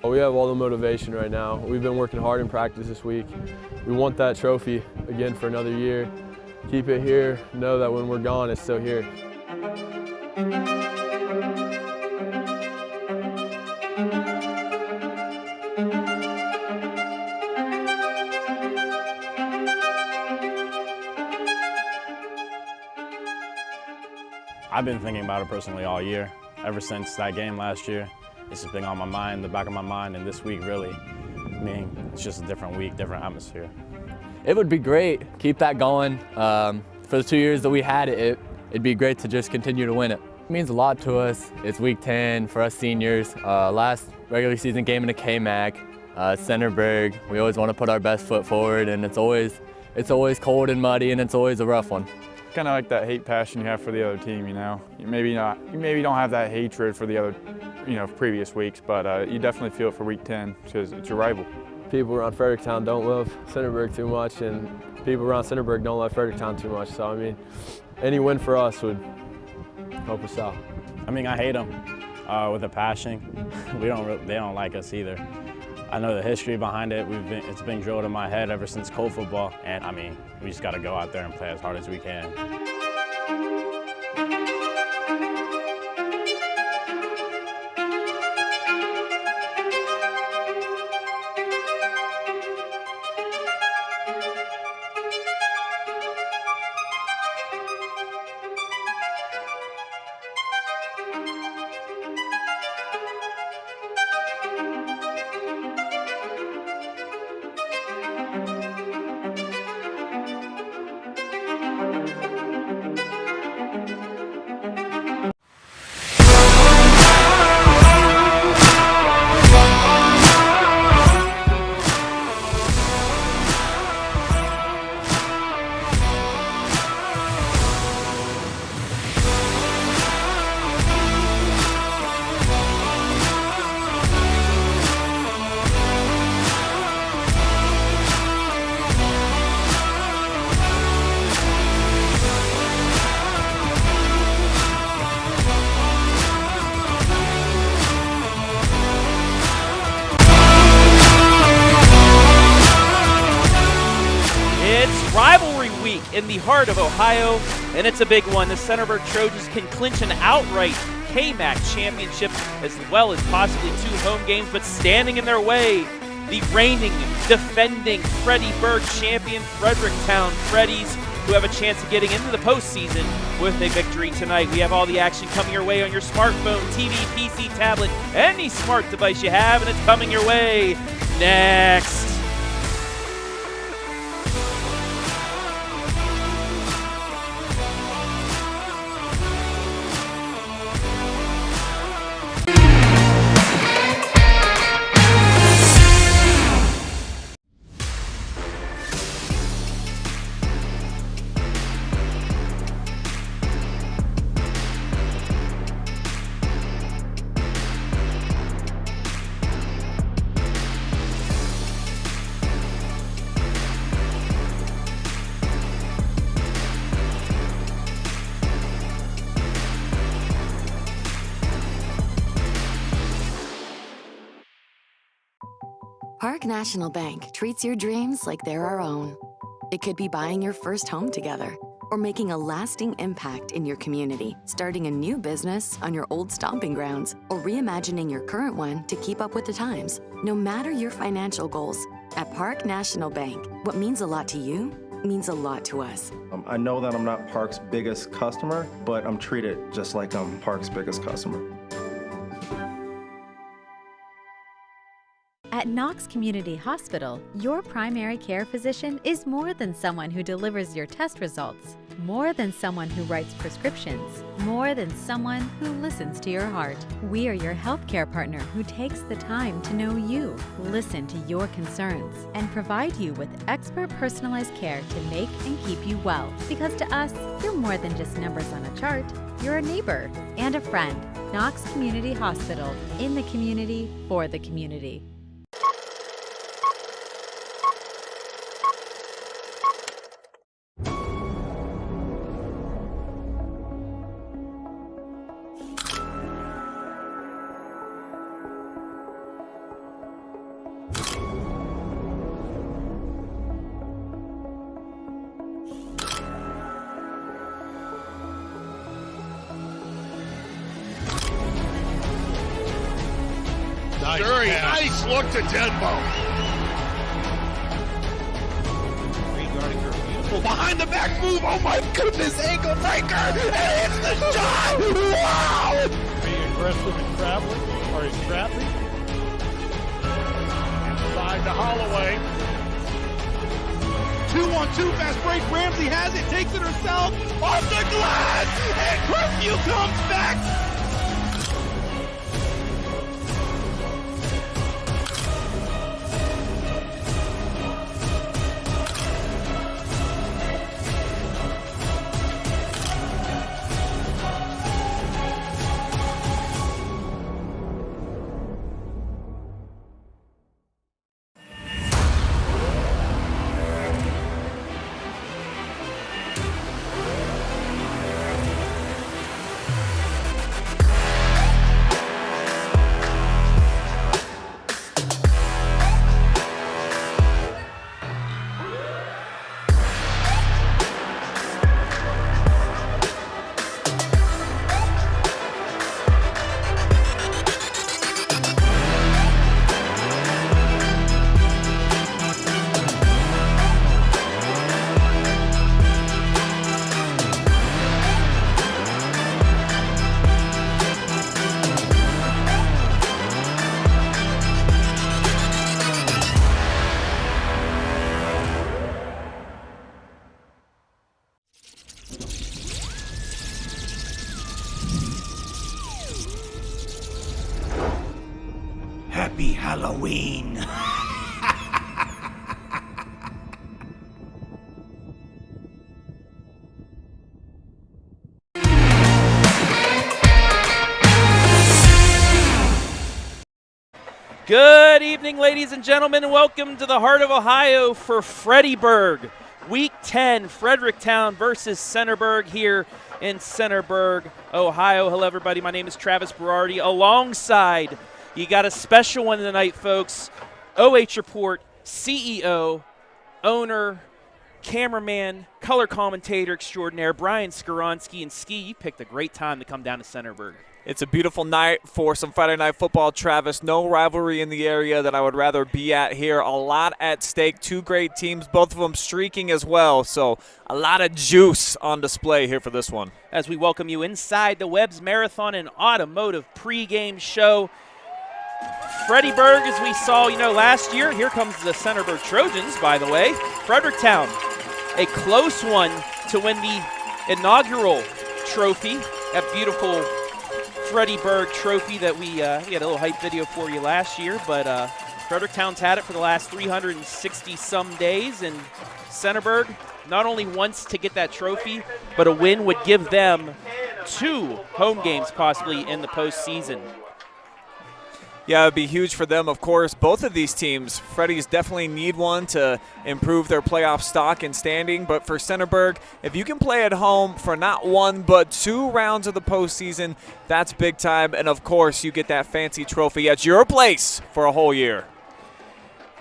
We have all the motivation right now. We've been working hard in practice this week. We want that trophy again for another year. Keep it here, know that when we're gone, it's still here. I've been thinking about it personally all year, ever since that game last year. It's just been on my mind, the back of my mind, and this week really, I mean, it's just a different week, different atmosphere. It would be great, keep that going. For the 2 years that we had it, it'd be great to just continue to win it. It means a lot to us. It's week 10 for us seniors. Last regular season game in the KMAC, Centerburg. We always want to put our best foot forward, and it's always cold and muddy, and it's always a rough one. Kind of like that hate passion you have for the other team, you know. You maybe don't have that hatred for the other, previous weeks, but you definitely feel it for week 10 because it's your rival. People around Fredericktown don't love Centerburg too much, and people around Centerburg don't love Fredericktown too much. So I mean, any win for us would help us out. I mean, I hate them with a passion. They don't like us either. I know the history behind it. It's been drilled in my head ever since cold football, and I mean, we just got to go out there and play as hard as we can. Rivalry week in the heart of Ohio, and it's a big one. The Centerburg Trojans can clinch an outright KMAC championship as well as possibly 2 home games, but standing in their way, the reigning, defending Freddieburg champion Fredericktown Freddies, who have a chance of getting into the postseason with a victory tonight. We have all the action coming your way on your smartphone, TV, PC, tablet, any smart device you have, and it's coming your way next. Park National Bank treats your dreams like they're our own. It could be buying your first home together, or making a lasting impact in your community, starting a new business on your old stomping grounds, or reimagining your current one to keep up with the times. No matter your financial goals, at Park National Bank, what means a lot to you means a lot to us. I know that I'm not Park's biggest customer, but I'm treated just like I'm Park's biggest customer. At Knox Community Hospital, your primary care physician is more than someone who delivers your test results, more than someone who writes prescriptions, more than someone who listens to your heart. We are your healthcare partner who takes the time to know you, listen to your concerns, and provide you with expert personalized care to make and keep you well. Because to us, you're more than just numbers on a chart. You're a neighbor and a friend. Knox Community Hospital, in the community, for the community. look to Denbo. Beautiful behind the back move. Oh my goodness, ankle breaker. And it's the shot. Wow. Being aggressive and traveling, or he's trapping. Inside to Holloway. 2-on-2 fast break. Ramsey has it, takes it herself. Off the glass. And Curfew comes back. Happy Halloween. Good evening, ladies and gentlemen, and welcome to the heart of Ohio for Freddieburg. Week 10, Fredericktown versus Centerburg here in Centerburg, Ohio. Hello, everybody. My name is Travis Berardi. Alongside, you got a special one tonight, folks. OH.REPORT, CEO, owner, cameraman, color commentator extraordinaire, Brian Skowronski. And Ski, you picked a great time to come down to Centerburg. It's a beautiful night for some Friday Night Football, Travis. No rivalry in the area that I would rather be at here. A lot at stake. Two great teams, both of them streaking as well. So a lot of juice on display here for this one. As we welcome you inside the Webb's Marathon and Automotive pregame show. Freddieburg, as we saw, last year. Here comes the Centerburg Trojans, by the way. Fredericktown, a close one to win the inaugural trophy, that beautiful Freddieburg Trophy that we had a little hype video for you last year, but Fredericktown's had it for the last 360-some days, and Centerburg not only wants to get that trophy, but a win would give them 2 home games possibly in the postseason. Yeah, it would be huge for them, of course. Both of these teams, Freddies definitely need one to improve their playoff stock and standing. But for Centerburg, if you can play at home for not 1 but 2 rounds of the postseason, that's big time. And, of course, you get that fancy trophy at your place for a whole year.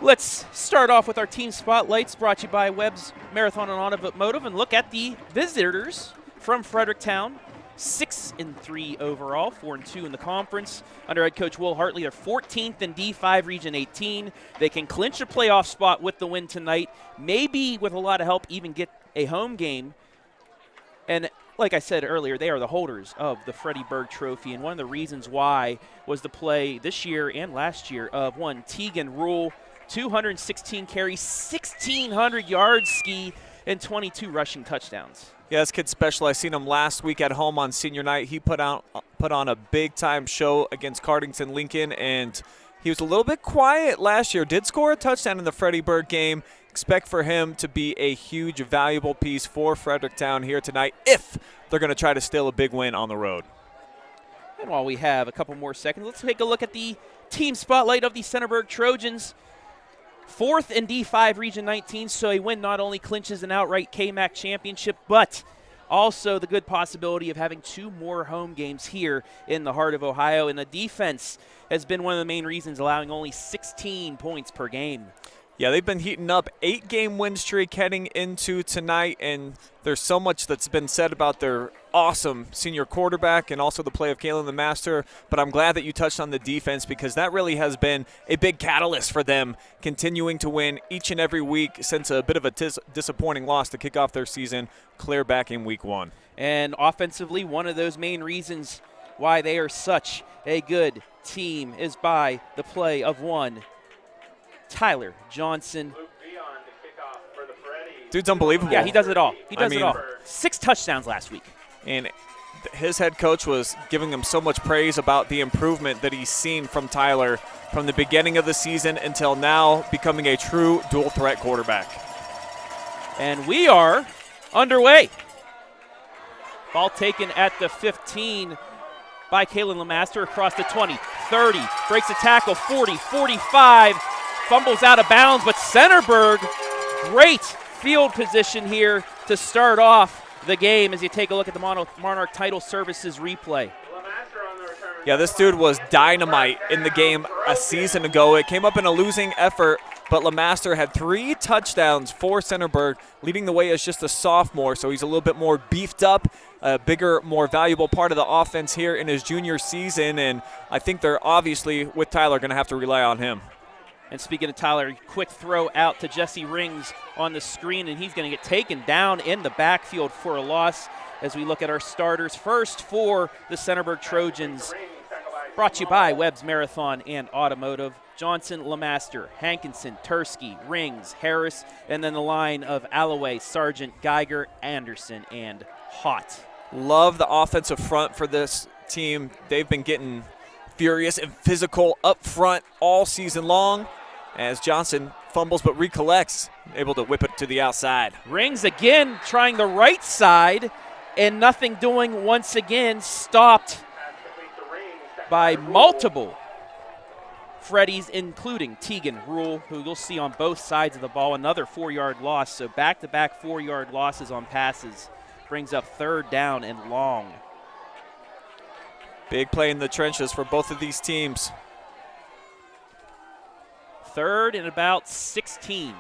Let's start off with our team spotlights brought to you by Webb's Marathon and Automotive, and look at the visitors from Fredericktown. 6-3 overall, 4-2 in the conference. Under head coach Will Hartley, they're 14th in D5 Region 18. They can clinch a playoff spot with the win tonight. Maybe with a lot of help, even get a home game. And like I said earlier, they are the holders of the Freddieburg Trophy. And one of the reasons why was the play this year and last year of one Teegan Ruhl, 216 carries, 1,600 yards, Ski, and 22 rushing touchdowns. Yeah, this kid's special. I seen him last week at home on senior night. He put on a big-time show against Cardington Lincoln, and he was a little bit quiet last year. Did score a touchdown in the Freddieburg game. Expect for him to be a huge, valuable piece for Fredericktown here tonight if they're going to try to steal a big win on the road. And while we have a couple more seconds, let's take a look at the team spotlight of the Centerburg Trojans. 4th in D5 Region 19, so a win not only clinches an outright KMAC championship, but also the good possibility of having 2 more home games here in the heart of Ohio. And the defense has been one of the main reasons, allowing only 16 points per game. Yeah, they've been heating up. 8-game win streak heading into tonight, and there's so much that's been said about their awesome senior quarterback and also the play of Kalen LeMaster, but I'm glad that you touched on the defense because that really has been a big catalyst for them continuing to win each and every week since a bit of a disappointing loss to kick off their season clear back in week 1. And offensively, one of those main reasons why they are such a good team is by the play of one Tyler Johnson. Dude's unbelievable. Yeah, he does it all. He does it all. 6 touchdowns last week. And his head coach was giving him so much praise about the improvement that he's seen from Tyler from the beginning of the season until now, becoming a true dual threat quarterback. And we are underway. Ball taken at the 15 by Kalen LeMaster across the 20, 30, breaks a tackle, 40, 45, fumbles out of bounds, but Centerburg, great field position here to start off the game as you take a look at the Monarch Title Services replay. Yeah, this dude was dynamite in the game a season ago. It came up in a losing effort, but LeMaster had 3 touchdowns for Centerburg, leading the way as just a sophomore, so he's a little bit more beefed up, a bigger, more valuable part of the offense here in his junior season, and I think they're obviously, with Tyler, going to have to rely on him. And speaking of Tyler, quick throw out to Jesse Rings on the screen, and he's going to get taken down in the backfield for a loss as we look at our starters. First for the Centerburg Trojans, brought to you by Webb's Marathon and Automotive. Johnson, LeMaster, Hankinson, Tursky, Rings, Harris, and then the line of Alloway, Sargent, Geiger, Anderson, and Hott. Love the offensive front for this team. They've been getting furious and physical up front all season long as Johnson fumbles but recollects, able to whip it to the outside. Rings again trying the right side and nothing doing once again, stopped by multiple Freddies, including Teegan Ruhl, who you'll see on both sides of the ball. Another 4-yard loss, so back-to-back 4-yard losses on passes. Brings up 3rd down and long. Big play in the trenches for both of these teams. 3rd and about 16.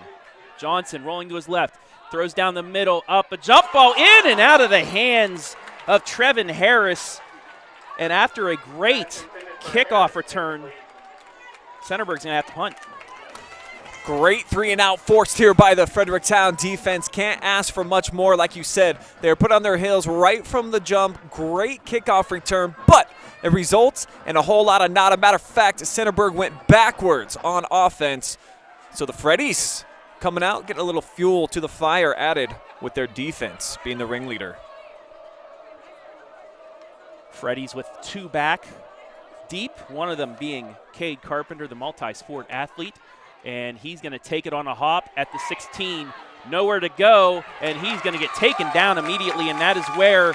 Johnson rolling to his left, throws down the middle, up a jump ball, in and out of the hands of Trevin Harris. And after a great kickoff return, Centerburg's going to have to punt. Great 3-and-out forced here by the Fredericktown defense. Can't ask for much more. Like you said, they were put on their heels right from the jump. Great kickoff return, but it results in a whole lot of not. A matter of fact, Centerburg went backwards on offense. So the Freddies coming out, getting a little fuel to the fire added with their defense being the ringleader. Freddies with 2 back deep, one of them being Cade Carpenter, the multi-sport athlete. And he's going to take it on a hop at the 16. Nowhere to go, and he's going to get taken down immediately, and that is where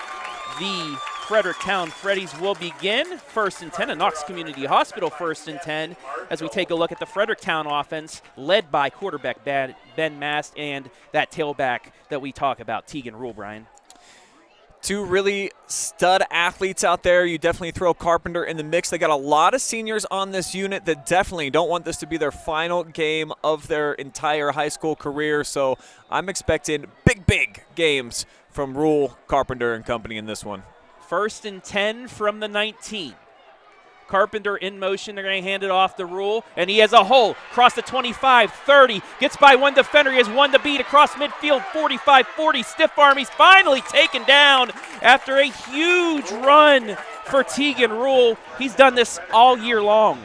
the Fredericktown Freddies will begin. 1st and 10, a Knox Community Hospital 1st and 10, as we take a look at the Fredericktown offense, led by quarterback Ben Mast and that tailback that we talk about, Teegan Ruhl, Brian. 2 really stud athletes out there. You definitely throw Carpenter in the mix. They got a lot of seniors on this unit that definitely don't want this to be their final game of their entire high school career. So I'm expecting big games from Ruhl, Carpenter, and company in this one. 1st and 10 from the 19. Carpenter in motion. They're going to hand it off to Ruhl, and he has a hole across the 25, 30. Gets by one defender. He has one to beat across midfield, 45, 40. Stiff arm. He's finally taken down after a huge run for Teegan Ruhl. He's done this all year long.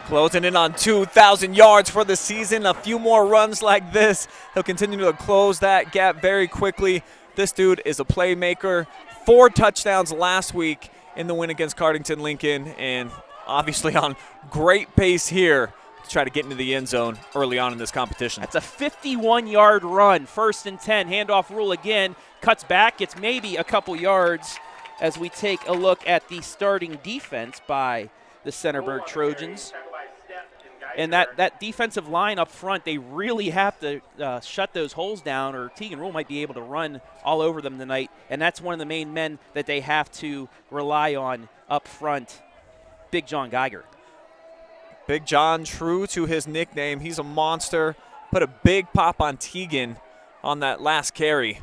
Closing in on 2,000 yards for the season. A few more runs like this. He'll continue to close that gap very quickly. This dude is a playmaker. 4 touchdowns last week in the win against Cardington Lincoln, and obviously on great pace here to try to get into the end zone early on in this competition. That's a 51-yard run. 1st and 10, handoff Ruhl again, cuts back, gets maybe a couple yards as we take a look at the starting defense by the Centerburg Trojans. And that defensive line up front, they really have to shut those holes down, or Teegan Ruhl might be able to run all over them tonight. And that's one of the main men that they have to rely on up front, Big John Geiger. Big John, true to his nickname, he's a monster. Put a big pop on Teegan on that last carry.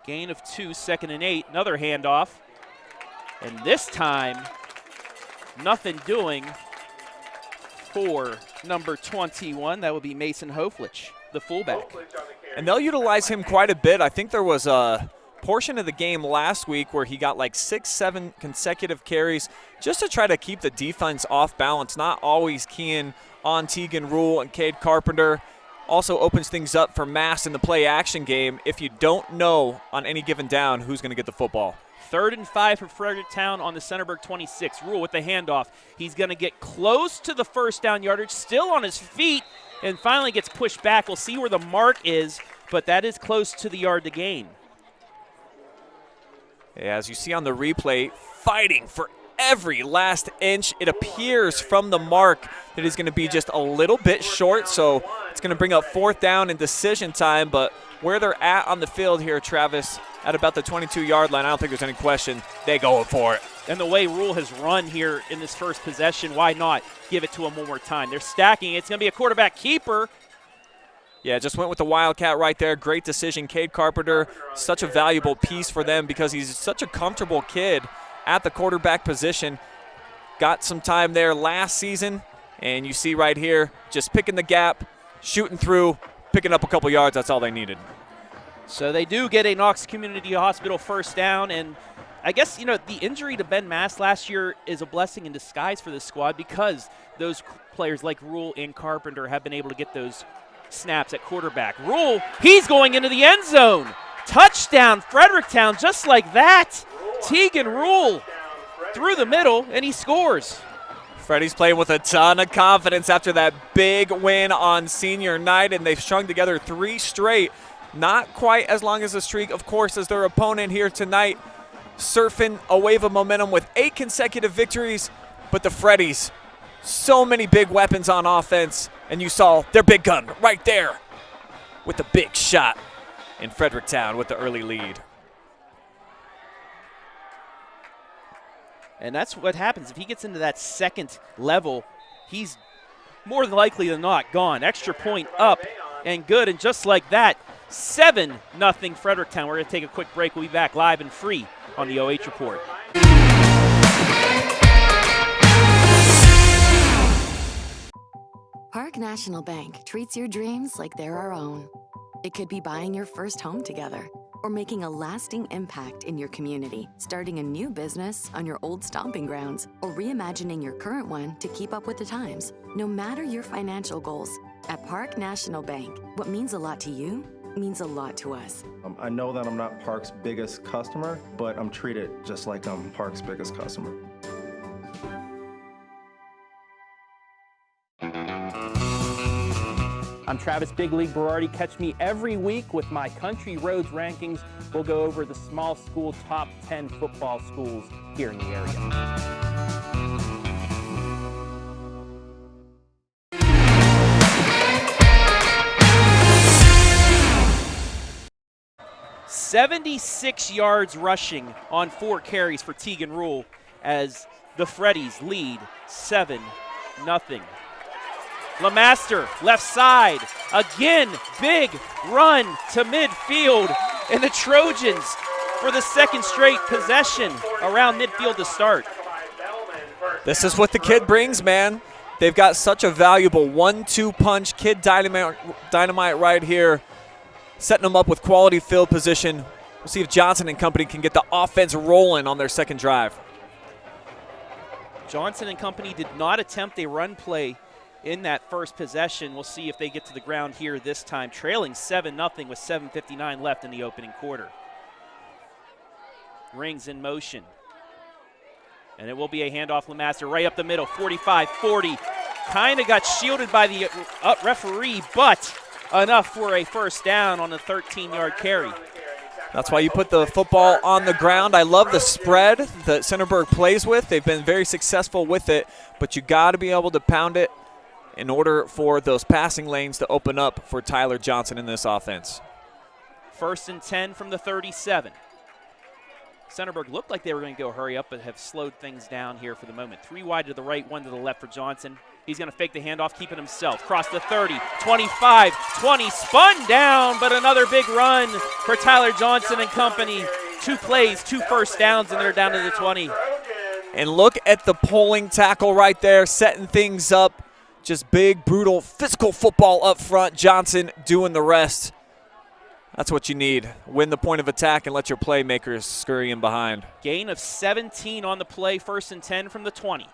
Gain of 2, 2nd and 8. Another handoff. And this time, nothing doing for number 21. That would be Mason Hoflich, the fullback. And they'll utilize him quite a bit. I think there was a portion of the game last week where he got like 6-7 consecutive carries just to try to keep the defense off balance, not always keying on Teegan Ruhl and Cade Carpenter. Also opens things up for mass in the play action game if you don't know on any given down who's going to get the football. 3rd and 5 for Fredericktown on the Centerburg 26. Ruhl with the handoff. He's going to get close to the first down yardage, still on his feet, and finally gets pushed back. We'll see where the mark is, but that is close to the yard to gain. As you see on the replay, fighting for every last inch. It appears from the mark that he's going to be just a little bit short, so it's going to bring up 4th down and decision time. But where they're at on the field here, Travis, at about the 22-yard line, I don't think there's any question. They go for it. And the way Ruhl has run here in this first possession, why not give it to him one more time? They're stacking. It's going to be a quarterback keeper. Yeah, just went with the Wildcat right there. Great decision. Cade Carpenter, such a valuable piece for them because he's such a comfortable kid at the quarterback position. Got some time there last season, and you see right here, just picking the gap, shooting through, picking up a couple yards. That's all they needed. So they do get a Knox Community Hospital first down, and I guess, the injury to Ben Mass last year is a blessing in disguise for this squad because those players like Ruhl and Carpenter have been able to get those snaps at quarterback. Ruhl, he's going into the end zone. Touchdown, Fredericktown, just like that. Teegan Ruhl through the middle, and he scores. Freddie's playing with a ton of confidence after that big win on senior night, and they've strung together 3 straight. Not quite as long as a streak, of course, as their opponent here tonight, surfing a wave of momentum with 8 consecutive victories. But the Freddies, so many big weapons on offense, and you saw their big gun right there with the big shot in Fredericktown with the early lead. And that's what happens. If he gets into that second level, he's more than likely than not gone. Extra point up and good, and just like that, 7-0 Fredericktown. We're going to take a quick break. We'll be back live and free on the OH Report. Park National Bank treats your dreams like they're our own. It could be buying your first home together or making a lasting impact in your community, starting a new business on your old stomping grounds, or reimagining your current one to keep up with the times. No matter your financial goals, at Park National Bank, what means a lot to you means a lot to us. I know that I'm not Park's biggest customer, but I'm treated just like I'm Park's biggest customer. I'm Travis Big League Berardi. Catch me every week with my Country Roads rankings. We'll go over the small school top 10 football schools here in the area. 76 yards rushing on 4 carries for Teegan Ruhl as the Freddies lead 7-0. LeMaster, left side, again, big run to midfield, and the Trojans for the second straight possession around midfield to start. This is what the kid brings, man. They've got such a valuable 1-2 punch, kid dynamite right here, setting them up with quality field position. We'll see if Johnson and company can get the offense rolling on their second drive. Johnson and company did not attempt a run play in that first possession. We'll see if they get to the ground here this time, trailing 7-0 with 7:59 left in the opening quarter. Rings in motion. And it will be a handoff. LeMaster right up the middle, 45-40. Kind of got shielded by the referee, but enough for a first down on a 13-yard carry. That's why you put the football on the ground. I love the spread that Centerburg plays with. They've been very successful with it, but you got to be able to pound it in order for those passing lanes to open up for Tyler Johnson in this offense. 1st and 10 from the 37. Centerburg looked like they were going to go hurry up, but have slowed things down here for the moment. 3 wide to the right, 1 to the left for Johnson. He's going to fake the handoff, keep it himself. Cross the 30, 25, 20, spun down, but another big run for Tyler Johnson and company. 2 plays, 2 first downs, and they're down to the 20. And look at the pulling tackle right there, setting things up. Just big, brutal, physical football up front. Johnson doing the rest. That's what you need. Win the point of attack and let your playmakers scurry in behind. Gain of 17 on the play, 1st and 10 from the 20.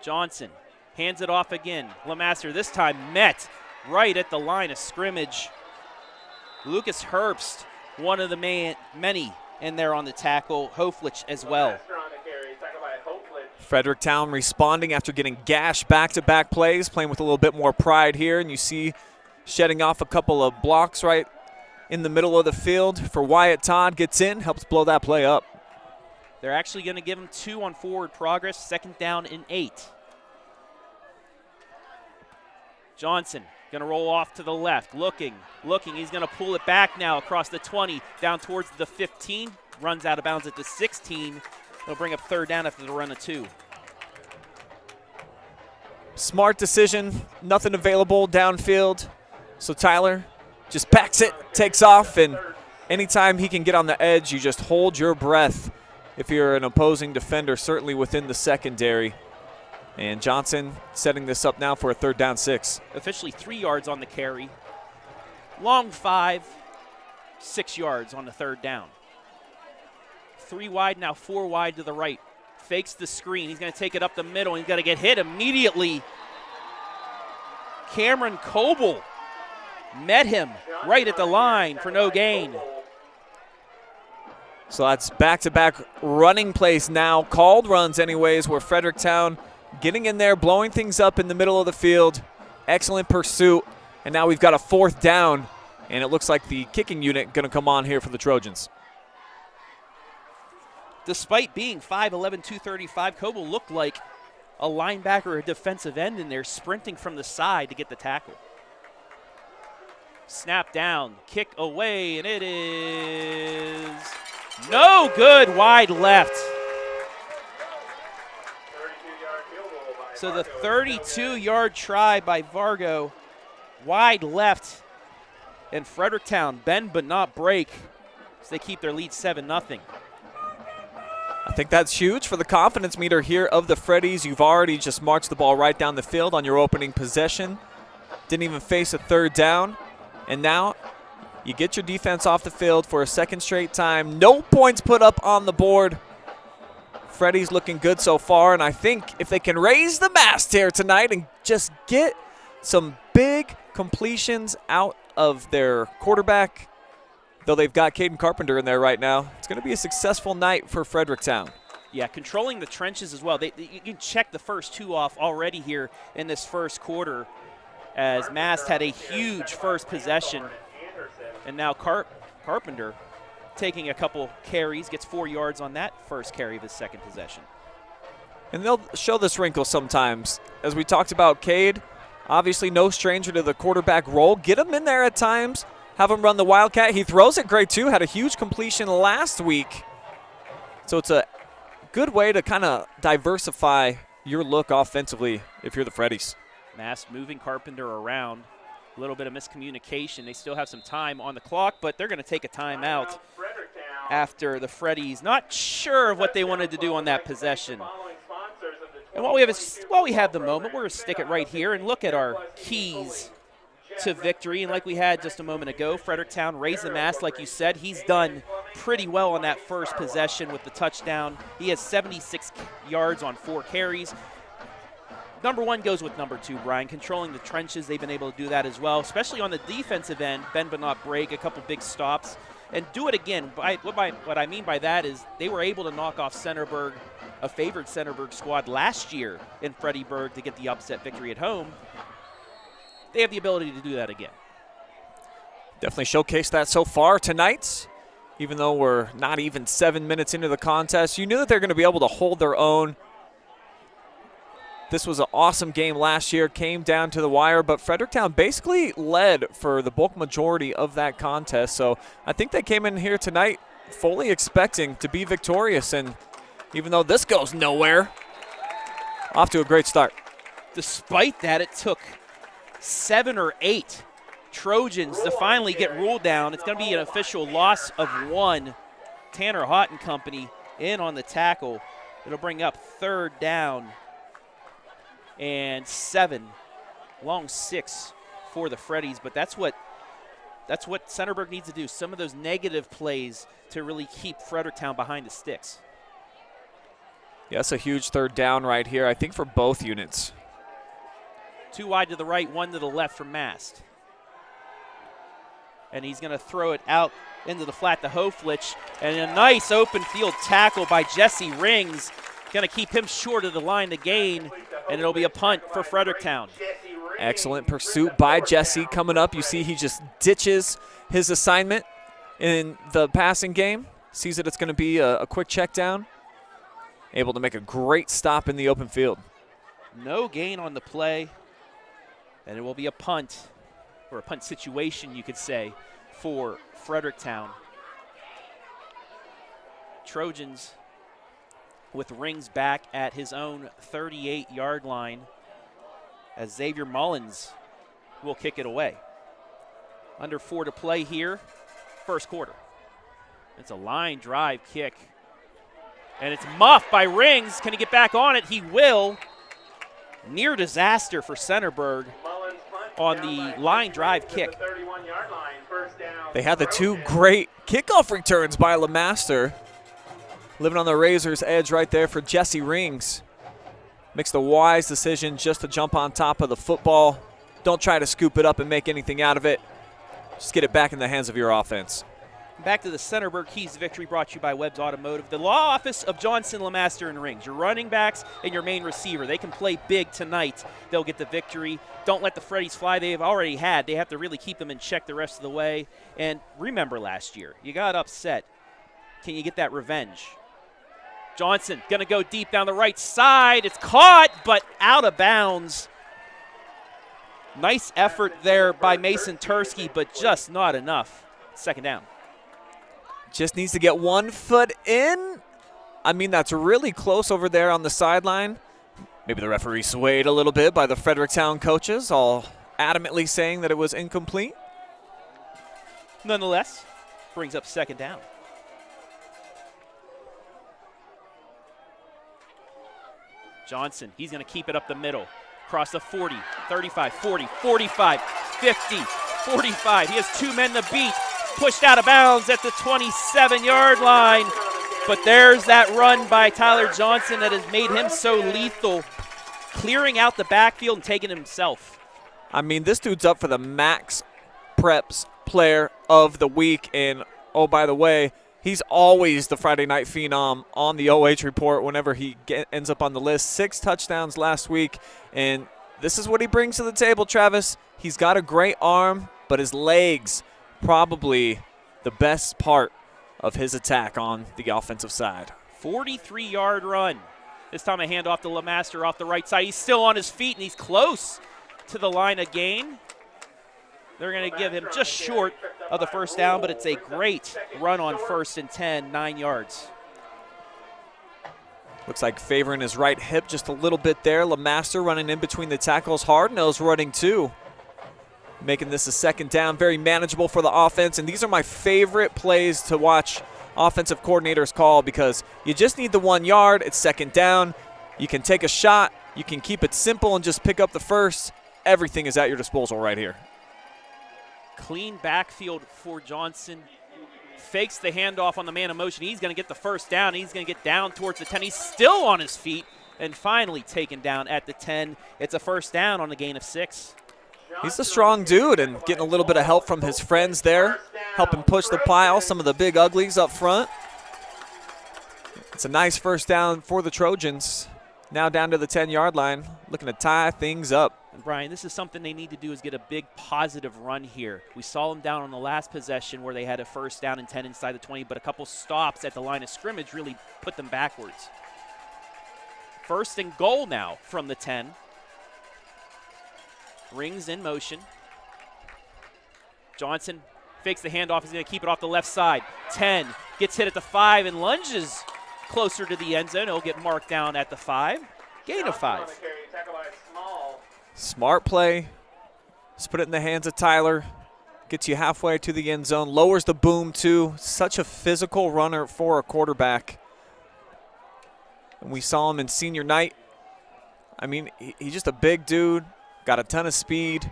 Johnson hands it off again. Lemaster this time met right at the line of scrimmage. Lucas Herbst, one of the many in there on the tackle. Hoflich as well. Fredericktown responding after getting gashed back-to-back plays, playing with a little bit more pride here, and you see shedding off a couple of blocks right in the middle of the field for Wyatt Todd. Gets in, helps blow that play up. They're actually going to give him 2 on forward progress, 2nd down and 8. Johnson going to roll off to the left, looking. He's going to pull it back now across the 20, down towards the 15, runs out of bounds at the 16. It'll bring up 3rd down after the run of 2. Smart decision, nothing available downfield. So Tyler just packs it, takes off, and anytime he can get on the edge, you just hold your breath if you're an opposing defender, certainly within the secondary. And Johnson setting this up now for a 3rd down 6. Officially 3 yards on the carry. Long 5, 6 yards on the 3rd down. 3 wide, now 4 wide to the right. Fakes the screen. He's going to take it up the middle. He's got to get hit immediately. Cameron Coble met him right at the line for no gain. So that's back-to-back running plays now, called runs anyways, where Fredericktown getting in there, blowing things up in the middle of the field. Excellent pursuit. And now we've got a 4th down, and it looks like the kicking unit going to come on here for the Trojans. Despite being 5'11", 235, Coble looked like a linebacker or a defensive end in there, sprinting from the side to get the tackle. Snap down, kick away, and it is no good, wide left. So the 32-yard try by Vargo, wide left, and Fredericktown bend but not break as they keep their lead 7-0. I think that's huge for the confidence meter here of the Freddies. You've already just marched the ball right down the field on your opening possession. Didn't even face a 3rd down. And now you get your defense off the field for a 2nd straight time. No points put up on the board. Freddies looking good so far, and I think if they can raise the mast here tonight and just get some big completions out of their quarterback, though they've got Caden Carpenter in there right now, it's going to be a successful night for Fredericktown. Yeah, controlling the trenches as well. You can check the first 2 off already here in this 1st quarter, as Mast had a huge first possession, and now Carpenter taking a couple carries, gets 4 yards on that first carry of his 2nd possession. And they'll show this wrinkle sometimes. As we talked about, Cade, obviously no stranger to the quarterback role. Get him in there at times, have him run the Wildcat. He throws it great too, had a huge completion last week. So it's a good way to kind of diversify your look offensively if you're the Freddies. Mast moving Carpenter around. A little bit of miscommunication. They still have some time on the clock, but they're going to take a timeout after the Freddies not sure of what they wanted to do on that possession. And while we have the moment, we're going to stick it right here and look at our keys to victory. And like we had just a moment ago, Fredericktown raised the mast, like you said. He's done pretty well on that first possession with the touchdown. He has 76 yards on 4 carries. Number 1 goes with number 2, Brian. Controlling the trenches, they've been able to do that as well, especially on the defensive end, bend but not break, a couple big stops, and do it again. What I mean by that is they were able to knock off Centerburg, a favored Centerburg squad last year in Freddieburg, to get the upset victory at home. They have the ability to do that again. Definitely showcased that so far tonight. Even though we're not even 7 minutes into the contest, you knew that they're going to be able to hold their own. This was an awesome game last year, came down to the wire, but Fredericktown basically led for the bulk majority of that contest. So I think they came in here tonight fully expecting to be victorious, and even though this goes nowhere, off to a great start. Despite that, it took 7 or 8 Trojans to finally get ruled down. It's going to be an official loss of 1. Tanner Hought and company in on the tackle. It'll bring up 3rd down and 7, long 6 for the Freddies. But that's what Centerburg needs to do. Some of those negative plays to really keep Fredericktown behind the sticks. Yeah, that's a huge 3rd down right here, I think, for both units. 2 wide to the right, 1 to the left for Mast. And he's going to throw it out into the flat to Hoflich. And a nice open field tackle by Jesse Rings. Going to keep him short of the line to gain, and it'll be a punt for Fredericktown. Excellent pursuit by Jesse coming up. You see he just ditches his assignment in the passing game. Sees that it's going to be a quick check down. Able to make a great stop in the open field. No gain on the play, and it will be a punt, or a punt situation, you could say, for Fredericktown. Trojans with Rings back at his own 38-yard line as Xavier Mullins will kick it away. Under 4 to play here, first quarter. It's a line drive kick, and it's muffed by Rings. Can he get back on it? He will. Near disaster for Centerburg on the line drive kick. They had the 2 great kickoff returns by LeMaster. Living on the razor's edge right there for Jesse Rings. Makes the wise decision just to jump on top of the football. Don't try to scoop it up and make anything out of it. Just get it back in the hands of your offense. Back to the Centerburg Keys victory, brought to you by Webb's Automotive. The law office of Johnson, LeMaster, and Rings. Your running backs and your main receiver. They can play big tonight. They'll get the victory. Don't let the Freddies fly. They've already had. They have to really keep them in check the rest of the way. And remember last year, you got upset. Can you get that revenge? Johnson going to go deep down the right side. It's caught, but out of bounds. Nice effort there by Mason Tursky, but just not enough. 2nd down. Just needs to get 1 foot in. I mean, that's really close over there on the sideline. Maybe the referee swayed a little bit by the Fredericktown coaches, all adamantly saying that it was incomplete. Nonetheless, brings up 2nd down. Johnson, he's going to keep it up the middle. Across the 40, 35, 40, 45, 50, 45. He has 2 men to beat. Pushed out of bounds at the 27-yard line. But there's that run by Tyler Johnson that has made him so lethal, clearing out the backfield and taking himself. I mean, this dude's up for the Max Preps Player of the Week. And, oh, by the way, he's always the Friday Night Phenom on the OH report whenever he ends up on the list. 6 touchdowns last week, and this is what he brings to the table, Travis. He's got a great arm, but his legs probably the best part of his attack on the offensive side. 43-yard run. This time a handoff to LeMaster off the right side. He's still on his feet, and he's close to the line of gain. They're going to give him just short of the 1st down, but it's a great run on 1st and 10, 9 yards. Looks like favoring his right hip just a little bit there. LeMaster running in between the tackles. Hardnose running 2. Making this a 2nd down. Very manageable for the offense. And these are my favorite plays to watch offensive coordinators call because you just need the 1 yard. It's 2nd down. You can take a shot. You can keep it simple and just pick up the 1st. Everything is at your disposal right here. Clean backfield for Johnson. Fakes the handoff on the man in motion. He's going to get the 1st down. He's going to get down towards the 10. He's still on his feet and finally taken down at the 10. It's a 1st down on the gain of 6. He's a strong dude and getting a little bit of help from his friends there, helping push the pile, some of the big uglies up front. It's a nice 1st down for the Trojans. Now down to the 10-yard line, looking to tie things up. And Brian, this is something they need to do is get a big positive run here. We saw them down on the last possession where they had a 1st down and 10 inside the 20, but a couple stops at the line of scrimmage really put them backwards. First and goal now from the 10. Rings in motion. Johnson fakes the handoff. He's going to keep it off the left side. 10 gets hit at the 5 and lunges closer to the end zone. He'll get marked down at the 5. Gain of 5. Smart play. Just put it in the hands of Tyler. Gets you halfway to the end zone. Lowers the boom, too. Such a physical runner for a quarterback. And we saw him in senior night. I mean, he's just a big dude. Got a ton of speed.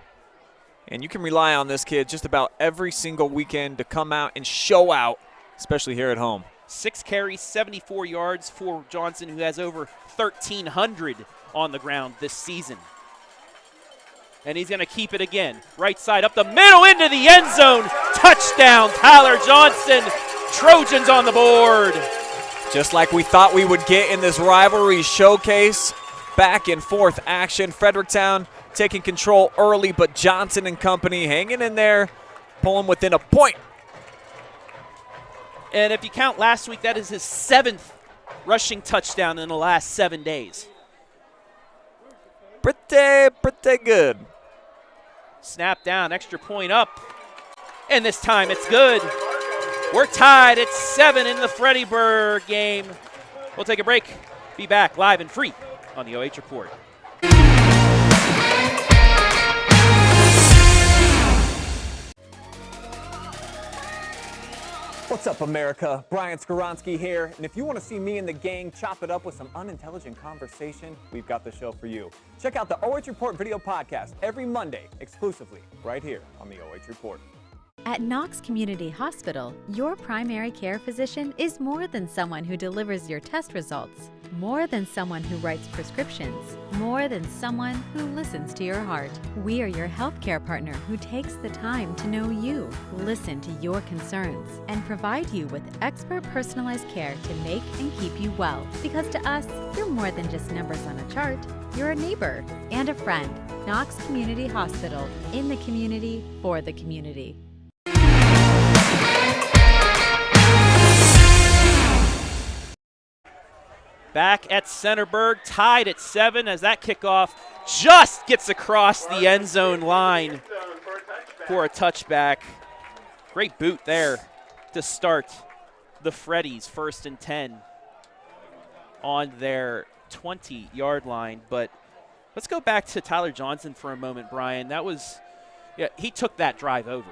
And you can rely on this kid just about every single weekend to come out and show out, especially here at home. 6 carries, 74 yards for Johnson, who has over 1,300 on the ground this season. And he's going to keep it again. Right side up the middle into the end zone. Touchdown, Tyler Johnson. Trojans on the board. Just like we thought we would get in this rivalry showcase. Back and forth action. Fredericktown taking control early, but Johnson and company hanging in there, pulling within a point. And if you count last week, that is his 7th rushing touchdown in the last 7 days. Pretty good. Snap down, extra point up. And this time it's good. We're tied at 7 in the Freddieburg game. We'll take a break. Be back live and free on the OH Report. What's up, America? Brian Skowronski here, and if you want to see me and the gang chop it up with some unintelligent conversation, we've got the show for you. Check out the OH Report video podcast every Monday, exclusively right here on the OH Report. At Knox Community Hospital, your primary care physician is more than someone who delivers your test results, more than someone who writes prescriptions, more than someone who listens to your heart. We are your healthcare partner who takes the time to know you, listen to your concerns, and provide you with expert personalized care to make and keep you well. Because to us, you're more than just numbers on a chart. You're a neighbor and a friend. Knox Community Hospital, in the community, for the community. Back at Centerburg, tied at 7 as that kickoff just gets across the end zone line for a touchback. Great boot there to start the Freddies, 1st and 10 on their 20-yard line. But let's go back to Tyler Johnson for a moment, Brian. That was, yeah, he took that drive over.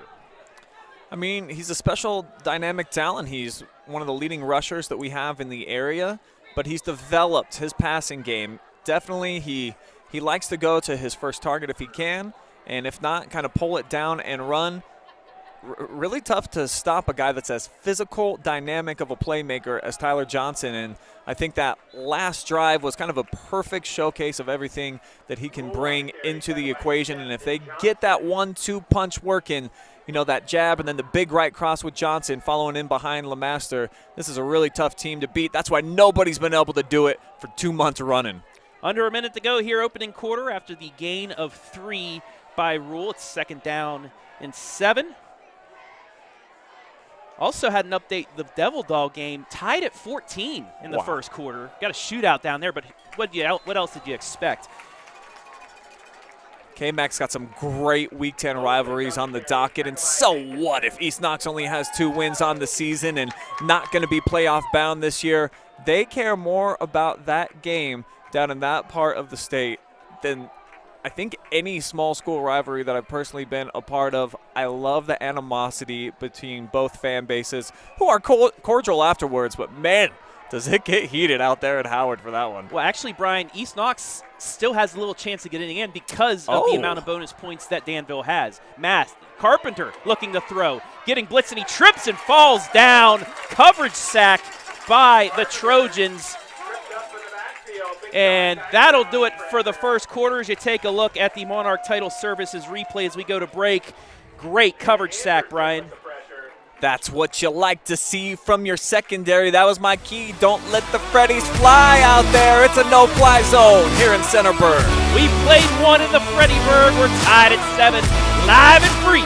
I mean, he's a special dynamic talent. He's one of the leading rushers that we have in the area. But he's developed his passing game. Definitely he likes to go to his first target if he can, and if not, kind of pull it down and run. Really tough to stop a guy that's as physical, dynamic of a playmaker as Tyler Johnson, and I think that last drive was kind of a perfect showcase of everything that he can bring into the equation, and if they get that 1-2 punch working, you know, that jab and then the big right cross with Johnson following in behind LeMaster. This is a really tough team to beat. That's why nobody's been able to do it for 2 months running. Under a minute to go here, opening quarter after the gain of 3 by Ruhl. It's 2nd down and 7. Also had an update, the Devil Dog game tied at 14 in the first quarter. Got a shootout down there, but what else did you expect? KMAC's got some great Week 10 rivalries on the docket, and so what if East Knox only has 2 wins on the season and not going to be playoff bound this year? They care more about that game down in that part of the state than I think any small school rivalry that I've personally been a part of. I love the animosity between both fan bases, who are cordial afterwards, but man, does it get heated out there at Howard for that one. Well, actually, Brian, East Knox still has a little chance of getting in because of the amount of bonus points that Danville has. Math, Carpenter looking to throw, getting blitz, and he trips and falls down. Coverage sack by the Trojans. And that'll do it for the first quarter as you take a look at the Monarch Title Services replay as we go to break. Great coverage sack, Brian. That's what you like to see from your secondary. That was my key. Don't let the Freddies fly out there. It's a no-fly zone here in Centerburg. We played 1 in the Freddieburg. We're tied at 7, live and free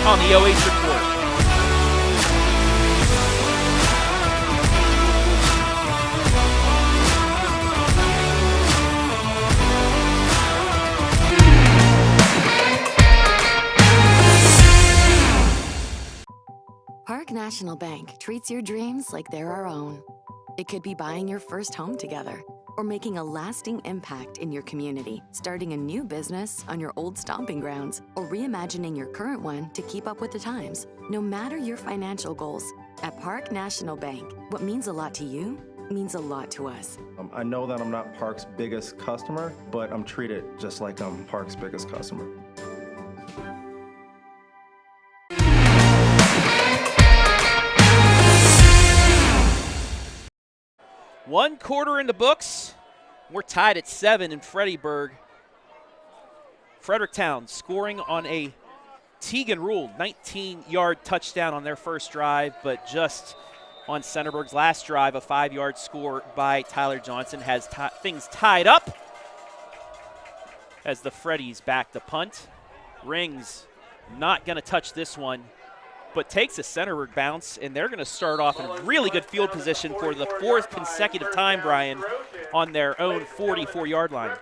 on the OH Report. National Bank treats your dreams like they're our own. It could be buying your first home together or making a lasting impact in your community, starting a new business on your old stomping grounds, or reimagining your current one to keep up with the times. No matter your financial goals, at Park National Bank, what means a lot to you means a lot to us. I know that I'm not Park's biggest customer, but I'm treated just like I'm Park's biggest customer. One quarter in the books. We're tied at 7 in Freddieburg. Fredericktown scoring on a Teegan Ruhl 19-yard touchdown on their first drive, but just on Centerburg's last drive, a 5-yard score by Tyler Johnson has things tied up as the Freddies back the punt. Rings not going to touch this one, but takes a Centerburg bounce, and they're going to start off in really good field position for the 4th consecutive time, Brian, on their own 44-yard line.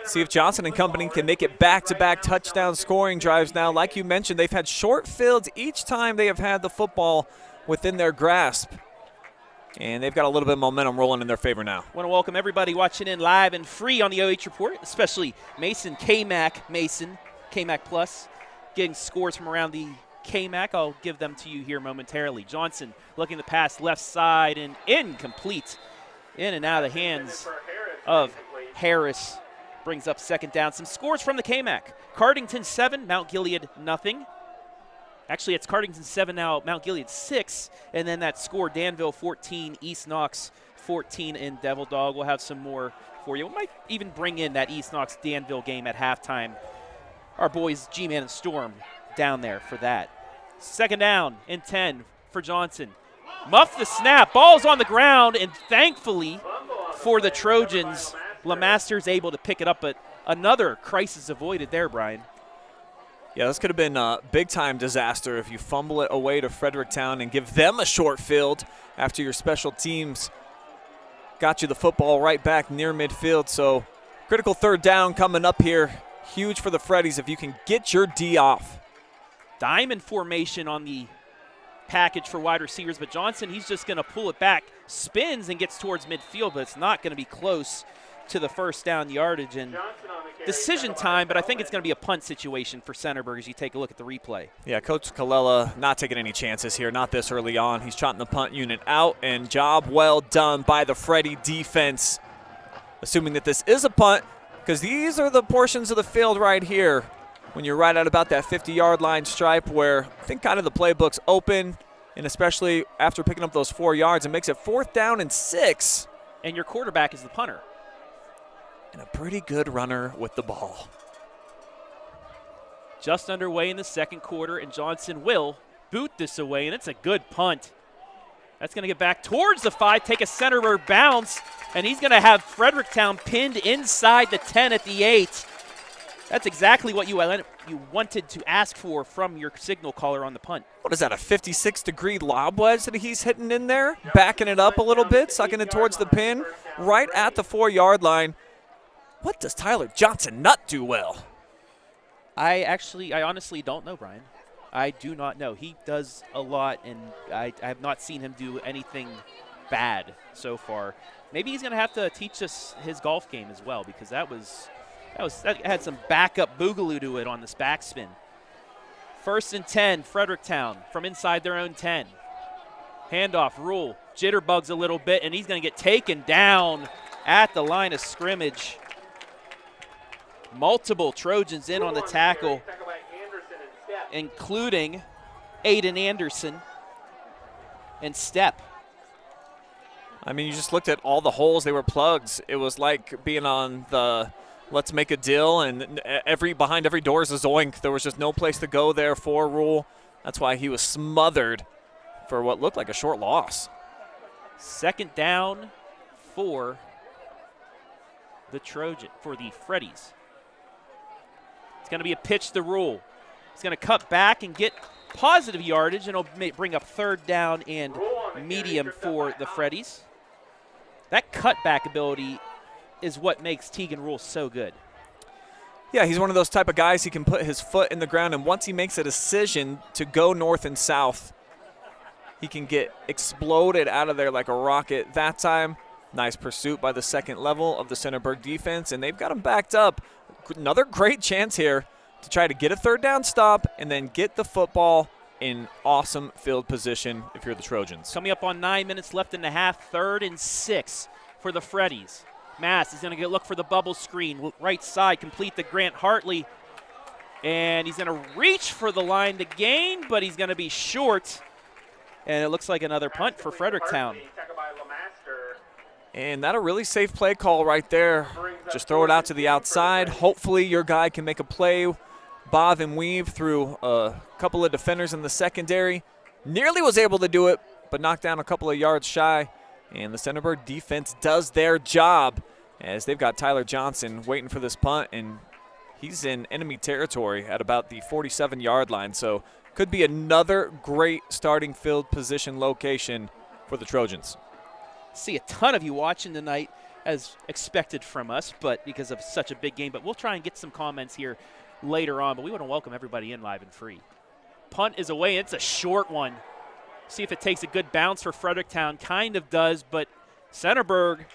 See if Johnson and company can make it back-to-back touchdown scoring drives now. Like you mentioned, they've had short fields each time they have had the football within their grasp. And they've got a little bit of momentum rolling in their favor now. I want to welcome everybody watching in live and free on the OH Report, especially KMAC Plus, getting scores from around the KMAC. I'll give them to you here momentarily. Johnson looking to pass left side and incomplete. In and out of the hands of Harris. Brings up second down. Some scores from the KMAC. Cardington 7, Mount Gilead nothing. Actually, it's Cardington 7 now, Mount Gilead 6. And then that score, Danville 14, East Knox 14 in Devil Dog. We'll have some more for you. We might even bring in that East Knox Danville game at halftime. Our boys G-Man and Storm down there for that. Second down and 10 for Johnson. Muff the snap. Ball's on the ground, and thankfully for the Trojans, LeMaster's able to pick it up, but another crisis avoided there, Brian. Yeah, this could have been a big-time disaster if you fumble it away to Fredericktown and give them a short field after your special teams got you the football right back near midfield. So critical third down coming up here. Huge for the Freddies if you can get your D off. Diamond formation on the package for wide receivers, but Johnson, he's just going to pull it back, spins and gets towards midfield, but it's not going to be close to the first down yardage. And decision time, but I think it's going to be a punt situation for Centerburg as you take a look at the replay. Yeah, Coach Colella not taking any chances here, not this early on. He's trotting the punt unit out, and job well done by the Freddie defense, assuming that this is a punt, because these are the portions of the field right here when you're right at about that 50-yard line stripe where I think kind of the playbook's open, and especially after picking up those 4 yards, it makes it 4th down and 6. And your quarterback is the punter. And a pretty good runner with the ball. Just underway in the second quarter, and Johnson will boot this away, and it's a good punt. That's going to get back towards the 5, take a Centerburg bounce, and he's going to have Fredericktown pinned inside the 10 at the 8. That's exactly what you wanted to ask for from your signal caller on the punt. What is that, a 56-degree lob wedge that he's hitting in there? Backing it up a little bit, sucking it towards the pin, right at the 4-yard line. What does Tyler Johnson not do well? I honestly don't know, Brian. I do not know. He does a lot, and I have not seen him do anything bad so far. Maybe he's going to have to teach us his golf game as well, because that had some backup boogaloo to it on this backspin. 1st and 10, Fredericktown from inside their own 10. Handoff, Ruhl jitterbugs a little bit, and he's going to get taken down at the line of scrimmage. Multiple Trojans in on the tackle, including Aiden Anderson and Stepp. I mean, you just looked at all the holes they were plugged. It was like being on the let's make a deal, and behind every door is a zoink. There was just no place to go there for Ruhl. That's why he was smothered for what looked like a short loss. Second down for the Freddies. It's going to be a pitch to Ruhl. He's going to cut back and get positive yardage, and it'll bring up 3rd down and medium for the Freddies. That cutback ability is what makes Teegan Ruhl so good. Yeah, he's one of those type of guys. He can put his foot in the ground, and once he makes a decision to go north and south, he can get exploded out of there like a rocket. That time, nice pursuit by the second level of the Centerburg defense, and they've got him backed up. Another great chance here to try to get a third down stop and then get the football in awesome field position if you're the Trojans. Coming up on 9 minutes left in the half, 3rd and 6 for the Freddies. Mass is going to look for the bubble screen, right side, complete the Grant Hartley. And he's going to reach for the line to gain, but he's going to be short. And it looks like another punt for Fredericktown. And that a really safe play call right there. Just throw it out to the outside. Hopefully your guy can make a play, bob and weave through a couple of defenders in the secondary. Nearly was able to do it, but knocked down a couple of yards shy. And the Centerburg defense does their job as they've got Tyler Johnson waiting for this punt, and he's in enemy territory at about the 47-yard line. So could be another great starting field position location for the Trojans. See a ton of you watching tonight as expected from us, but because of such a big game. But we'll try and get some comments here later on, but we want to welcome everybody in live and free. Punt is away. It's a short one. See if it takes a good bounce for Fredericktown. Kind of does, but Centerburg,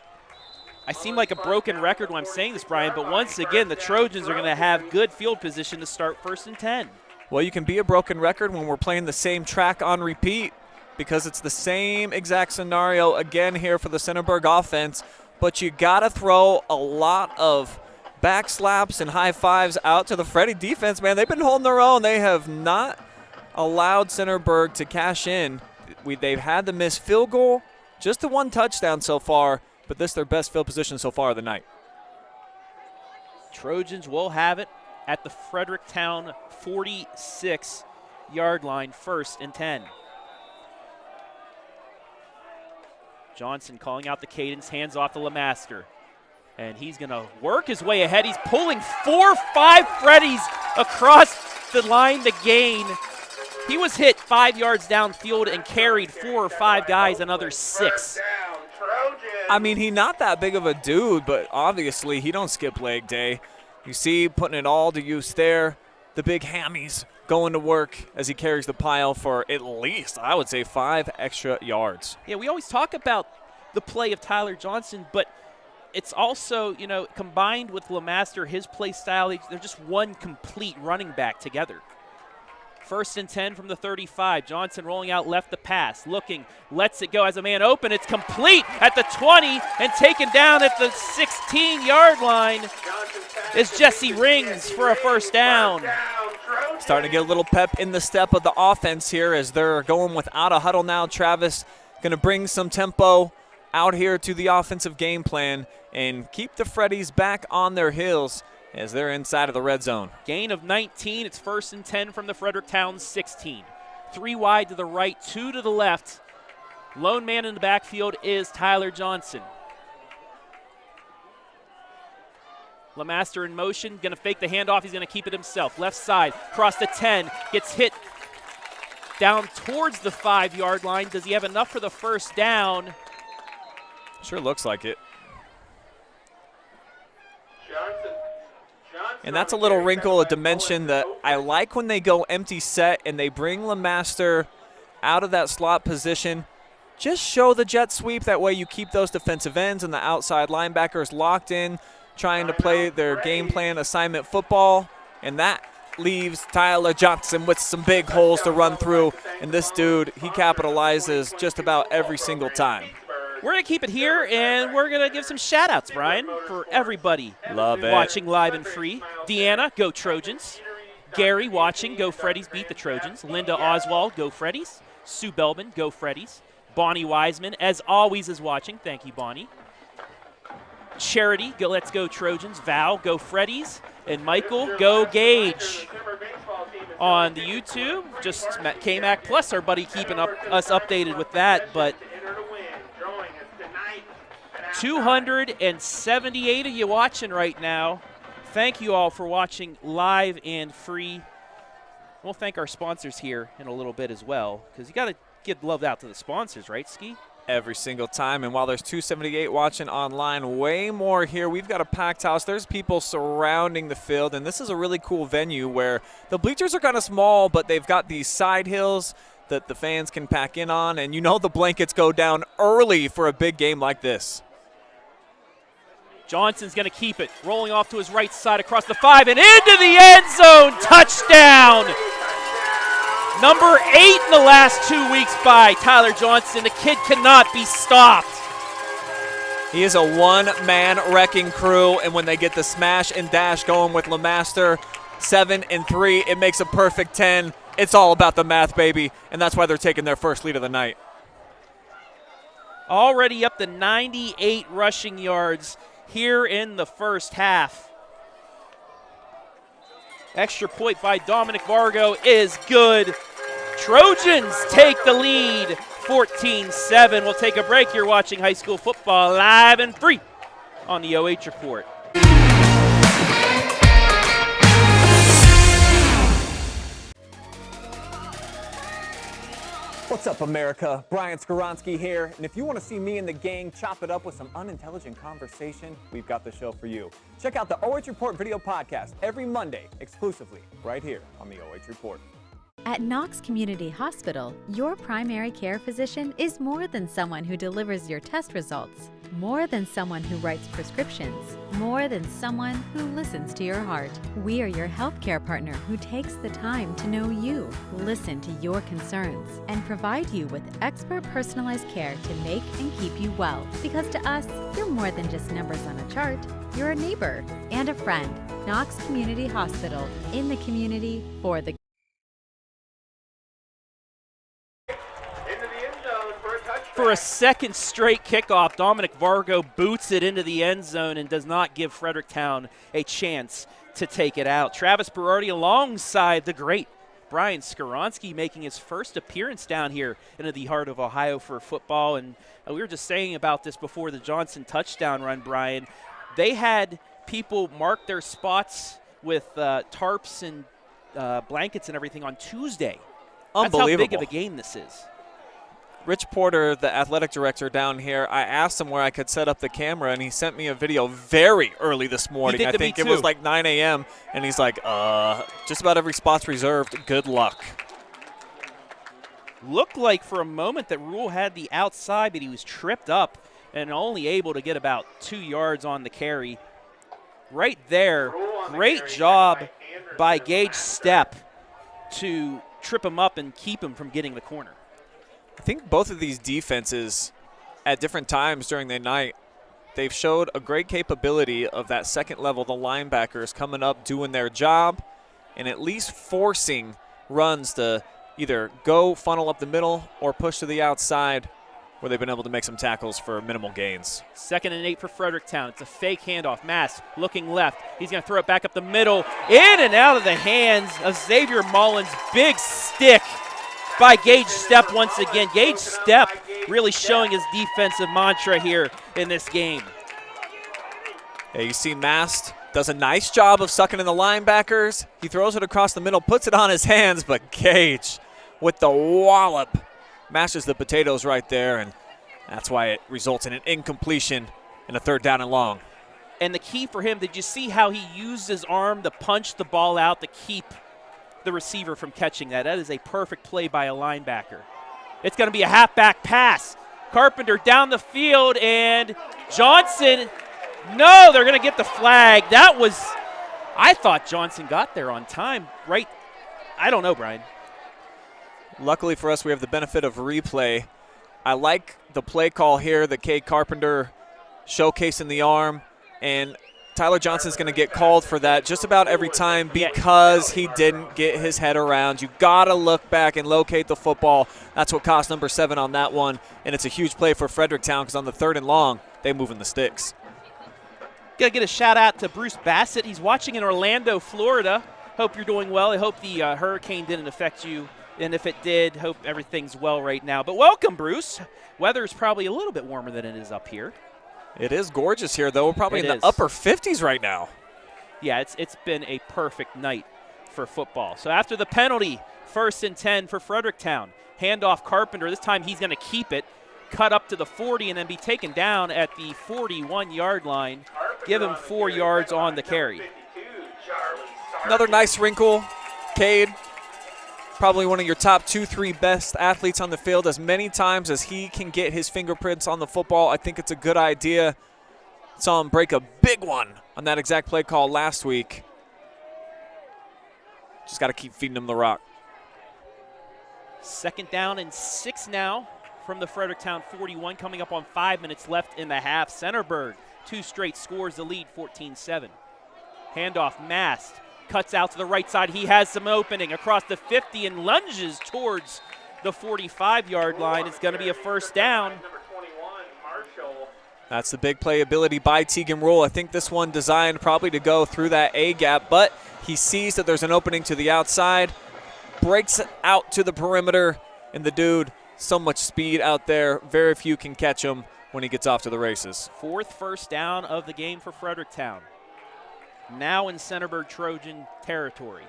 I seem like a broken record when I'm saying this, Brian, but once again, the Trojans are going to have good field position to start 1st and 10. Well, you can be a broken record when we're playing the same track on repeat, because it's the same exact scenario again here for the Centerburg offense, but you got to throw a lot of back slaps and high fives out to the Freddie defense, man. They've been holding their own. They have not allowed Centerburg to cash in. They've had the missed field goal, just the one touchdown so far, but this is their best field position so far of the night. Trojans will have it at the Fredericktown 46-yard line, 1st and 10. Johnson calling out the cadence, hands off to LeMaster. And he's going to work his way ahead. He's pulling 4-5 Freddies across the line to gain. He was hit 5 yards downfield and carried 4 or 5 guys, another 6. I mean, he's not that big of a dude, but obviously he don't skip leg day. You see putting it all to use there. The big hammies going to work as he carries the pile for at least, I would say, 5 extra yards. Yeah, we always talk about the play of Tyler Johnson, but it's also, you know, combined with LeMaster, his play style, they're just one complete running back together. 1st and 10 from the 35. Johnson rolling out left the pass, looking, lets it go as a man open. It's complete at the 20 and taken down at the 16-yard line is Jesse Rings for a 1st down. Starting to get a little pep in the step of the offense here as they're going without a huddle now. Travis going to bring some tempo out here to the offensive game plan and keep the Freddies back on their heels as they're inside of the red zone. Gain of 19. It's 1st and 10 from the Fredericktown 16. 3 wide to the right, 2 to the left. Lone man in the backfield is Tyler Johnson. LeMaster in motion, going to fake the handoff. He's going to keep it himself. Left side, across the 10, gets hit down towards the 5-yard line. Does he have enough for the 1st down? Sure looks like it. And that's a little wrinkle, a dimension that I like when they go empty set and they bring LeMaster out of that slot position. Just show the jet sweep. That way you keep those defensive ends and the outside linebackers locked in, trying to play their game plan assignment football. And that leaves Tyler Johnson with some big holes to run through. And this dude, he capitalizes just about every single time. We're going to keep it here, and we're going to give some shout-outs, Brian, for everybody watching live and free. Deanna, go Trojans. Gary watching, go Freddies, beat the Trojans. Linda Oswald, go Freddies. Sue Belbin, go Freddies. Bonnie Wiseman, as always, is watching. Thank you, Bonnie. Charity, go Let's Go Trojans. Val, go Freddies. And Michael, go Gage. On the YouTube, just KMAC Plus, our buddy keeping us updated with that, but 278 of you watching right now. Thank you all for watching live and free. We'll thank our sponsors here in a little bit as well, because you got to give love out to the sponsors, right, Ski? Every single time. And while there's 278 watching online, way more here. We've got a packed house. There's people surrounding the field, and this is a really cool venue where the bleachers are kind of small, but they've got these side hills that the fans can pack in on, and you know the blankets go down early for a big game like this. Johnson's going to keep it, rolling off to his right side across the 5 and into the end zone. Touchdown! Number 8 in the last 2 weeks by Tyler Johnson. The kid cannot be stopped. He is a one-man wrecking crew, and when they get the smash and dash going with LeMaster, 7 and 3, it makes a perfect 10. It's all about the math, baby, and that's why they're taking their first lead of the night. Already up to 98 rushing yards here in the first half. Extra point by Dominic Vargo is good. Trojans take the lead, 14-7. We'll take a break. You're watching high school football live and free on the OH Report. What's up, America? Brian Skowronski here, and if you want to see me and the gang chop it up with some unintelligent conversation, we've got the show for you. Check out the OH Report video podcast every Monday, exclusively right here on the OH Report. At Knox Community Hospital, your primary care physician is more than someone who delivers your test results, more than someone who writes prescriptions, more than someone who listens to your heart. We are your healthcare partner who takes the time to know you, listen to your concerns, and provide you with expert personalized care to make and keep you well. Because to us, you're more than just numbers on a chart. You're a neighbor and a friend. Knox Community Hospital, in the community, for the For a second straight kickoff, Dominic Vargo boots it into the end zone and does not give Fredericktown a chance to take it out. Travis Berardi alongside the great Brian Skowronski making his first appearance down here into the heart of Ohio for football. And we were just saying about this before the Johnson touchdown run, Brian. They had people mark their spots with tarps and blankets and everything on Tuesday. Unbelievable. That's how big of a game this is. Rich Porter, the athletic director down here, I asked him where I could set up the camera, and he sent me a video very early this morning. I think it was like 9 a.m., and he's like, just about every spot's reserved. Good luck. Looked like for a moment that Ruhl had the outside, but he was tripped up and only able to get about 2 yards on the carry. Right there, great job by Gage Stepp to trip him up and keep him from getting the corner. I think both of these defenses at different times during the night, they've showed a great capability of that second level, the linebackers coming up, doing their job, and at least forcing runs to either go funnel up the middle or push to the outside where they've been able to make some tackles for minimal gains. 2nd and 8 for Fredericktown. It's a fake handoff. Mass looking left. He's going to throw it back up the middle. In and out of the hands of Xavier Mullins. Big stick by Gage Stepp once again. Gage Stepp really showing his defensive mantra here in this game. Yeah, you see Mast does a nice job of sucking in the linebackers. He throws it across the middle, puts it on his hands, but Gage with the wallop mashes the potatoes right there, and that's why it results in an incompletion and a 3rd down and long. And the key for him, did you see how he used his arm to punch the ball out to keep the receiver from catching that? That is a perfect play by a linebacker. It's going to be a halfback pass. Carpenter down the field, and Johnson, no, they're going to get the flag. That was, I thought Johnson got there on time, right? I don't know, Brian. Luckily for us, we have the benefit of replay. I like the play call here that Cade Carpenter showcasing the arm, and Tyler Johnson's going to get called for that just about every time because he didn't get his head around. You got to look back and locate the football. That's what cost number 7 on that one, and it's a huge play for Fredericktown because on the 3rd and long, they move in the sticks. Got to get a shout out to Bruce Bassett. He's watching in Orlando, Florida. Hope you're doing well. I hope the hurricane didn't affect you, and if it did, hope everything's well right now. But welcome, Bruce. Weather's probably a little bit warmer than it is up here. It is gorgeous here, though. We're probably in the upper 50s right now. Yeah, it's been a perfect night for football. So after the penalty, 1st and 10 for Fredericktown. Handoff Carpenter. This time he's going to keep it, cut up to the 40, and then be taken down at the 41-yard line. Give him 4 yards on the carry. Another nice wrinkle. Cade probably one of your top 2-3 best athletes on the field. As many times as he can get his fingerprints on the football, I think it's a good idea. Saw him break a big one on that exact play call last week. Just got to keep feeding him the rock. 2nd down and 6 now from the Fredericktown 41, coming up on 5 minutes left in the half. Centerburg, 2 straight scores the lead, 14-7. Handoff, Mast, cuts out to the right side. He has some opening across the 50 and lunges towards the 45-yard line. It's going to be a 1st down. That's the big playability by Teegan Ruhl. I think this one designed probably to go through that A gap, but he sees that there's an opening to the outside, breaks it out to the perimeter, and the dude, so much speed out there, very few can catch him when he gets off to the races. 4th 1st down of the game for Fredericktown. Now in Centerburg Trojan territory.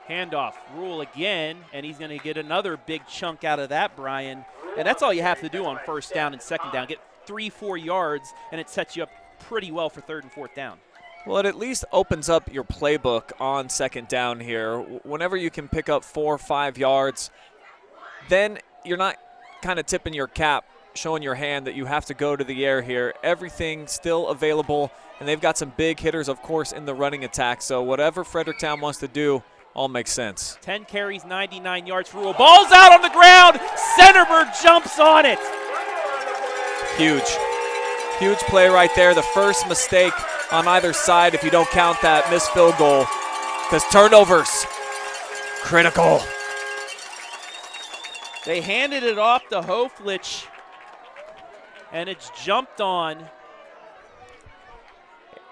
Handoff, Ruhl again, and he's going to get another big chunk out of that, Brian. And that's all you have to do on 1st down and 2nd down. Get 3-4 yards, and it sets you up pretty well for 3rd and 4th down. Well, it at least opens up your playbook on 2nd down here. Whenever you can pick up 4 or 5 yards, then you're not kind of tipping your cap, showing your hand that you have to go to the air here. Everything still available, and they've got some big hitters, of course, in the running attack. So whatever Fredericktown wants to do, all makes sense. 10 carries, 99 yards for Ruhl. Ball's out on the ground. Centerburg jumps on it. Huge. Huge play right there. The first mistake on either side if you don't count that missed field goal, because turnovers, critical. They handed it off to Hoflich, and it's jumped on.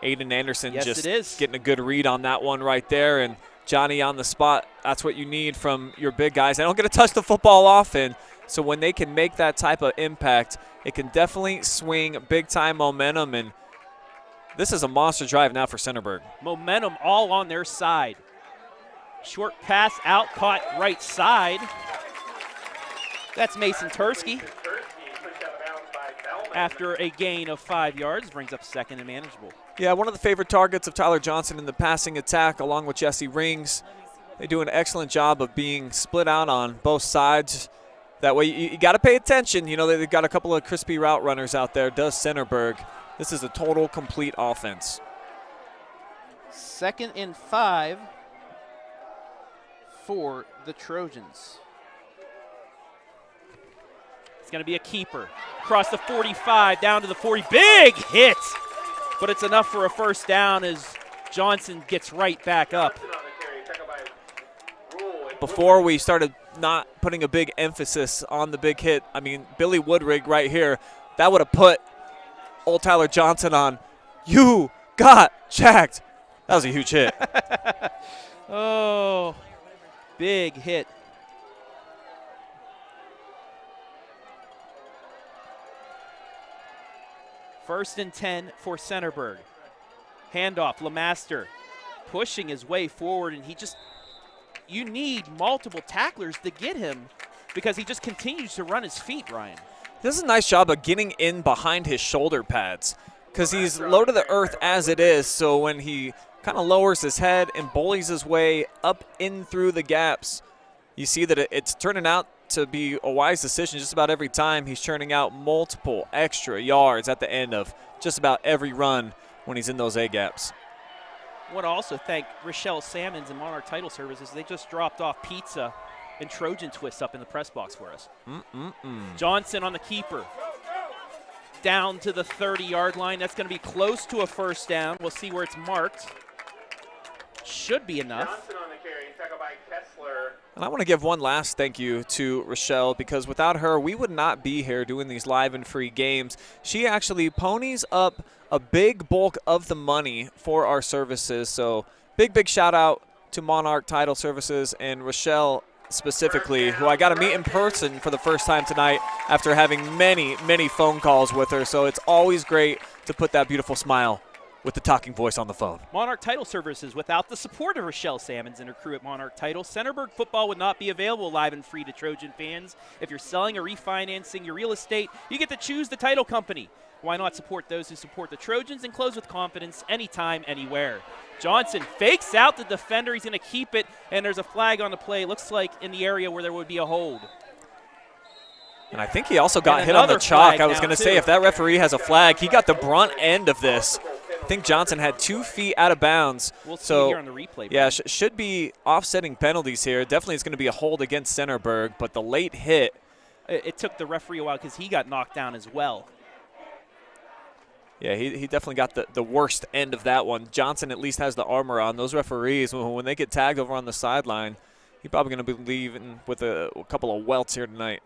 Aiden Anderson Yes, just it is. getting a good read on that one right there, and Johnny on the spot. That's what you need from your big guys. They don't get to touch the football often, so when they can make that type of impact, it can definitely swing big-time momentum, and this is a monster drive now for Centerburg. Momentum all on their side. Short pass out, caught right side. That's Mason Tursky. After a gain of 5 yards, brings up 2nd and manageable. Yeah, one of the favorite targets of Tyler Johnson in the passing attack, along with Jesse Rings. They do an excellent job of being split out on both sides. That way you got to pay attention. You know, they've got a couple of crispy route runners out there, does Centerburg. This is a total complete offense. 2nd and 5 for the Trojans. It's going to be a keeper. Across the 45, down to the 40. Big hit! But it's enough for a 1st down as Johnson gets right back up. Before we started not putting a big emphasis on the big hit, I mean, Billy Woodrig right here, that would have put old Tyler Johnson on. You got jacked. That was a huge hit. Oh, big hit. First and 10 for Centerburg. Handoff, LeMaster pushing his way forward, and you need multiple tacklers to get him because he just continues to run his feet, Ryan. This is a nice job of getting in behind his shoulder pads because he's low to the earth as it is, so when he kind of lowers his head and bullies his way up in through the gaps, you see that it's turning out to be a wise decision just about every time. He's churning out multiple extra yards at the end of just about every run when he's in those A-gaps. I want to also thank Rochelle Salmons and Monarch Title Services. They just dropped off pizza and Trojan twists up in the press box for us. Johnson on the keeper. Down to the 30-yard line. That's going to be close to a 1st down. We'll see where it's marked. Should be enough. Johnson on the carry, tackled by Kessler. And I want to give one last thank you to Rochelle, because without her, we would not be here doing these live and free games. She actually ponies up a big bulk of the money for our services. So big shout out to Monarch Title Services and Rochelle specifically, who I got to meet in person for the first time tonight after having many phone calls with her. So it's always great to put that beautiful smile with the talking voice on the phone. Monarch Title Services. Without the support of Rochelle Salmons and her crew at Monarch Title, Centerburg football would not be available live and free to Trojan fans. If you're selling or refinancing your real estate, you get to choose the title company. Why not support those who support the Trojans and close with confidence anytime, anywhere? Johnson fakes out the defender. He's going to keep it, and there's a flag on the play. Looks like in the area where there would be a hold. And I think he also got hit on the chalk. I was going to say, if that referee has a flag, he got the brunt end of this. I think Johnson had 2 feet out of bounds. We'll see it here on the replay. Yeah, should be offsetting penalties here. Definitely it's going to be a hold against Centerburg, but the late hit. It took the referee a while because he got knocked down as well. Yeah, he definitely got the worst end of that one. Johnson at least has the armor on. Those referees, when they get tagged over on the sideline, he's probably going to be leaving with a couple of welts here tonight.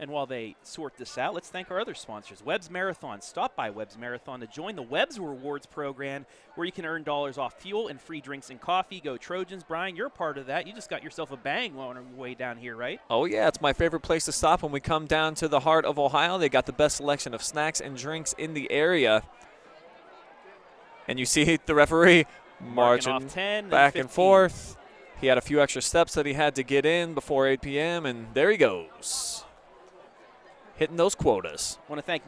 And while they sort this out, let's thank our other sponsors. Webb's Marathon. Stop by Webb's Marathon to join the Webb's Rewards program where you can earn dollars off fuel and free drinks and coffee. Go Trojans. Brian, you're part of that. You just got yourself a bang on your way down here, right? Oh, yeah. It's my favorite place to stop when we come down to the heart of Ohio. They got the best selection of snacks and drinks in the area. And you see the referee marching back and forth. He had a few extra steps that he had to get in before 8 p.m., and there he goes, hitting those quotas. I want to thank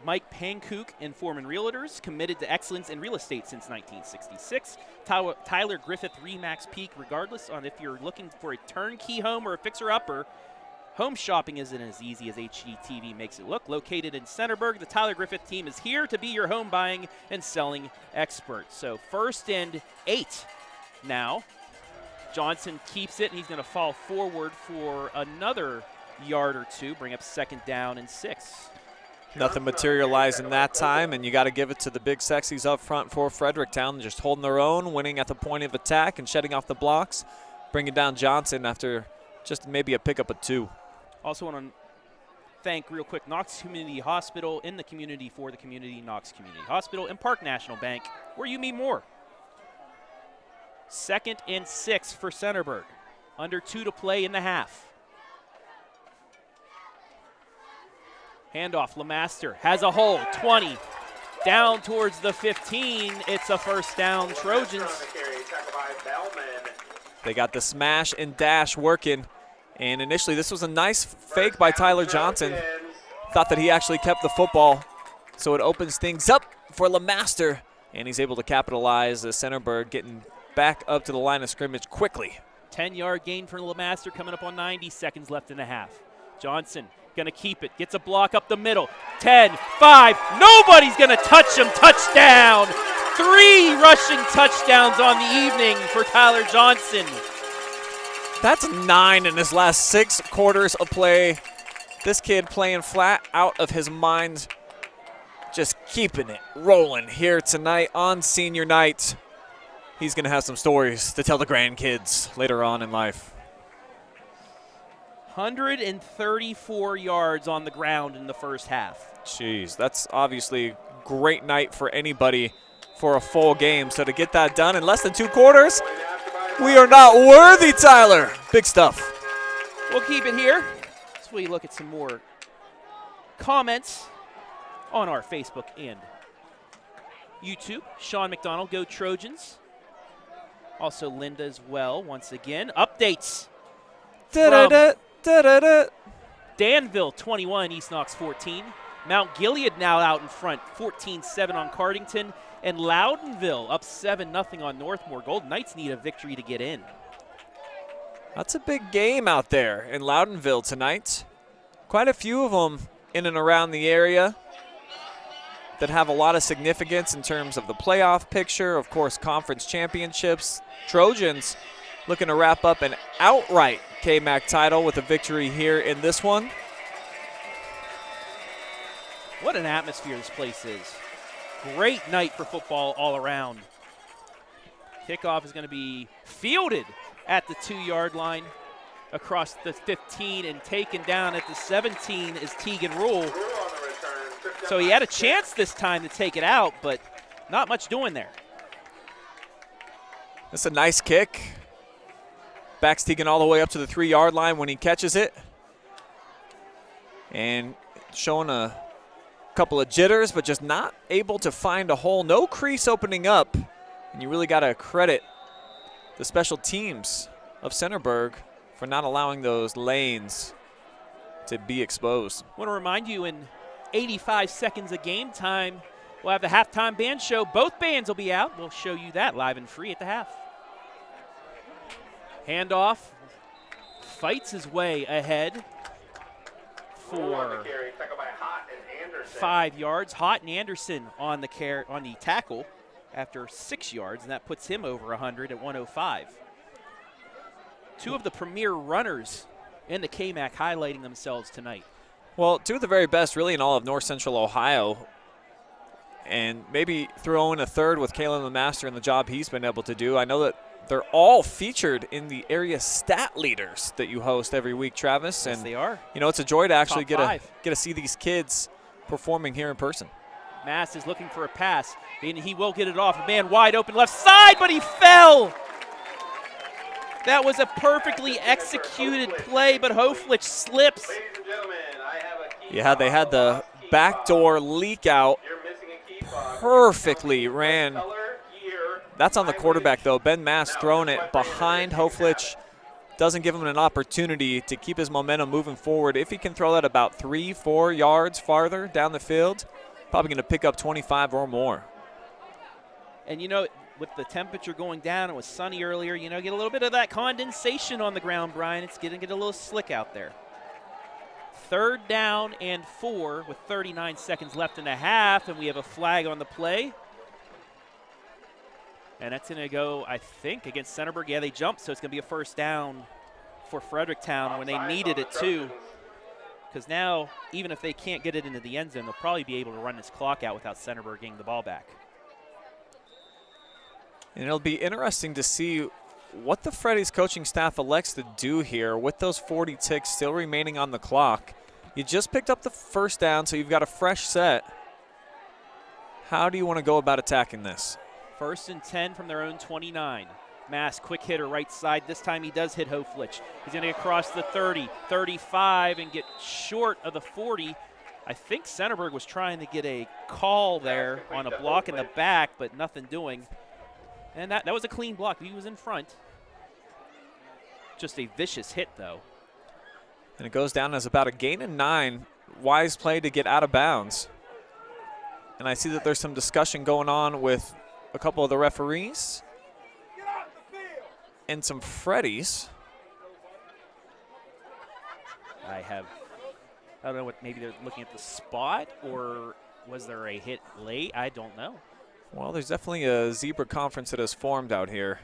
Mike Pankuch and Forman Realtors, committed to excellence in real estate since 1966. Tyler Griffith Remax Peak, regardless on if you're looking for a turnkey home or a fixer-upper, home shopping isn't as easy as HGTV makes it look. Located in Centerburg, the Tyler Griffith team is here to be your home buying and selling expert. So 1st and 8 now. Johnson keeps it, and he's going to fall forward for another yard or two, bring up 2nd down and 6. Nothing materializing that time, and you got to give it to the big sexies up front for Fredericktown, just holding their own, winning at the point of attack and shedding off the blocks, bringing down Johnson after just maybe a pickup of 2. Also want to thank real quick Knox Community Hospital, in the community for the community, Knox Community Hospital, and Park National Bank, where you meet more. 2nd and 6 for Centerburg. Under 2 to play in the half. Handoff, LeMaster has a hole, 20. Down towards the 15. It's a 1st down, Trojans. They got the smash and dash working. And initially, this was a nice fake by Tyler Johnson. Thought that he actually kept the football. So it opens things up for LeMaster. And he's able to capitalize. Centerburg getting back up to the line of scrimmage quickly. 10-yard gain for LeMaster coming up on 90 seconds left in the half. Johnson going to keep it. Gets a block up the middle. 10, 5. Nobody's going to touch him. Touchdown. 3 rushing touchdowns on the evening for Tyler Johnson. That's 9 in his last 6 quarters of play. This kid playing flat out of his mind. Just keeping it rolling here tonight on senior night. He's going to have some stories to tell the grandkids later on in life. 134 yards on the ground in the first half. Jeez, that's obviously a great night for anybody for a full game. So to get that done in less than 2 quarters, we are not worthy, Tyler. Big stuff. We'll keep it here. So we look at some more comments on our Facebook and YouTube. Sean McDonald, go Trojans. Also Linda as well, once again. Updates. Danville 21, East Knox 14. Mount Gilead now out in front, 14-7 on Cardington. And Loudonville up 7-0 on Northmore. Golden Knights need a victory to get in. That's a big game out there in Loudonville tonight. Quite a few of them in and around the area that have a lot of significance in terms of the playoff picture, of course, conference championships. Trojans looking to wrap up an outright KMAC title with a victory here in this one. What an atmosphere this place is. Great night for football all around. Kickoff is going to be fielded at the 2-yard line across the 15 and taken down at the 17 is Teegan Ruhl. So he had a chance this time to take it out, but not much doing there. That's a nice kick. Backs Teegan all the way up to the 3-yard line when he catches it. And showing a couple of jitters, but just not able to find a hole. No crease opening up. And you really got to credit the special teams of Centerburg for not allowing those lanes to be exposed. I want to remind you, in 85 seconds of game time, we'll have the halftime band show. Both bands will be out. We'll show you that live and free at the half. Handoff. Fights his way ahead for 5 yards. Hott and Anderson on the tackle after 6 yards, and that puts him over 100 at 105. Two of the premier runners in the KMAC highlighting themselves tonight. Well, two of the very best really in all of North Central Ohio. And maybe throw in a third with Kalen LeMaster and the job he's been able to do. I know that they're all featured in the area stat leaders that you host every week, Travis. Yes, and they are. You know, it's a joy to actually get Top to see these kids performing here in person. Mass is looking for a pass, and he will get it off. A man wide open left side, but he fell. That was a perfectly executed play, but Hoflich slips. Yeah, they had the backdoor leak out. Perfectly ran. That's on the quarterback, though. Ben Mass throwing it behind Hoflich. Doesn't give him an opportunity to keep his momentum moving forward. If he can throw that about 3-4 yards farther down the field, probably going to pick up 25 or more. And, you know, with the temperature going down, it was sunny earlier, you know, get a little bit of that condensation on the ground, Brian. It's going to get a little slick out there. 3rd down and 4 with 39 seconds left in the half, and we have a flag on the play. And that's going to go, I think, against Centerburg. Yeah, they jumped, so it's going to be a 1st down for Fredericktown when they needed it too. Because now, even if they can't get it into the end zone, they'll probably be able to run this clock out without Centerburg getting the ball back. And it'll be interesting to see what the Freddies coaching staff elects to do here with those 40 ticks still remaining on the clock. You just picked up the 1st down, so you've got a fresh set. How do you want to go about attacking this? 1st and 10 from their own 29. Mass, quick hitter, right side. This time he does hit Hoflich. He's going to get across the 30, 35, and get short of the 40. I think Centerburg was trying to get a call there on a block in the back, but nothing doing. And that was a clean block. He was in front. Just a vicious hit, though. And it goes down as about a gain of 9. Wise play to get out of bounds. And I see that there's some discussion going on with a couple of the referees and some Freddies. I don't know what, maybe they're looking at the spot, or was there a hit late? I don't know. Well, there's definitely a zebra conference that has formed out here.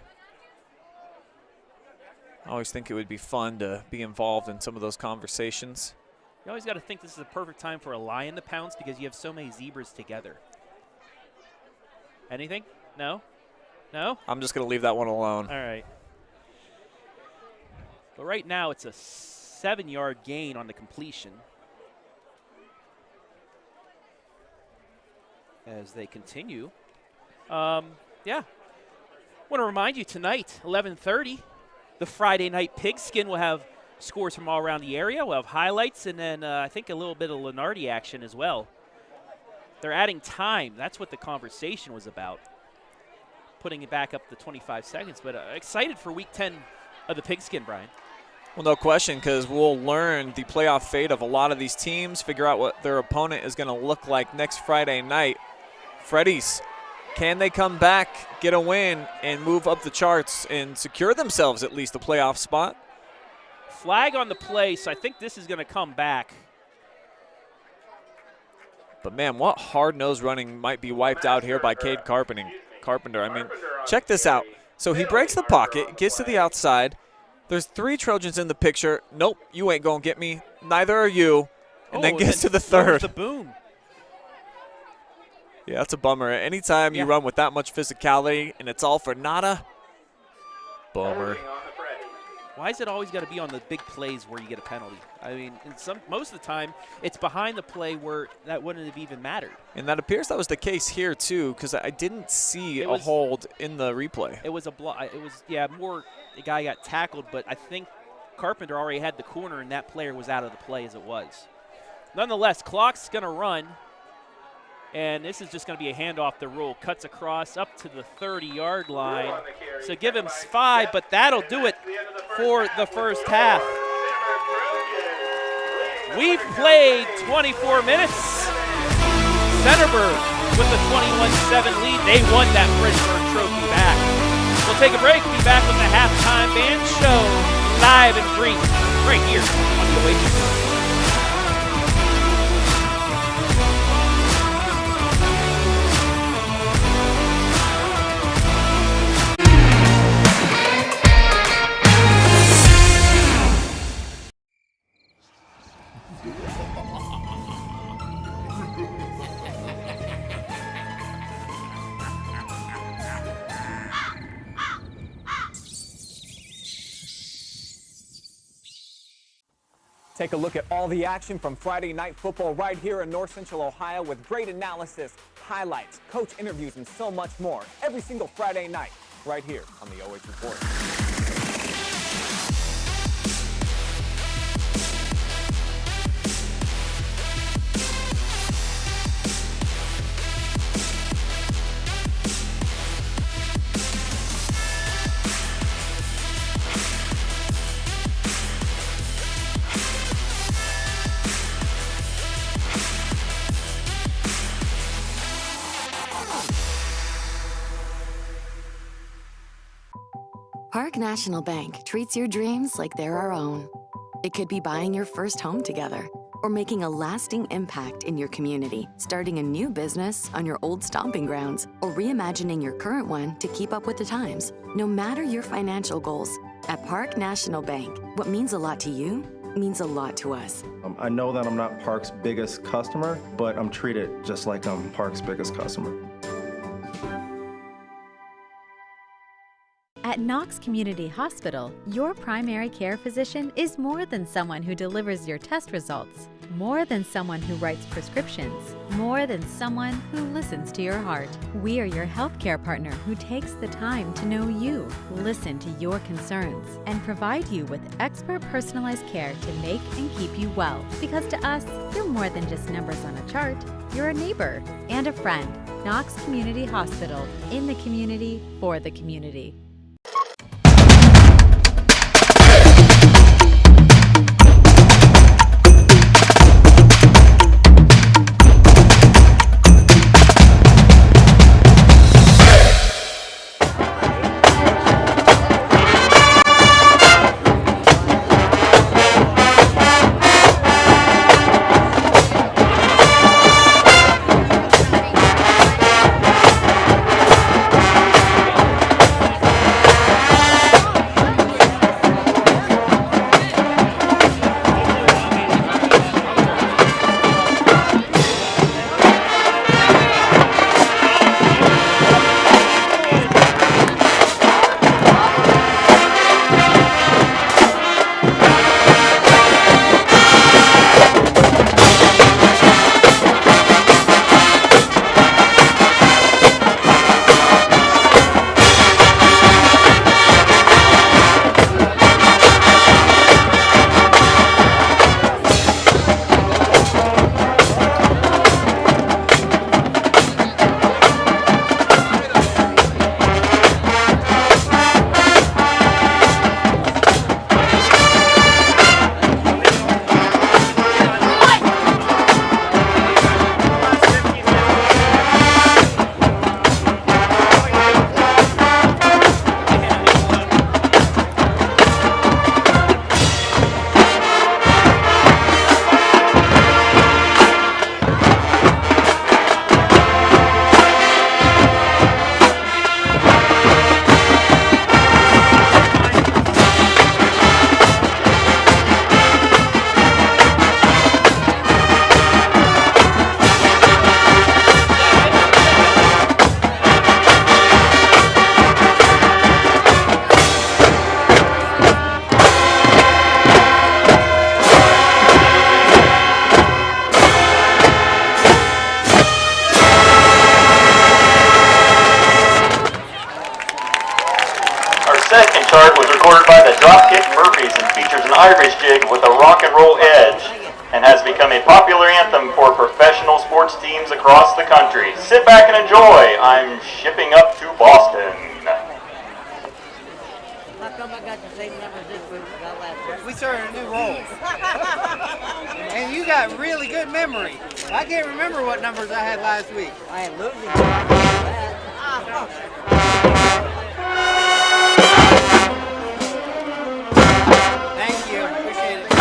I always think it would be fun to be involved in some of those conversations. You always got to think this is a perfect time for a lion to pounce because you have so many zebras together. Anything? No? No? I'm just going to leave that one alone. All right. But right now it's a 7-yard gain on the completion. As they continue. Yeah. Want to remind you tonight, 11:30, the Friday night Pigskin will have scores from all around the area. We'll have highlights and then I think a little bit of Lenardi action as well. They're adding time. That's what the conversation was about. Putting it back up to 25 seconds. But excited for week 10 of the Pigskin, Brian. Well, no question, because we'll learn the playoff fate of a lot of these teams, figure out what their opponent is going to look like next Friday night. Freddies, can they come back, get a win, and move up the charts and secure themselves at least a playoff spot? Flag on the play, so I think this is going to come back. But, man, what hard-nosed running might be wiped out here by Cade Carpenter. I mean, check this out. So he breaks the pocket, gets to the outside. There's 3 Trojans in the picture. Nope, you ain't going to get me. Neither are you. And then gets to the 3rd. The boom. Yeah, that's a bummer. Anytime you run with that much physicality and it's all for nada, bummer. Why is it always got to be on the big plays where you get a penalty? I mean, most of the time, it's behind the play where that wouldn't have even mattered. And that appears that was the case here, too, because I didn't see a hold in the replay. It was a block. It was, more the guy got tackled, but I think Carpenter already had the corner, and that player was out of the play as it was. Nonetheless, clock's going to run. And this is just going to be a handoff to Ruhl. Cuts across up to the 30-yard line. So give him 5, but that'll do it for the first half. We've played 24 minutes. Centerburg with the 21-7 lead. They won that Freddieburg Trophy back. We'll take a break. Be back with the halftime band show live and free right here on the OH Report. Take a look at all the action from Friday Night Football right here in North Central Ohio with great analysis, highlights, coach interviews, and so much more every single Friday night right here on the OH Report. Park National Bank treats your dreams like they're our own. It could be buying your first home together or making a lasting impact in your community, starting a new business on your old stomping grounds, or reimagining your current one to keep up with the times. No matter your financial goals, at Park National Bank, what means a lot to you means a lot to us. I know that I'm not Park's biggest customer, but I'm treated just like I'm Park's biggest customer. At Knox Community Hospital, your primary care physician is more than someone who delivers your test results, more than someone who writes prescriptions, more than someone who listens to your heart. We are your healthcare partner who takes the time to know you, listen to your concerns, and provide you with expert personalized care to make and keep you well. Because to us, you're more than just numbers on a chart. You're a neighbor and a friend. Knox Community Hospital, in the community, for the community. Chart was recorded by the Dropkick Murphys and features an Irish jig with a rock and roll edge. and has become a popular anthem for professional sports teams across the country. Sit back and enjoy. I'm shipping up to Boston. How come I got the same numbers this week as I got last week? We started a new role. And you got really good memory. I can't remember what numbers I had last week. I had losing. Thank you. Appreciate it.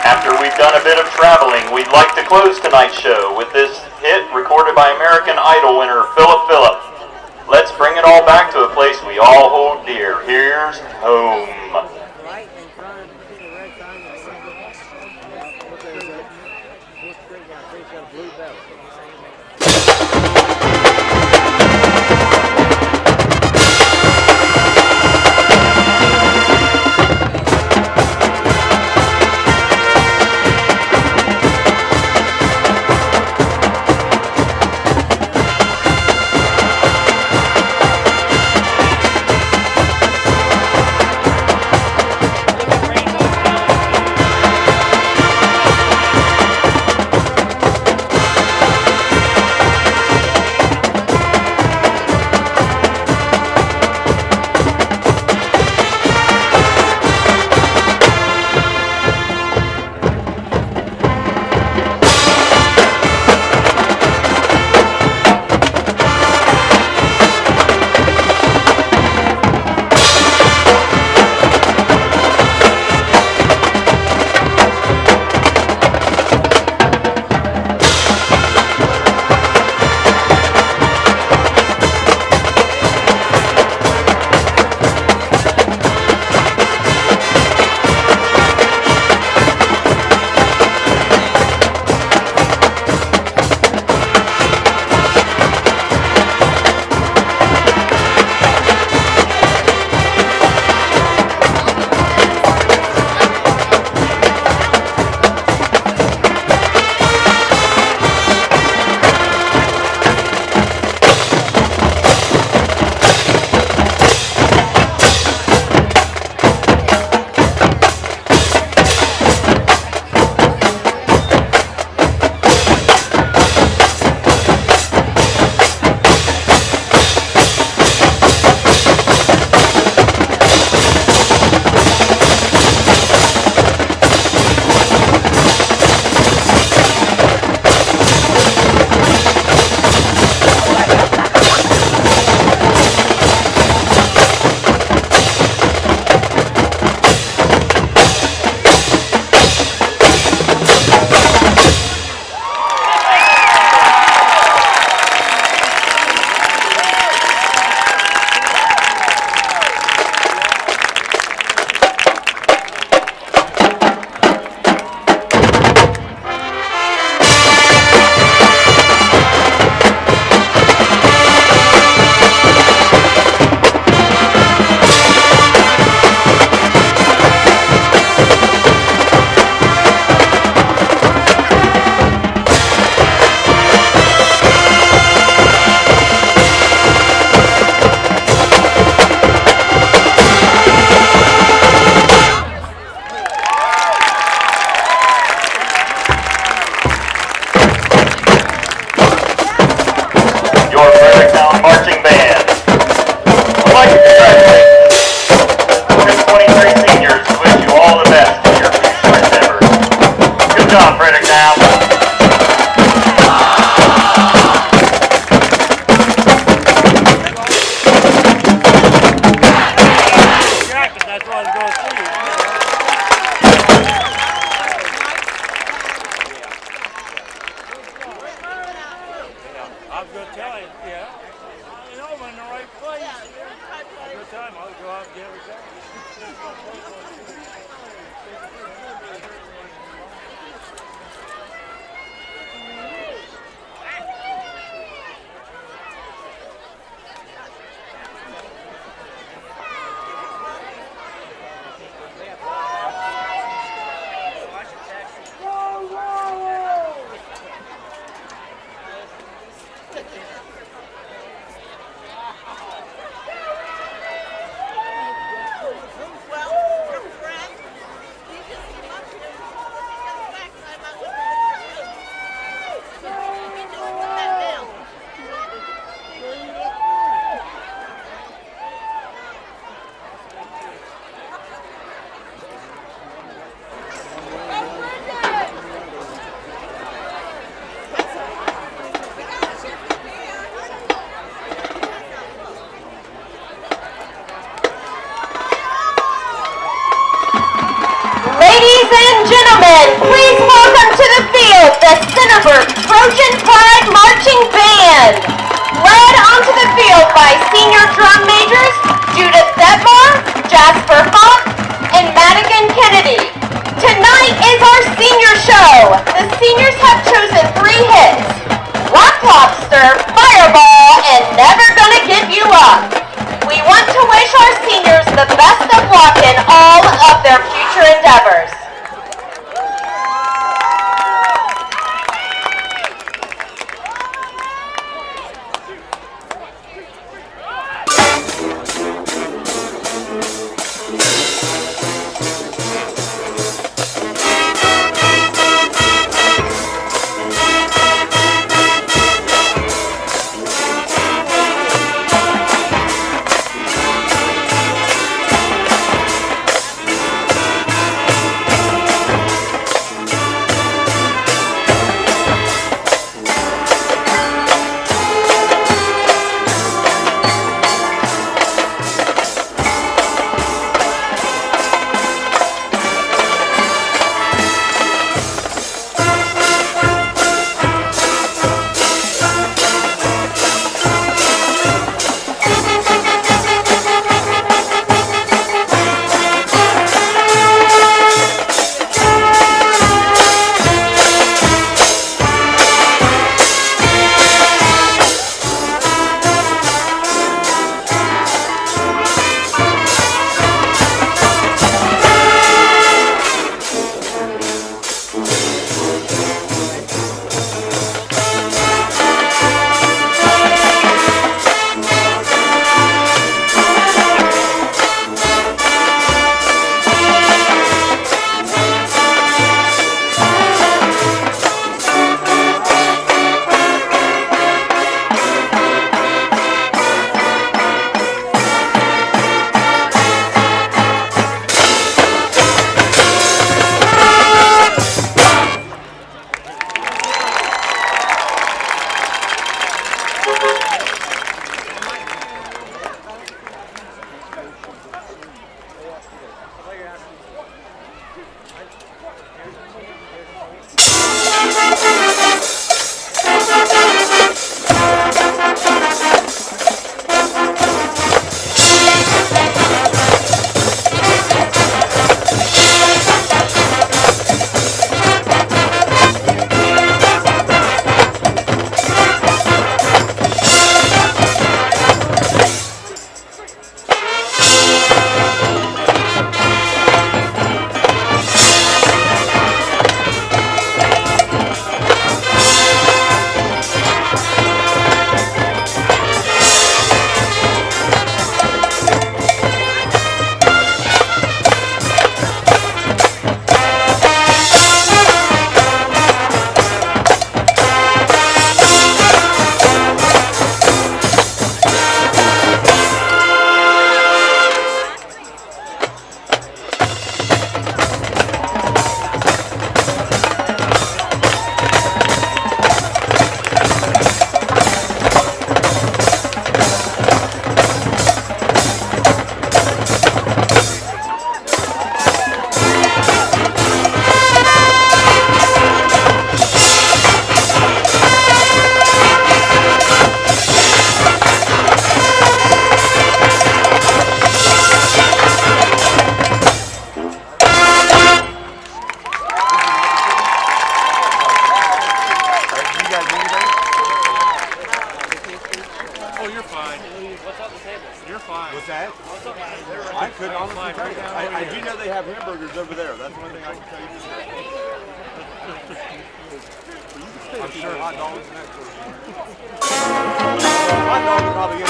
After we've done a bit of traveling, we'd like to close tonight's show with this hit recorded by American Idol winner Philip. Let's bring it all back to a place we all hold dear. Here's home. Please welcome to the field the Centerburg Trojan Pride Marching Band, led onto the field by senior drum majors Judith Detmar, Jasper Funk, and Madigan Kennedy. Tonight is our senior show. The seniors have chosen 3 hits: Rock Lobster, Fireball, and Never Gonna Give You Up. We want to wish our seniors the best of luck in all of their future endeavors. couldn't honestly tell you. I do know they have hamburgers over there. That's one thing I can tell you for sure. I'm sure hot dogs next to hot dogs are probably good.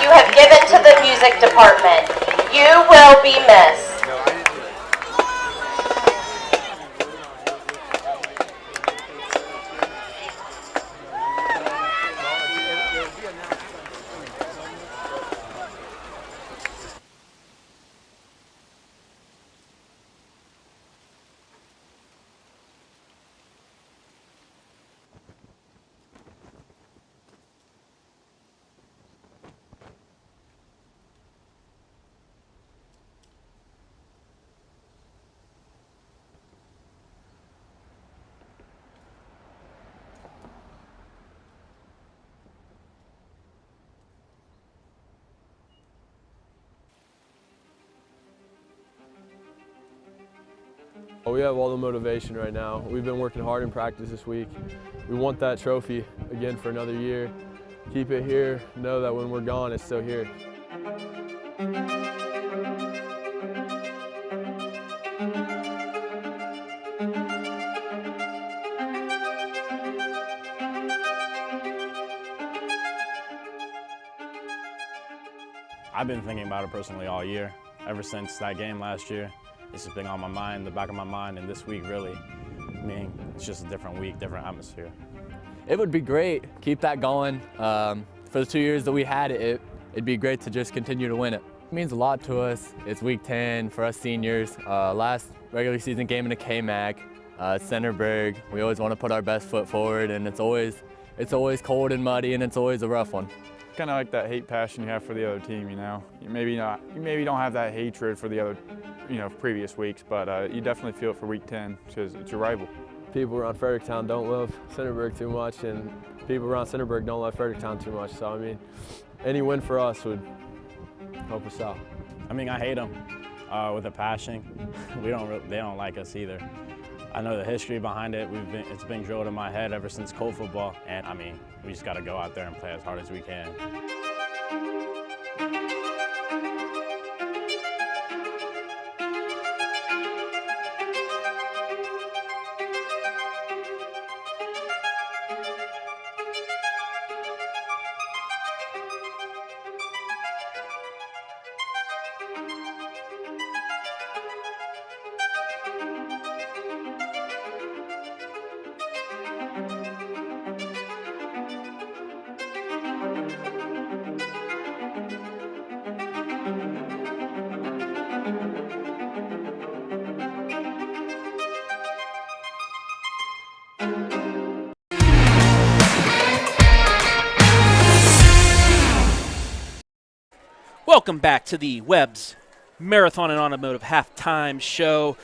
You have given to the music department. You will be missed. We have all the motivation right now. We've been working hard in practice this week. We want that trophy again for another year. Keep it here, know that when we're gone, it's still here. I've been thinking about it personally all year, ever since that game last year. It's just been on my mind, the back of my mind, and this week really, I mean, it's just a different week, different atmosphere. It would be great, keep that going. For the 2 years that we had it, it'd be great to just continue to win it. It means a lot to us. It's week 10 for us seniors. Last regular season game in the KMAC, Centerburg. We always want to put our best foot forward, and it's always cold and muddy, and it's always a rough one. Kind of like that hate passion you have for the other team, you know. You maybe don't have that hatred for the other, previous weeks, but you definitely feel it for week 10 because it's your rival. People around Fredericktown don't love Centerburg too much, and people around Centerburg don't love Fredericktown too much. So I mean, any win for us would help us out. I mean, I hate them with a passion. They don't like us either. I know the history behind it. It's been drilled in my head ever since cold football, and I mean, we just got to go out there and play as hard as we can. Welcome back to the Webb's Marathon and Automotive Halftime Show.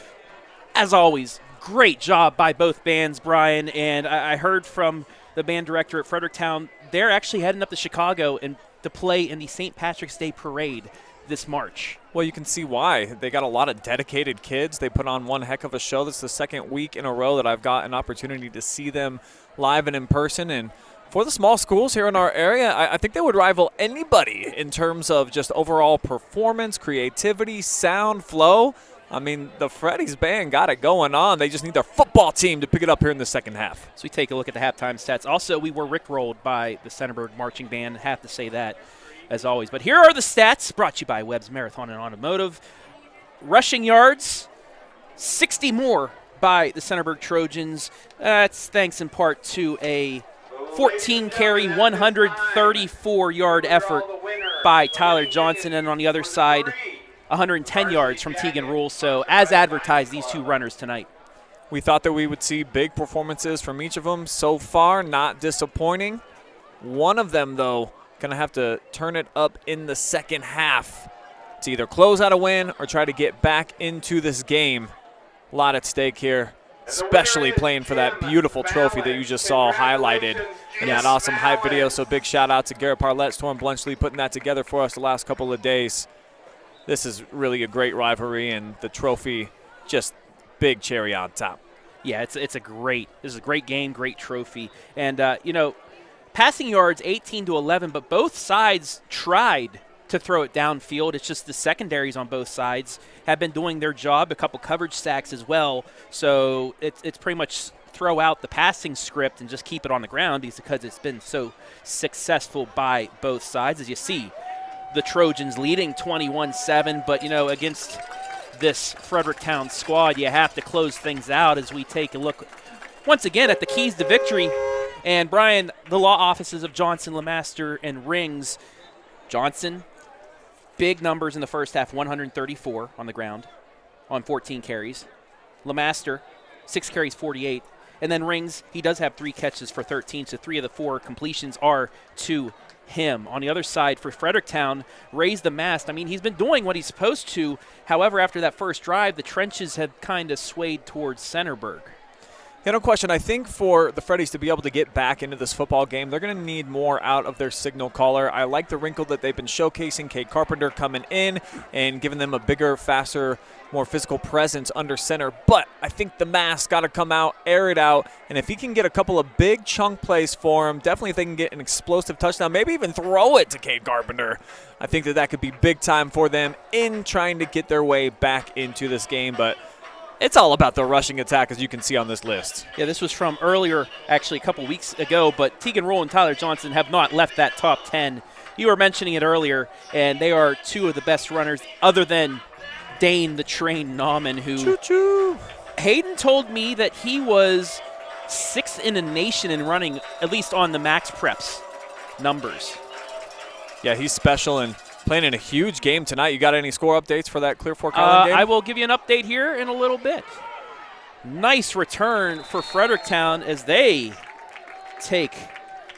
As always, great job by both bands, Brian. And I heard from the band director at Fredericktown, they're actually heading up to Chicago and to play in the St. Patrick's Day Parade this March. Well, you can see why. They got a lot of dedicated kids. They put on one heck of a show. This is the second week in a row that I've got an opportunity to see them live and in person. And for the small schools here in our area, I think they would rival anybody in terms of just overall performance, creativity, sound, flow. I mean, the Freddies band got it going on. They just need their football team to pick it up here in the second half. So we take a look at the halftime stats. Also, we were rickrolled by the Centerburg marching band. Have to say that, as always. But here are the stats brought to you by Webb's Marathon and Automotive. Rushing yards, 60 more by the Centerburg Trojans. That's thanks in part to a 14-carry, 134-yard effort by Tyler Johnson. And on the other side, 110 yards from Teegan Ruhl. So as advertised, these two runners tonight. We thought that we would see big performances from each of them. So far, not disappointing. One of them, though, going to have to turn it up in the second half to either close out a win or try to get back into this game. A lot at stake here, especially playing for that beautiful trophy that you just saw highlighted in that awesome hype video. So big shout out to Garrett Parlett, Storm Blunchley, putting that together for us the last couple of days. This is really a great rivalry, and the trophy, just big cherry on top. Yeah, this is a great game, great trophy. And, passing yards 18 to 11, but both sides tried to throw it downfield. It's just the secondaries on both sides have been doing their job, a couple coverage sacks as well. So it's pretty much throw out the passing script and just keep it on the ground because it's been so successful by both sides. As you see, the Trojans leading 21-7, but, against this Fredericktown squad, you have to close things out as we take a look once again at the keys to victory. And, Brian, the law offices of Johnson, LeMaster, and Rings. Johnson, big numbers in the first half, 134 on the ground on 14 carries. LeMaster, 6 carries, 48. And then Rings, he does have 3 catches for 13, so 3 of the 4 completions are to him. On the other side, for Fredericktown, raised the mast. I mean, he's been doing what he's supposed to. However, after that first drive, the trenches have kind of swayed towards Centerburg. Yeah, no question. I think for the Freddies to be able to get back into this football game, they're going to need more out of their signal caller. I like the wrinkle that they've been showcasing, Cade Carpenter coming in and giving them a bigger, faster, more physical presence under center. But I think the mask got to come out, air it out, and if he can get a couple of big chunk plays for him, definitely if they can get an explosive touchdown, maybe even throw it to Cade Carpenter, I think that could be big time for them in trying to get their way back into this game. But it's all about the rushing attack, as you can see on this list. Yeah, this was from earlier, actually a couple weeks ago, but Teegan Ruhl and Tyler Johnson have not left that top 10. You were mentioning it earlier, and they are 2 of the best runners other than Dane the Train Nauman, who Choo-choo. Hayden told me that he was 6th in the nation in running, at least on the max preps numbers. Yeah, he's special and playing in a huge game tonight. You got any score updates for that Clear Fork Island game? I will give you an update here in a little bit. Nice return for Fredericktown as they take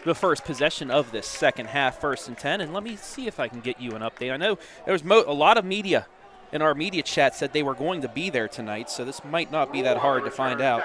the first possession of this second half, 1st and 10. And let me see if I can get you an update. I know there was a lot of media in our media chat said they were going to be there tonight, so this might not be that hard to find out.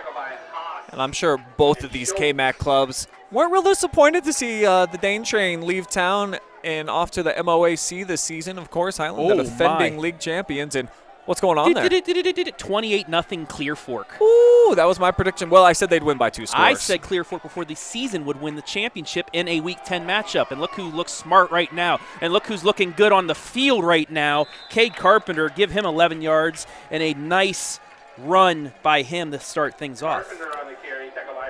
And I'm sure both of these KMAC clubs weren't real disappointed to see the Dane Train leave town and off to the MOAC this season. Of course, Highland, the defending league champions. And what's going on there? 28-0 Clear Fork. Ooh, that was my prediction. Well, I said they'd win by 2 scores. I said Clear Fork before the season would win the championship in a Week 10 matchup. And look who looks smart right now. And look who's looking good on the field right now. Cade Carpenter, give him 11 yards and a nice run by him to start things off.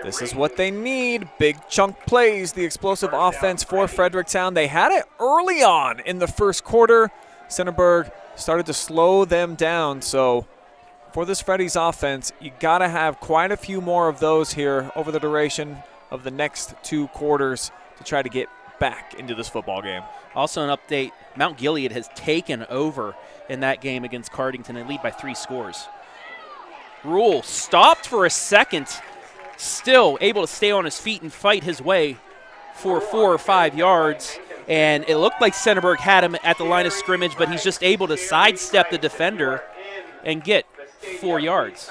This is what they need. Big chunk plays, the explosive offense for Fredericktown. They had it early on in the first quarter. Centerburg started to slow them down. So for this Freddies offense, you got to have quite a few more of those here over the duration of the next 2 quarters to try to get back into this football game. Also an update, Mount Gilead has taken over in that game against Cardington and lead by 3 scores. Ruhl stopped for a second, still able to stay on his feet and fight his way for 4 or 5 yards. And it looked like Centerburg had him at the line of scrimmage, but he's just able to sidestep the defender and get 4 yards.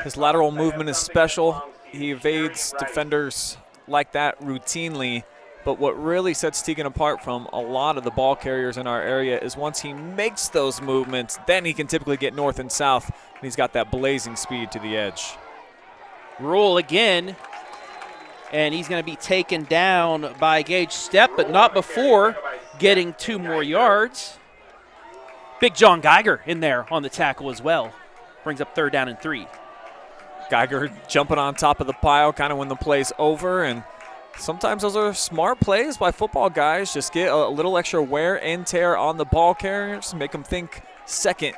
His lateral movement is special. He evades defenders like that routinely. But what really sets Teegan apart from a lot of the ball carriers in our area is once he makes those movements, then he can typically get north and south, and he's got that blazing speed to the edge. Ruhl again, and he's going to be taken down by Gage Stepp, but not before getting 2 more yards. Big John Geiger in there on the tackle as well. Brings up 3rd down and 3. Geiger jumping on top of the pile kind of when the play's over, and sometimes those are smart plays by football guys. Just get a little extra wear and tear on the ball carriers, make them think second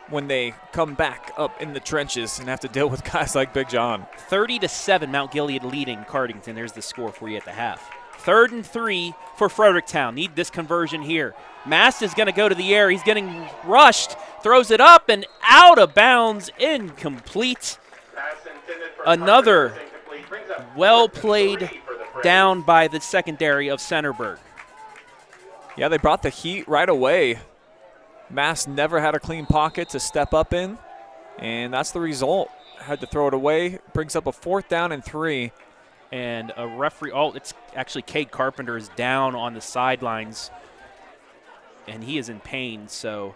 when they come back up in the trenches and have to deal with guys like Big John. 30-7, Mount Gilead leading Cardington. There's the score for you at the half. 3rd and 3 for Fredericktown. Need this conversion here. Mast is going to go to the air. He's getting rushed. Throws it up and out of bounds. Incomplete. Another well played down by the secondary of Centerburg. Yeah, they brought the heat right away. Mast never had a clean pocket to step up in, and that's the result. Had to throw it away. Brings up a 4th down and 3. And a referee, it's actually Cade Carpenter is down on the sidelines, and he is in pain. So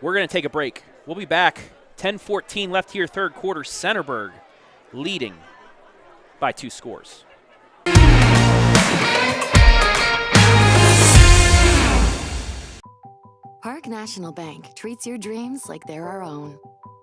we're going to take a break. We'll be back. 10-14 left here, 3rd quarter. Centerburg leading by 2 scores. Park National Bank treats your dreams like they're our own.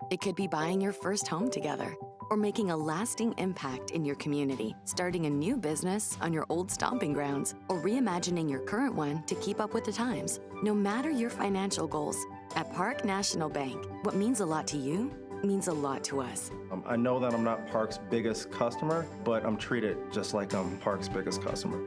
It could be buying your first home together or making a lasting impact in your community, starting a new business on your old stomping grounds, or reimagining your current one to keep up with the times. No matter your financial goals, at Park National Bank, what means a lot to you means a lot to us. I know that I'm not Park's biggest customer, but I'm treated just like I'm Park's biggest customer.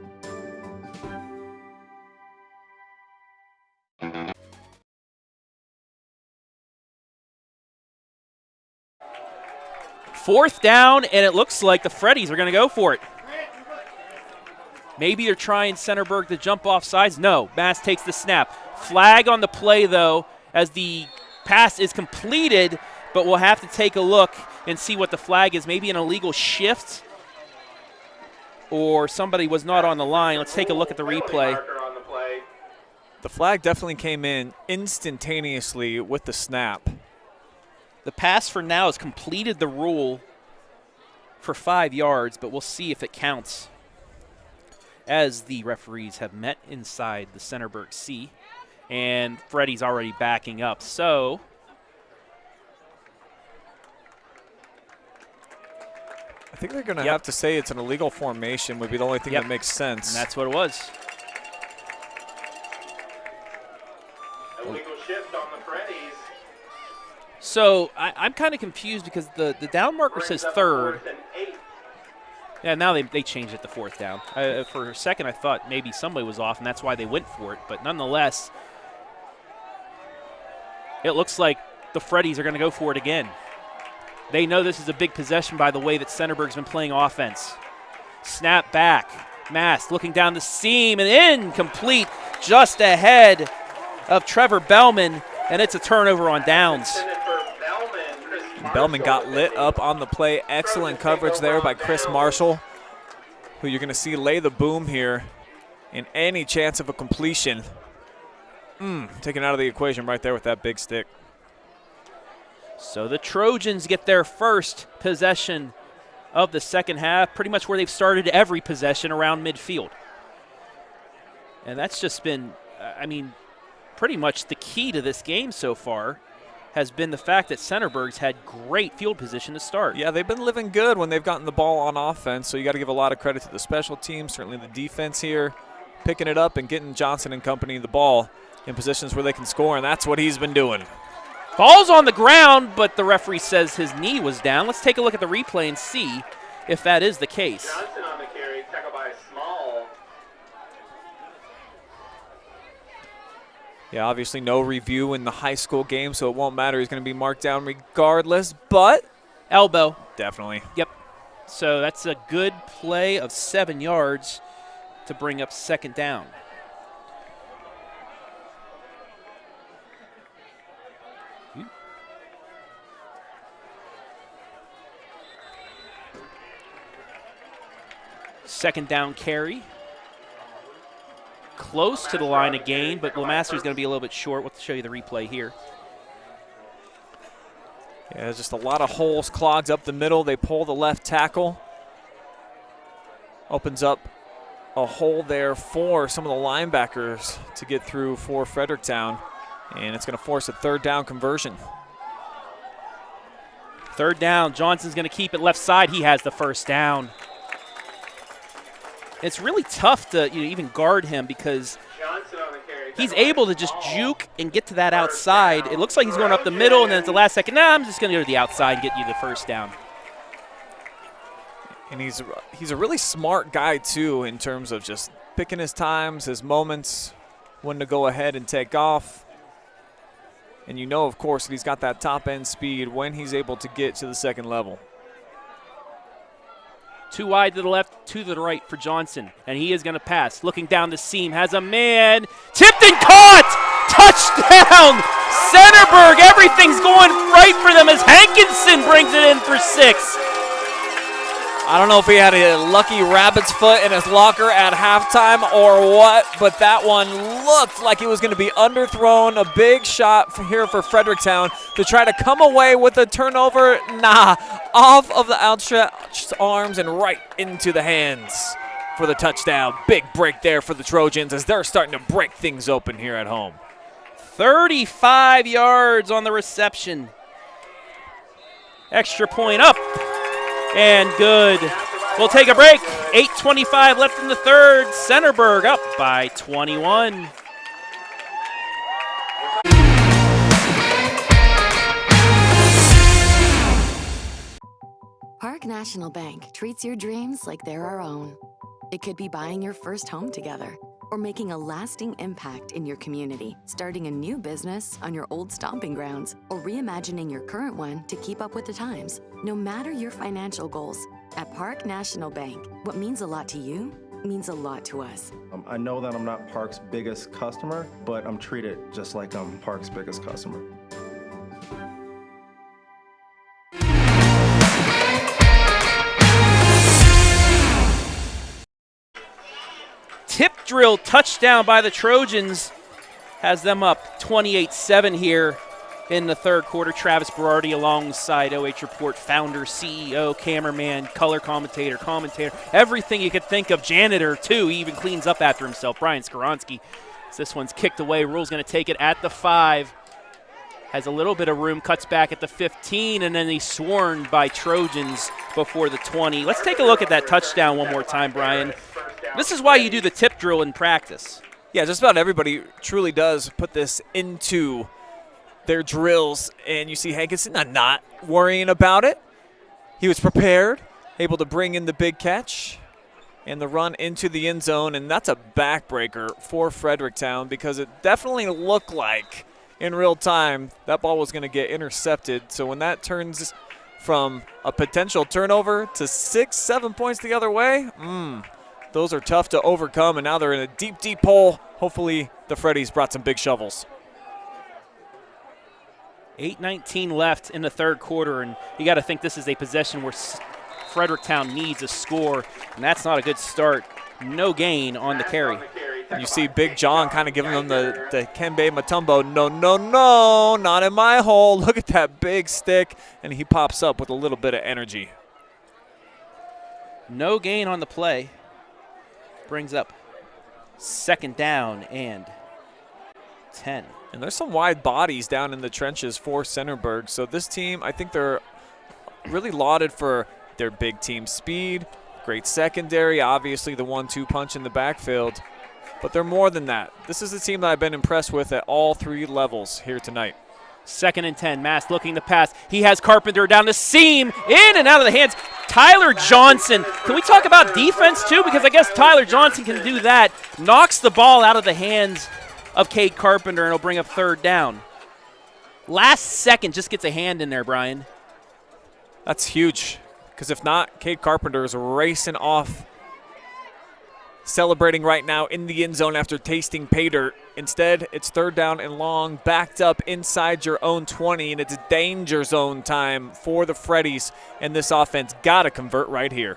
Fourth down, and it looks like the Freddies are going to go for it. Maybe they're trying Centerburg to jump off sides. No, Mast takes the snap. Flag on the play, though, as the pass is completed, but we'll have to take a look and see what the flag is. Maybe an illegal shift, or somebody was not on the line. Let's take a look at the replay. The flag definitely came in instantaneously with the snap. The pass for now has completed the rule for 5 yards, but we'll see if it counts as the referees have met inside the Centerburg C, and Freddie's already backing up. So I think they're going to have to say it's an illegal formation would be the only thing that makes sense. And that's what it was. Illegal shift on the Freddies. So I'm kind of confused because the down marker says 3rd. Yeah, now they changed it to 4th down. For a second, I thought maybe somebody was off, and that's why they went for it. But nonetheless, it looks like the Freddies are going to go for it again. They know this is a big possession by the way that Centerburg's been playing offense. Snap back. Mast looking down the seam, and incomplete just ahead of Trevor Bellman, and it's a turnover on downs. Bellman got lit up on the play. Excellent coverage there by Chris Marshall, who you're going to see lay the boom here in any chance of a completion. Taken out of the equation right there with that big stick. So the Trojans get their first possession of the second half, pretty much where they've started every possession around midfield. And that's just been, pretty much the key to this game so far has been the fact that Centerburg's had great field position to start. Yeah, they've been living good when they've gotten the ball on offense, so you got to give a lot of credit to the special teams, certainly the defense here, picking it up and getting Johnson and company the ball in positions where they can score, and that's what he's been doing. Ball's on the ground, but the referee says his knee was down. Let's take a look at the replay and see if that is the case. Johnson on the carry, tackled by Small. Yeah, obviously no review in the high school game, so it won't matter. He's going to be marked down regardless, but elbow. Definitely. Yep. So that's a good play of 7 yards to bring up second down. Second down carry. Close to the line again, but Lemaster's going to be a little bit short. We'll show you the replay here. Yeah, just a lot of holes, clogs up the middle. They pull the left tackle. Opens up a hole there for some of the linebackers to get through for Fredericktown. And it's going to force a third down conversion. Third down. Johnson's going to keep it left side. He has the first down. It's really tough to even guard him because he's able to just juke and get to that outside. It looks like he's going up the middle, and then at the last second, I'm just going to go to the outside and get you the first down. And he's a really smart guy, too, in terms of just picking his times, his moments, when to go ahead and take off. And you know, of course, that he's got that top-end speed when he's able to get to the second level. Too wide to the left, to the right for Johnson. And he is going to pass. Looking down the seam, has a man. Tipped and caught! Touchdown! Centerburg, everything's going right for them as Hankinson brings it in for 6. I don't know if he had a lucky rabbit's foot in his locker at halftime or what, but that one looked like it was going to be underthrown. A big shot here for Fredericktown to try to come away with a turnover. Nah, off of the outstretched arms and right into the hands for the touchdown. Big break there for the Trojans as they're starting to break things open here at home. 35 yards on the reception. Extra point up. And good. We'll take a break. 8:25 left in the third. Centerburg up by 21. Park National Bank treats your dreams like they're our own. It could be buying your first home together or making a lasting impact in your community, starting a new business on your old stomping grounds, or reimagining your current one to keep up with the times. No matter your financial goals, at Park National Bank, what means a lot to you means a lot to us. I know that I'm not Park's biggest customer, but I'm treated just like I'm Park's biggest customer. Tip drill touchdown by the Trojans has them up 28-7 here in the third quarter. Travis Berardi alongside OH Report founder, CEO, cameraman, color commentator, everything you could think of, janitor too. He even cleans up after himself. Brian Skowronski. This one's kicked away. Ruhl's going to take it at the 5. Has a little bit of room, cuts back at the 15, and then he's swarmed by Trojans before the 20. Let's take a look at that touchdown one more time, Brian. This is why you do the tip drill in practice. Yeah, just about everybody truly does put this into their drills, and you see Hankinson not worrying about it. He was prepared, able to bring in the big catch and the run into the end zone, and that's a backbreaker for Fredericktown because it definitely looked like in real time that ball was going to get intercepted. So when that turns from a potential turnover to 6-7 points the other way, those are tough to overcome, and now they're in a deep, deep hole. Hopefully the Freddies brought some big shovels. 8:19 left in the third quarter, and you got to think this is a possession where Fredericktown needs a score, and that's not a good start. No gain on the carry. You see Big John kind of giving them the Kembe Mutombo, no, not in my hole. Look at that big stick, and he pops up with a little bit of energy. No gain on the play. Brings up second down and 10. And there's some wide bodies down in the trenches for Centerburg. So this team, I think they're really lauded for their big team speed, great secondary, obviously the 1-2 punch in the backfield. But they're more than that. This is a team that I've been impressed with at all 3 levels here tonight. Second and 10, Mass looking to pass. He has Carpenter down the seam, in and out of the hands. Tyler Johnson. Can we talk about defense too? Because I guess Tyler Johnson can do that. Knocks the ball out of the hands of Cade Carpenter, and he'll bring up third down. Last second, just gets a hand in there, Brian. That's huge, because if not, Cade Carpenter is racing off celebrating right now in the end zone after tasting pay dirt. Instead, it's 3rd down and long, backed up inside your own 20, and it's danger zone time for the Freddies, and this offense got to convert right here.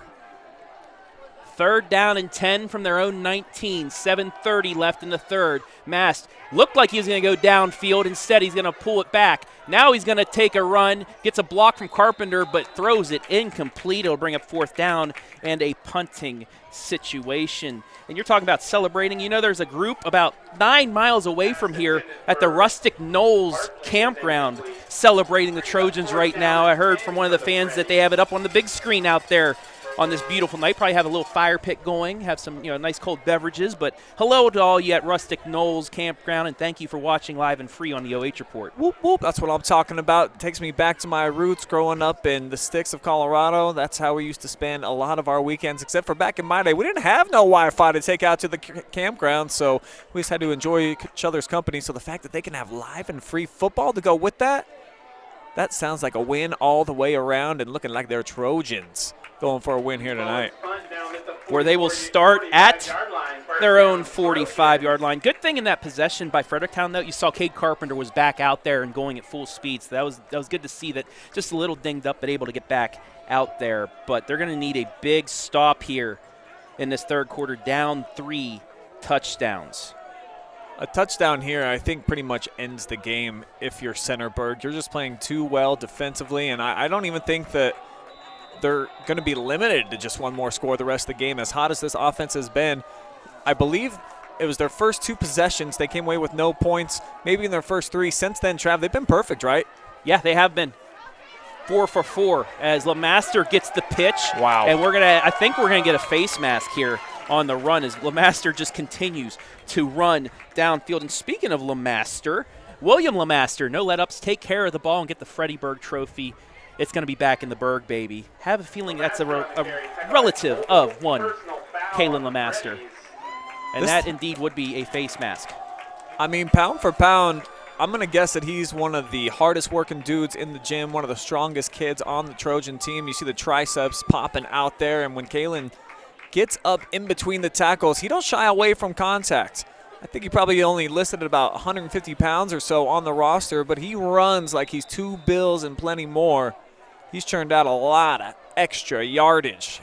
3rd down and 10 from their own 19. 7:30 left in the third. Mast looked like he was going to go downfield. Instead, he's going to pull it back. Now he's going to take a run, gets a block from Carpenter, but throws it incomplete. It'll bring up 4th down and a punting situation. And you're talking about celebrating. You know, there's a group about 9 miles away from here at the Rustic Knolls campground celebrating the Trojans right now. I heard from one of the fans that they have it up on the big screen out there on this beautiful night. Probably have a little fire pit going, have some nice cold beverages. But hello to all you at Rustic Knolls Campground, and thank you for watching live and free on the OH Report. Whoop, whoop. That's what I'm talking about. It takes me back to my roots growing up in the sticks of Colorado. That's how we used to spend a lot of our weekends, except for back in my day. We didn't have no Wi-Fi to take out to the campground, so we just had to enjoy each other's company. So the fact that they can have live and free football to go with that, that sounds like a win all the way around, and looking like they're Trojans going for a win here tonight. Where they will start at their own 45-yard line. Good thing in that possession by Fredericktown, though, you saw Cade Carpenter was back out there and going at full speed. So that was good to see that, just a little dinged up, but able to get back out there. But they're going to need a big stop here in this third quarter, down 3 touchdowns. A touchdown here, I think, pretty much ends the game if you're Centerburg. You're just playing too well defensively, and I don't even think that they're going to be limited to just one more score the rest of the game. As hot as this offense has been, I believe it was their first 2 possessions. They came away with no points, maybe in their first 3. Since then, Trav, they've been perfect, right? Yeah, they have been. 4 for 4 as LeMaster gets the pitch. Wow. And I think we're going to get a face mask here on the run as LeMaster just continues to run downfield. And speaking of LeMaster, William LeMaster, no let-ups, take care of the ball and get the Freddieburg Trophy. It's going to be back in the Berg, baby. Have a feeling that's a relative of one Kalen LeMaster. And that indeed would be a face mask. I mean, pound for pound, I'm going to guess that he's one of the hardest working dudes in the gym, one of the strongest kids on the Trojan team. You see the triceps popping out there, and when Kalen gets up in between the tackles, he don't shy away from contact. I think he probably only listed at about 150 pounds or so on the roster, but he runs like he's 2 bills and plenty more. He's churned out a lot of extra yardage.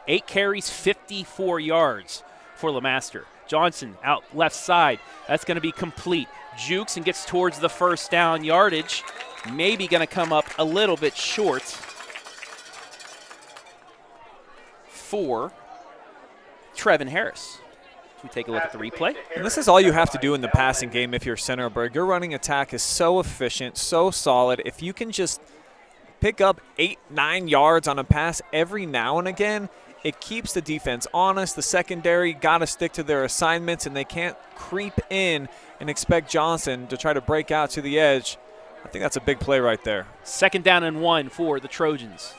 8 carries, 54 yards for LeMaster. Johnson out left side. That's going to be complete. Jukes and gets towards the 1st down yardage. Maybe going to come up a little bit short for Trevin Harris. We take a look at the replay. And this is all you have to do in the passing game if you're Centerburg. Your running attack is so efficient, so solid. If you can just pick up 8-9 yards on a pass every now and again, it keeps the defense honest. The secondary got to stick to their assignments, and they can't creep in and expect Johnson to try to break out to the edge. I think that's a big play right there. 2nd down and 1 for the Trojans.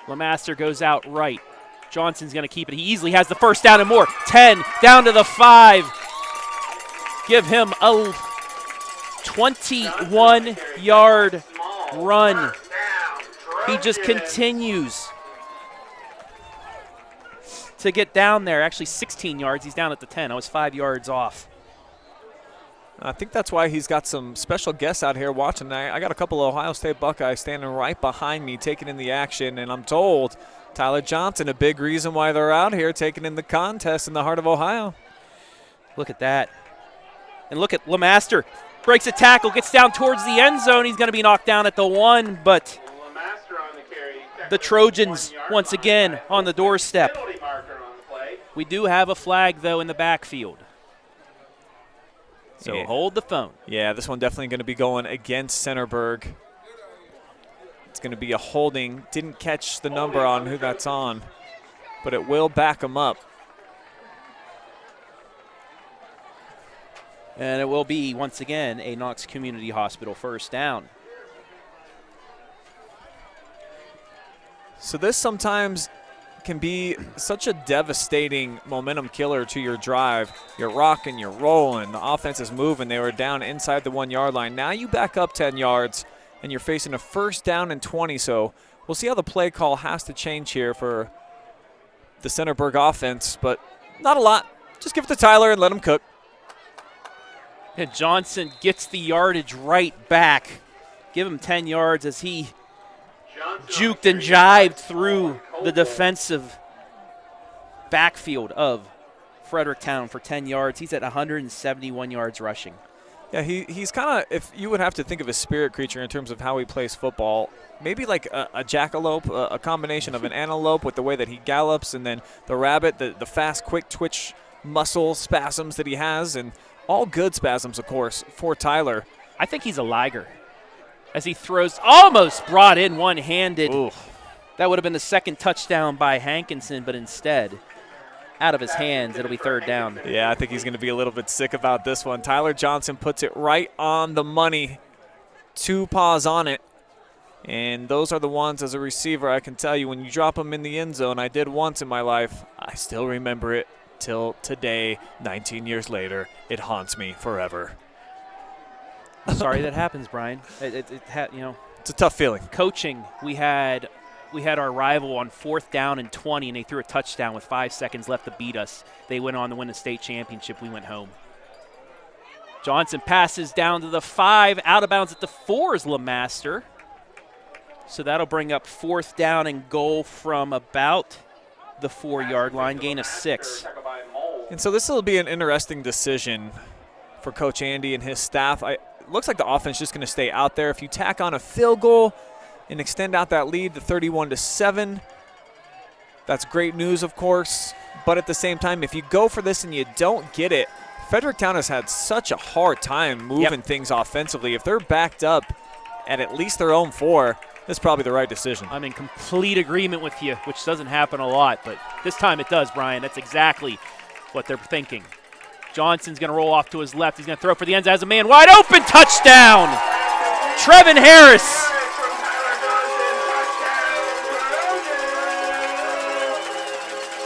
LeMaster goes out right. Johnson's going to keep it. He easily has the 1st down and more. 10 down to the 5. Give him a 21-yard run. He just continues to get down there. Actually 16 yards. He's down at the 10. I was 5 yards off. I think that's why he's got some special guests out here watching. I got a couple of Ohio State Buckeyes standing right behind me taking in the action, and I'm told Tyler Johnson, a big reason why they're out here taking in the contest in the heart of Ohio. Look at that. And look at LeMaster. Breaks a tackle, gets down towards the end zone. He's going to be knocked down at the 1, but the Trojans once again on the doorstep. We do have a flag, though, in the backfield. So hold the phone. Yeah, this one definitely going to be going against Centerburg. It's going to be a holding. Didn't catch the number on who that's on, but it will back them up. And it will be, once again, a Knox Community Hospital 1st down. So this sometimes can be such a devastating momentum killer to your drive. You're rocking, you're rolling, the offense is moving. They were down inside the 1-yard line. Now you back up 10 yards, and you're facing a 1st down and 20. So we'll see how the play call has to change here for the Centerburg offense. But not a lot. Just give it to Tyler and let him cook. And Johnson gets the yardage right back. Give him 10 yards as he juked and jived through the defensive backfield of Fredericktown for 10 yards. He's at 171 yards rushing. Yeah, he's kind of, if you would have to think of a spirit creature in terms of how he plays football, maybe like a jackalope, a combination of an antelope with the way that he gallops, and then the rabbit, the fast, quick twitch muscle spasms that he has, and all good spasms, of course, for Tyler. I think he's a liger as he throws, almost brought in one-handed. Oof. That would have been the second touchdown by Hankinson, but instead, out of his hands, it'll be third down. Yeah, I think he's going to be a little bit sick about this one. Tyler Johnson puts it right on the money. 2 paws on it. And those are the ones, as a receiver, I can tell you, when you drop them in the end zone, I did once in my life, I still remember it till today, 19 years later. It haunts me forever. Sorry that happens, Brian. It's a tough feeling. Coaching, we had our rival on 4th down and 20, and they threw a touchdown with 5 seconds left to beat us. They went on to win the state championship. We went home. Johnson passes down to the 5, out of bounds at the 4 is LeMaster. So that'll bring up 4th down and goal from about the 4-yard line, gain of 6. And so this will be an interesting decision for Coach Andy and his staff. It looks like the offense is just going to stay out there. If you tack on a field goal and extend out that lead to 31-7, that's great news, of course. But at the same time, if you go for this and you don't get it, Fredericktown has had such a hard time moving things offensively. If they're backed up at least their own 4, that's probably the right decision. I'm in complete agreement with you, which doesn't happen a lot, but this time it does, Brian. That's exactly what they're thinking. Johnson's going to roll off to his left. He's going to throw for the end zone. Has a man wide open. Touchdown! Trevin Harris.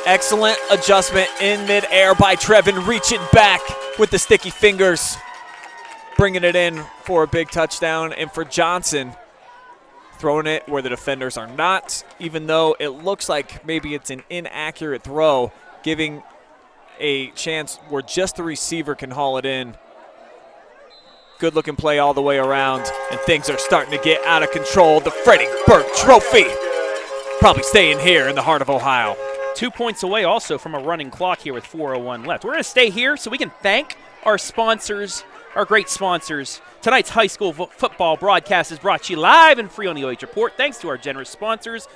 Excellent adjustment in midair by Trevin, reaching back with the sticky fingers, bringing it in for a big touchdown. And for Johnson, throwing it where the defenders are not, even though it looks like maybe it's an inaccurate throw, giving a chance where just the receiver can haul it in. Good looking play all the way around, and things are starting to get out of control. The Freddieburg Trophy probably staying here in the heart of Ohio. 2 points away also from a running clock here with 4:01 left. We're going to stay here so we can thank our sponsors, our great sponsors. Tonight's high school football broadcast is brought to you live and free on the OH Report. Thanks to our generous sponsors.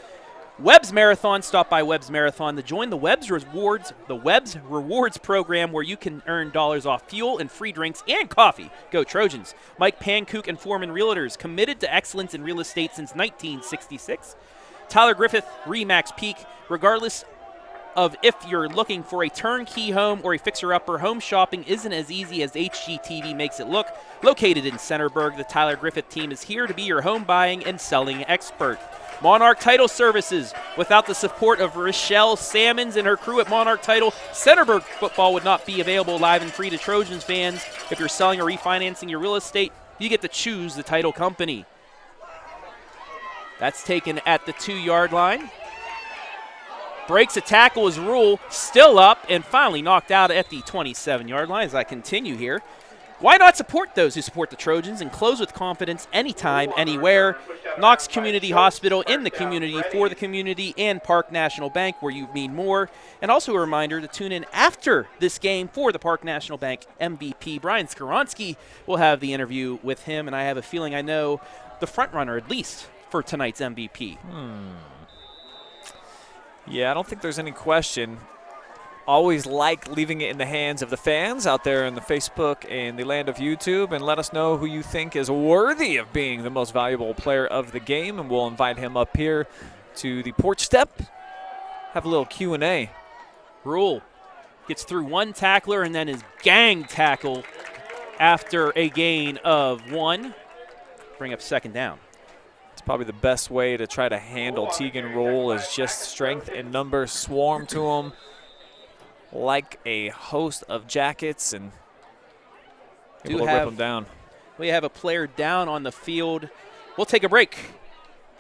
Webb's Marathon. Stop by Webb's Marathon to join the Webb's Rewards program, where you can earn dollars off fuel and free drinks and coffee. Go Trojans. Mike Pankuch and Forman Realtors, committed to excellence in real estate since 1966. Tyler Griffith, Remax Peak. Regardless of if you're looking for a turnkey home or a fixer-upper, home shopping isn't as easy as HGTV makes it look. Located in Centerburg, the Tyler Griffith team is here to be your home buying and selling expert. Monarch Title Services. Without the support of Rochelle Salmons and her crew at Monarch Title, Centerburg football would not be available live and free to Trojans fans. If you're selling or refinancing your real estate, you get to choose the title company. That's taken at the 2-yard line. Breaks a tackle as Ruhl, still up and finally knocked out at the 27-yard line. As I continue here, why not support those who support the Trojans and close with confidence anytime, anywhere? Knox Community Hospital, in the community, for the community, and Park National Bank, where you mean more. And also a reminder to tune in after this game for the Park National Bank MVP. Brian Skowronski will have the interview with him, and I have a feeling I know the front runner, at least, for tonight's MVP. Yeah, I don't think there's any question. Always like leaving it in the hands of the fans out there in the Facebook and the land of YouTube, and let us know who you think is worthy of being the most valuable player of the game, and we'll invite him up here to the porch step, have a little Q&A. Ruhl gets through one tackler and then his gang tackle after a gain of 1. Bring up second down. It's probably the best way to try to handle Teegan Ruhl, is just strength and numbers swarm to him like a host of jackets and able to rip them down. We have a player down on the field. We'll take a break.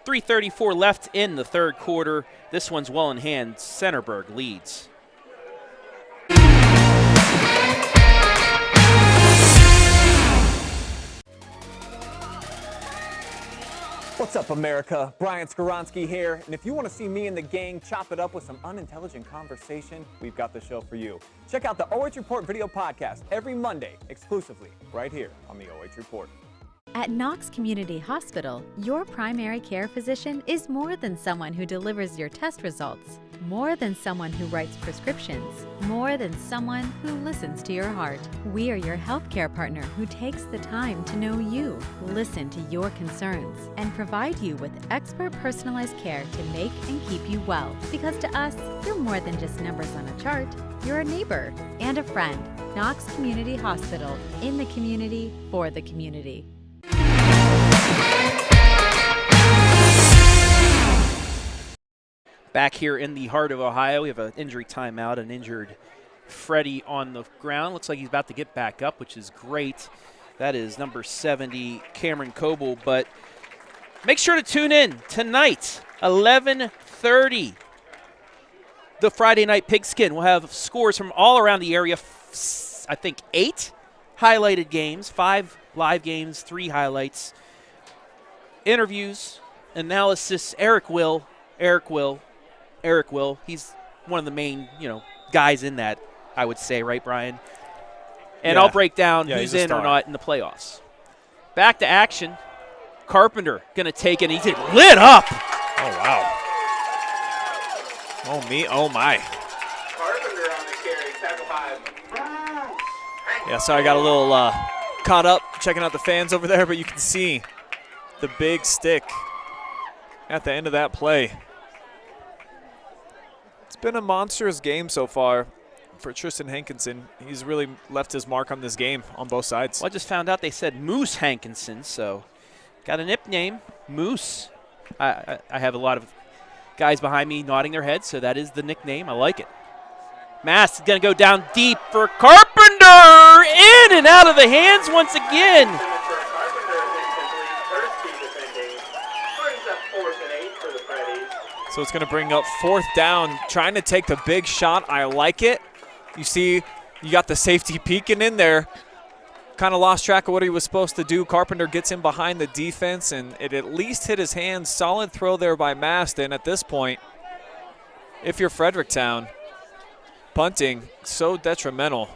3:34 left in the third quarter. This one's well in hand. Centerburg leads. What's up, America? Brian Skowronski here, and if you want to see me and the gang chop it up with some unintelligent conversation, we've got the show for you. Check out the OH Report video podcast every Monday, exclusively right here on the OH Report. At Knox Community Hospital, your primary care physician is more than someone who delivers your test results, more than someone who writes prescriptions, more than someone who listens to your heart. We are your healthcare partner who takes the time to know you, listen to your concerns, and provide you with expert personalized care to make and keep you well. Because to us, you're more than just numbers on a chart. You're a neighbor and a friend. Knox Community Hospital, in the community, for the community. Back here in the heart of Ohio, we have an injury timeout, an injured Freddie on the ground. Looks like he's about to get back up, which is great. That is number 70, Cameron Coble. But make sure to tune in tonight, 11:30. The Friday Night Pigskin. We'll have scores from all around the area. I think 8 highlighted games, 5 live games, 3 highlights. Interviews, analysis, Eric Will. He's one of the main, guys in that, I would say, right, Brian? And I'll break down who's in or not in the playoffs. Back to action. Carpenter going to take it. He's lit up. Oh, wow. Oh, my. Carpenter on the carry, tackle 5. Yeah, so I got a little caught up checking out the fans over there, but you can see the big stick at the end of that play. It's been a monstrous game so far for Tristan Hankinson. He's really left his mark on this game on both sides. Well, I just found out they said Moose Hankinson, so got a nickname, Moose. I have a lot of guys behind me nodding their heads, so that is the nickname. I like it. Mass is going to go down deep for Carpenter. In and out of the hands once again. So it's going to bring up 4th down, trying to take the big shot. I like it. You see, you got the safety peeking in there. Kind of lost track of what he was supposed to do. Carpenter gets in behind the defense, and it at least hit his hands. Solid throw there by Maston. At this point, if you're Fredericktown, punting so detrimental.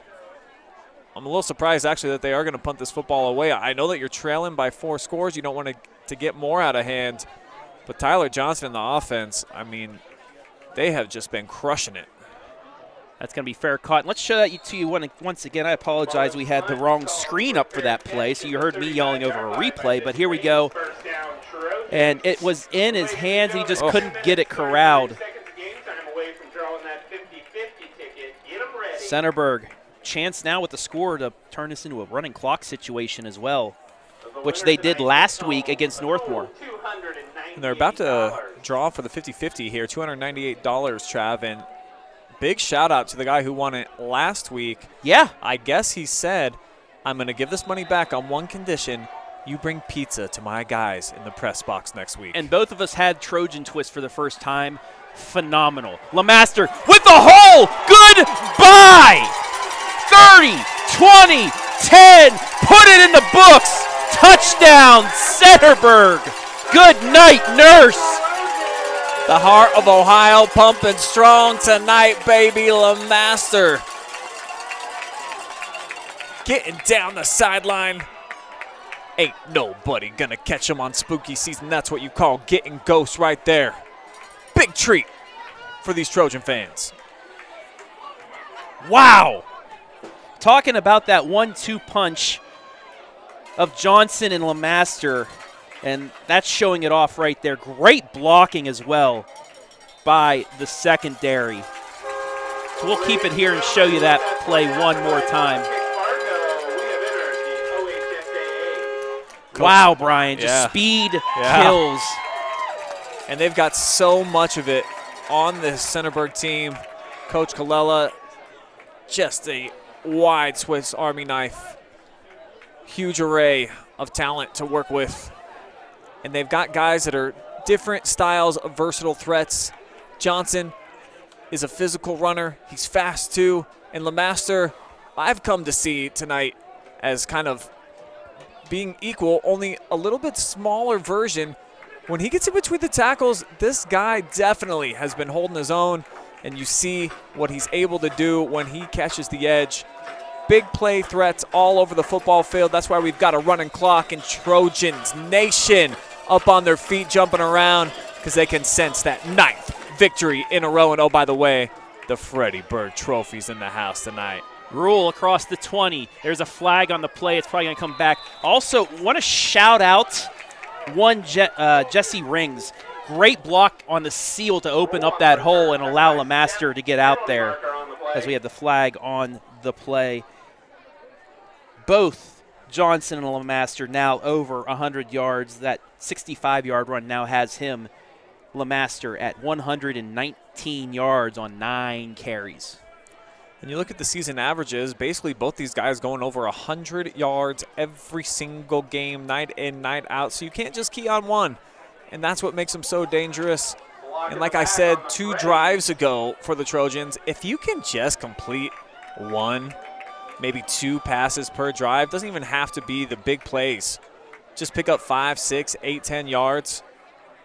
I'm a little surprised, actually, that they are going to punt this football away. I know that you're trailing by 4 scores. You don't want to get more out of hand. But Tyler Johnson in the offense, I mean, they have just been crushing it. That's going to be fair caught. Let's show that to you once again. I apologize. We had the wrong screen up for that play, so you heard me yelling over a replay. But here we go. And it was in his hands. He just couldn't get it corralled. Centerburg, chance now with the score to turn this into a running clock situation as well, which they did last week against Northmore. And they're about to draw for the 50-50 here, $298, Trav. And big shout out to the guy who won it last week. Yeah. I guess he said, I'm going to give this money back on one condition. You bring pizza to my guys in the press box next week. And both of us had Trojan twist for the first time. Phenomenal. LeMaster with the hole. Goodbye. 30, 20, 10. Put it in the books. Touchdown, Centerburg. Good night, Nurse. The heart of Ohio pumping strong tonight, baby. LeMaster getting down the sideline. Ain't nobody gonna catch him on spooky season. That's what you call getting ghosts right there. Big treat for these Trojan fans. Wow. Talking about that 1-2 punch of Johnson and LeMaster, and that's showing it off right there. Great blocking as well by the secondary. So we'll keep it here and show you that play one more time. Wow, Brian, just speed kills. And they've got so much of it on the Centerburg team. Coach Colella, just a wide Swiss Army knife. Huge array of talent to work with. And they've got guys that are different styles of versatile threats. Johnson is a physical runner. He's fast too. And LeMaster, I've come to see tonight as kind of being equal, only a little bit smaller version when he gets in between the tackles, this guy definitely has been holding his own, and you see what he's able to do when he catches the edge. Big play threats all over the football field. That's why we've got a running clock, and Trojans Nation up on their feet jumping around because they can sense that 9th victory in a row. And oh, by the way, the Freddieburg Trophy's in the house tonight. Ruhl across the 20. There's a flag on the play. It's probably going to come back. Also, want to shout out Jesse Rings. Great block on the seal to open up that hole and allow LeMaster to get out there as we have the flag on the play. Both Johnson and LeMaster now over 100 yards. That 65-yard run now has him, LeMaster, at 119 yards on 9 carries. And you look at the season averages, basically both these guys going over 100 yards every single game, night in, night out. So you can't just key on one, and that's what makes them so dangerous. And like I said 2 drives ago for the Trojans, if you can just complete 1, maybe 2 passes per drive, doesn't even have to be the big plays. Just pick up 5, 6, 8, 10 yards.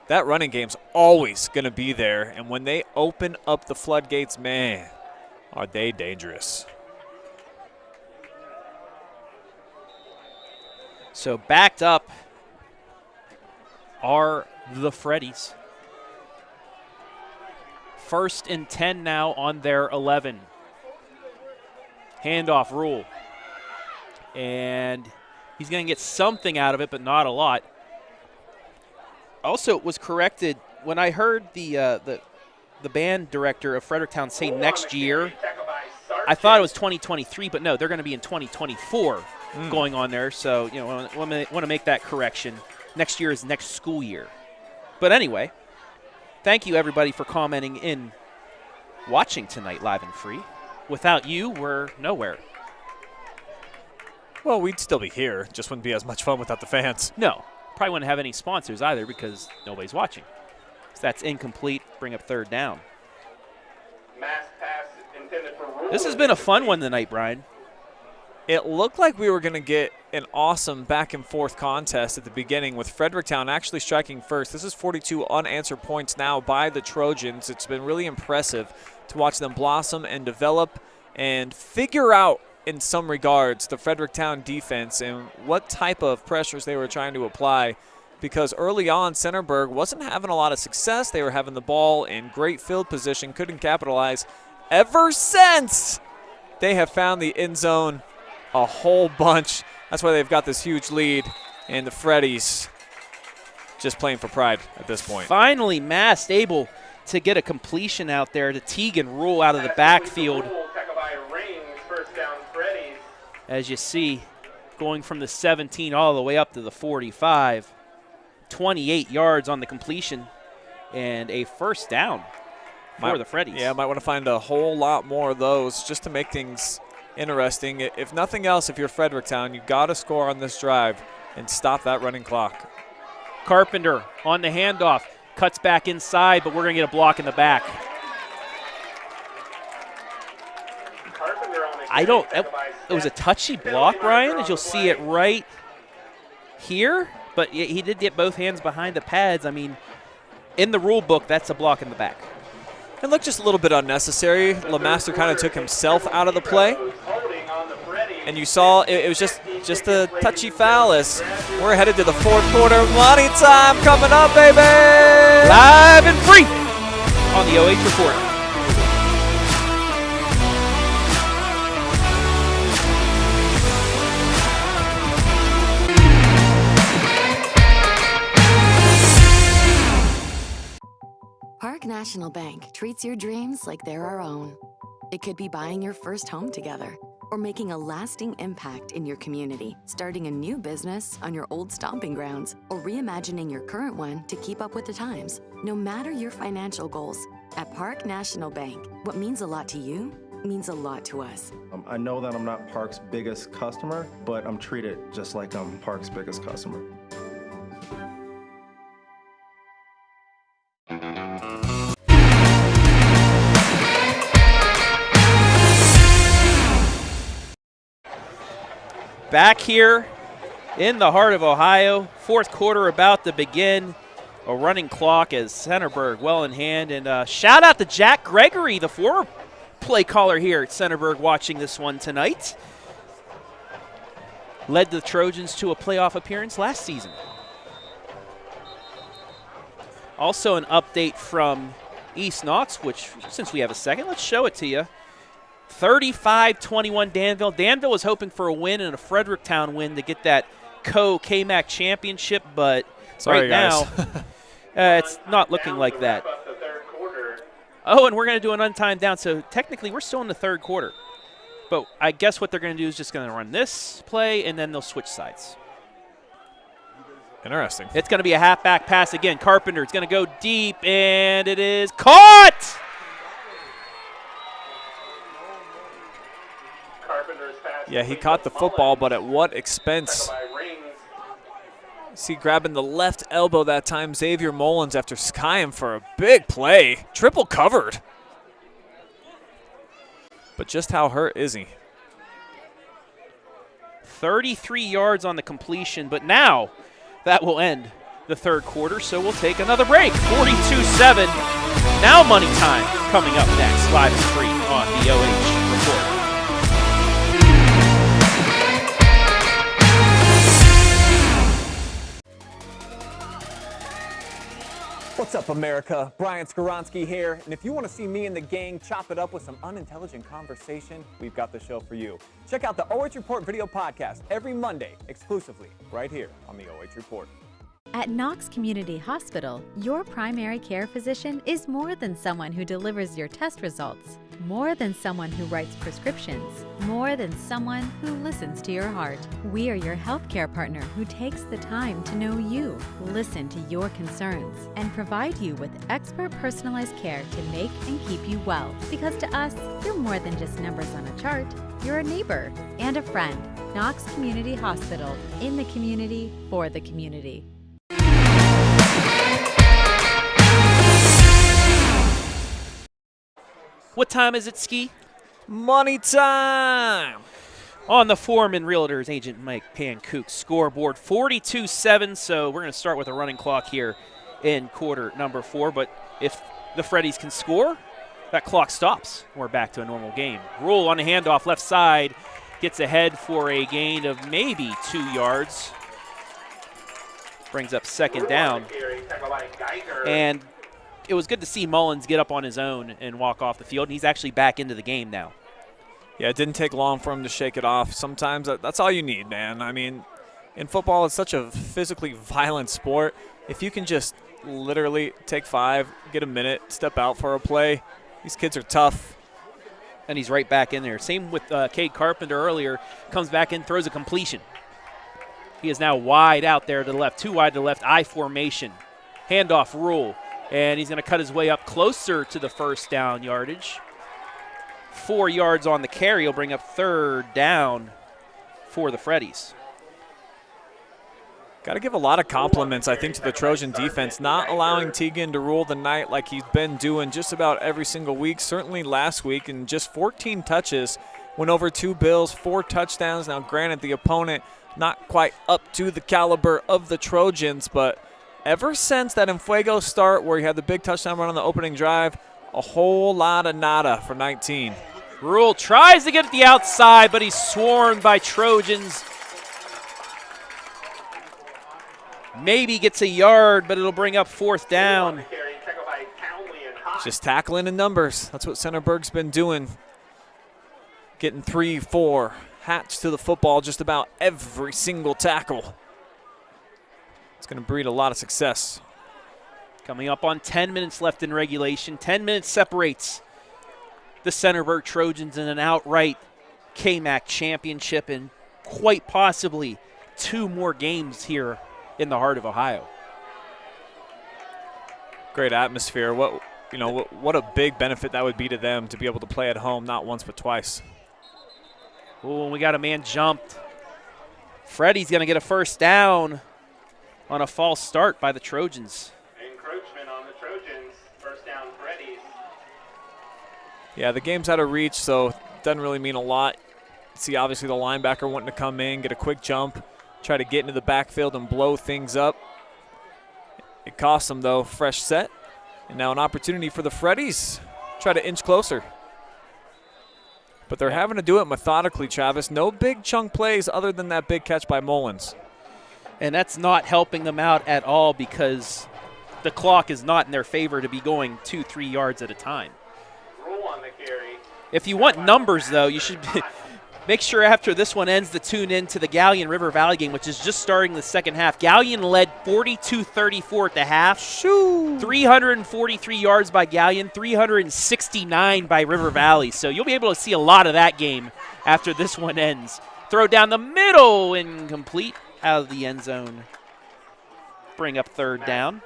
That running game's always going to be there. And when they open up the floodgates, man, are they dangerous. So backed up are the Freddies. 1st and 10 now on their 11. Handoff, Ruhl. And he's going to get something out of it, but not a lot. Also, it was corrected when I heard the band director of Fredericktown say next year. I thought it was 2023, but no, they're going to be in 2024 going on there. So, you know, want to make that correction. Next year is next school year. But anyway, thank you, everybody, for commenting in watching tonight live and free. Without you, we're nowhere. Well, we'd still be here. Just wouldn't be as much fun without the fans. No. Probably wouldn't have any sponsors either because nobody's watching. So that's incomplete. Bring up 3rd down. This has been a fun one tonight, Brian. It looked like we were going to get an awesome back-and-forth contest at the beginning with Fredericktown actually striking first. This is 42 unanswered points now by the Trojans. It's been really impressive to watch them blossom and develop and figure out, in some regards, the Fredericktown defense and what type of pressures they were trying to apply, because early on Centerburg wasn't having a lot of success. They were having the ball in great field position, couldn't capitalize. Ever since they have found the end zone a whole bunch, that's why they've got this huge lead, and the Freddies just playing for pride at this point. Finally, Mast able to get a completion out there to Teegan Ruhl out of the backfield. As you see, going from the 17 all the way up to the 45. 28 yards on the completion and a 1st down for the Freddies. Yeah, might want to find a whole lot more of those just to make things interesting. If nothing else, if you're Fredericktown, you've got to score on this drive and stop that running clock. Carpenter on the handoff. Cuts back inside, but we're going to get a block in the back. It was a touchy block, Brian, as you'll see it right here. But he did get both hands behind the pads. I mean, in the rule book, that's a block in the back. It looked just a little bit unnecessary. LeMaster kind of took himself out of the play. And you saw it was just a touchy foul as we're headed to the 4th quarter. Money time coming up, baby! Live and free on the OH Report. Park National Bank treats your dreams like they're our own. It could be buying your first home together or making a lasting impact in your community, starting a new business on your old stomping grounds, or reimagining your current one to keep up with the times. No matter your financial goals, at Park National Bank, what means a lot to you means a lot to us. I know that I'm not Park's biggest customer, but I'm treated just like I'm Park's biggest customer. Back here in the heart of Ohio, 4th quarter about to begin. a running clock as Centerburg well in hand. And shout out to Jack Gregory, the former play caller here at Centerburg, watching this one tonight. Led the Trojans to a playoff appearance last season. Also an update from East Knox, which, since we have a second, let's show it to you. 35-21 Danville. Danville was hoping for a win and a Fredericktown win to get that KMAC championship, but Sorry, right guys. now it's not looking like that. Oh, and we're going to do an untimed down, so technically we're still in the third quarter. But I guess what they're going to do is just going to run this play, and then they'll switch sides. Interesting. It's going to be a halfback pass again. Carpenter, it's going to go deep, and it is caught! Yeah, he caught the football, but at what expense? See, grabbing the left elbow that time, Xavier Mullins after skying for a big play. Triple covered. But just how hurt is he? 33 yards on the completion, but now that will end the third quarter, so we'll take another break. 42-7. Now money time coming up next, live and free on the OH.REPORT. What's up, America? Brian Skowronski here, and if you want to see me and the gang chop it up with some unintelligent conversation, we've got the show for you. Check out the OH Report video podcast every Monday, exclusively right here on the OH Report. At Knox Community Hospital, your primary care physician is more than someone who delivers your test results, more than someone who writes prescriptions, more than someone who listens to your heart. We are your healthcare partner who takes the time to know you, listen to your concerns, and provide you with expert personalized care to make and keep you well. Because to us, you're more than just numbers on a chart. You're a neighbor and a friend. Knox Community Hospital, in the community, for the community. What time is it, Ski? Money time! On the Forman Realtors, Agent Mike Pankuch scoreboard, 42-7, so we're going to start with a running clock here in quarter number 4, but if the Freddies can score, that clock stops. We're back to a normal game. Ruhl on the handoff, left side, gets ahead for a gain of maybe 2 yards. Brings up second down. And it was good to see Mullins get up on his own and walk off the field, and he's actually back into the game now. Yeah, it didn't take long for him to shake it off. Sometimes that's all you need, man. I mean, in football, it's such a physically violent sport. If you can just literally take 5, get a minute, step out for a play, these kids are tough. And he's right back in there. Same with Cade Carpenter earlier. Comes back in, throws a completion. He is now wide out there to the left, too wide to the left, I formation. Handoff, Ruhl. And he's going to cut his way up closer to the first down yardage. 4 yards on the carry. He'll bring up third down for the Freddies. Got to give a lot of compliments, I think, to the Trojan defense, not allowing Teegan to rule the night like he's been doing just about every single week, certainly last week, and just 14 touches, went over 2 bills, 4 touchdowns. Now, granted, the opponent not quite up to the caliber of the Trojans, but ever since that Enfuego start where he had the big touchdown run on the opening drive, a whole lot of nada for 19. Ruhl tries to get at the outside, but he's swarmed by Trojans. Maybe gets a yard, but it'll bring up fourth down. Just tackling in numbers. That's what Centerburg's been doing. Getting 3, 4 hats to the football just about every single tackle. It's going to breed a lot of success. Coming up on 10 minutes left in regulation. 10 minutes separates the Centerburg Trojans in an outright KMAC championship and quite possibly 2 more games here in the heart of Ohio. Great atmosphere. What a big benefit that would be to them to be able to play at home not once but twice. Oh, and we got a man jumped. Freddie's going to get a first down on a false start by the Trojans. Encroachment on the Trojans. First down, Freddies. Yeah, the game's out of reach, so it doesn't really mean a lot. See, obviously the linebacker wanting to come in, get a quick jump, try to get into the backfield and blow things up. It cost them, though. Fresh set. And now an opportunity for the Freddies. Try to inch closer. But they're having to do it methodically, Travis. No big chunk plays other than that big catch by Mullins. And that's not helping them out at all because the clock is not in their favor to be going 2-3 yards at a time. Ruhl on the carry. If you want numbers, though, you should make sure after this one ends to tune in to the Galleon River Valley game, which is just starting the second half. Galleon led 42-34 at the half. Shoo! 343 yards by Galleon, 369 by River Valley. So you'll be able to see a lot of that game after this one ends. Throw down the middle, incomplete, out of the end zone. Bring up third down.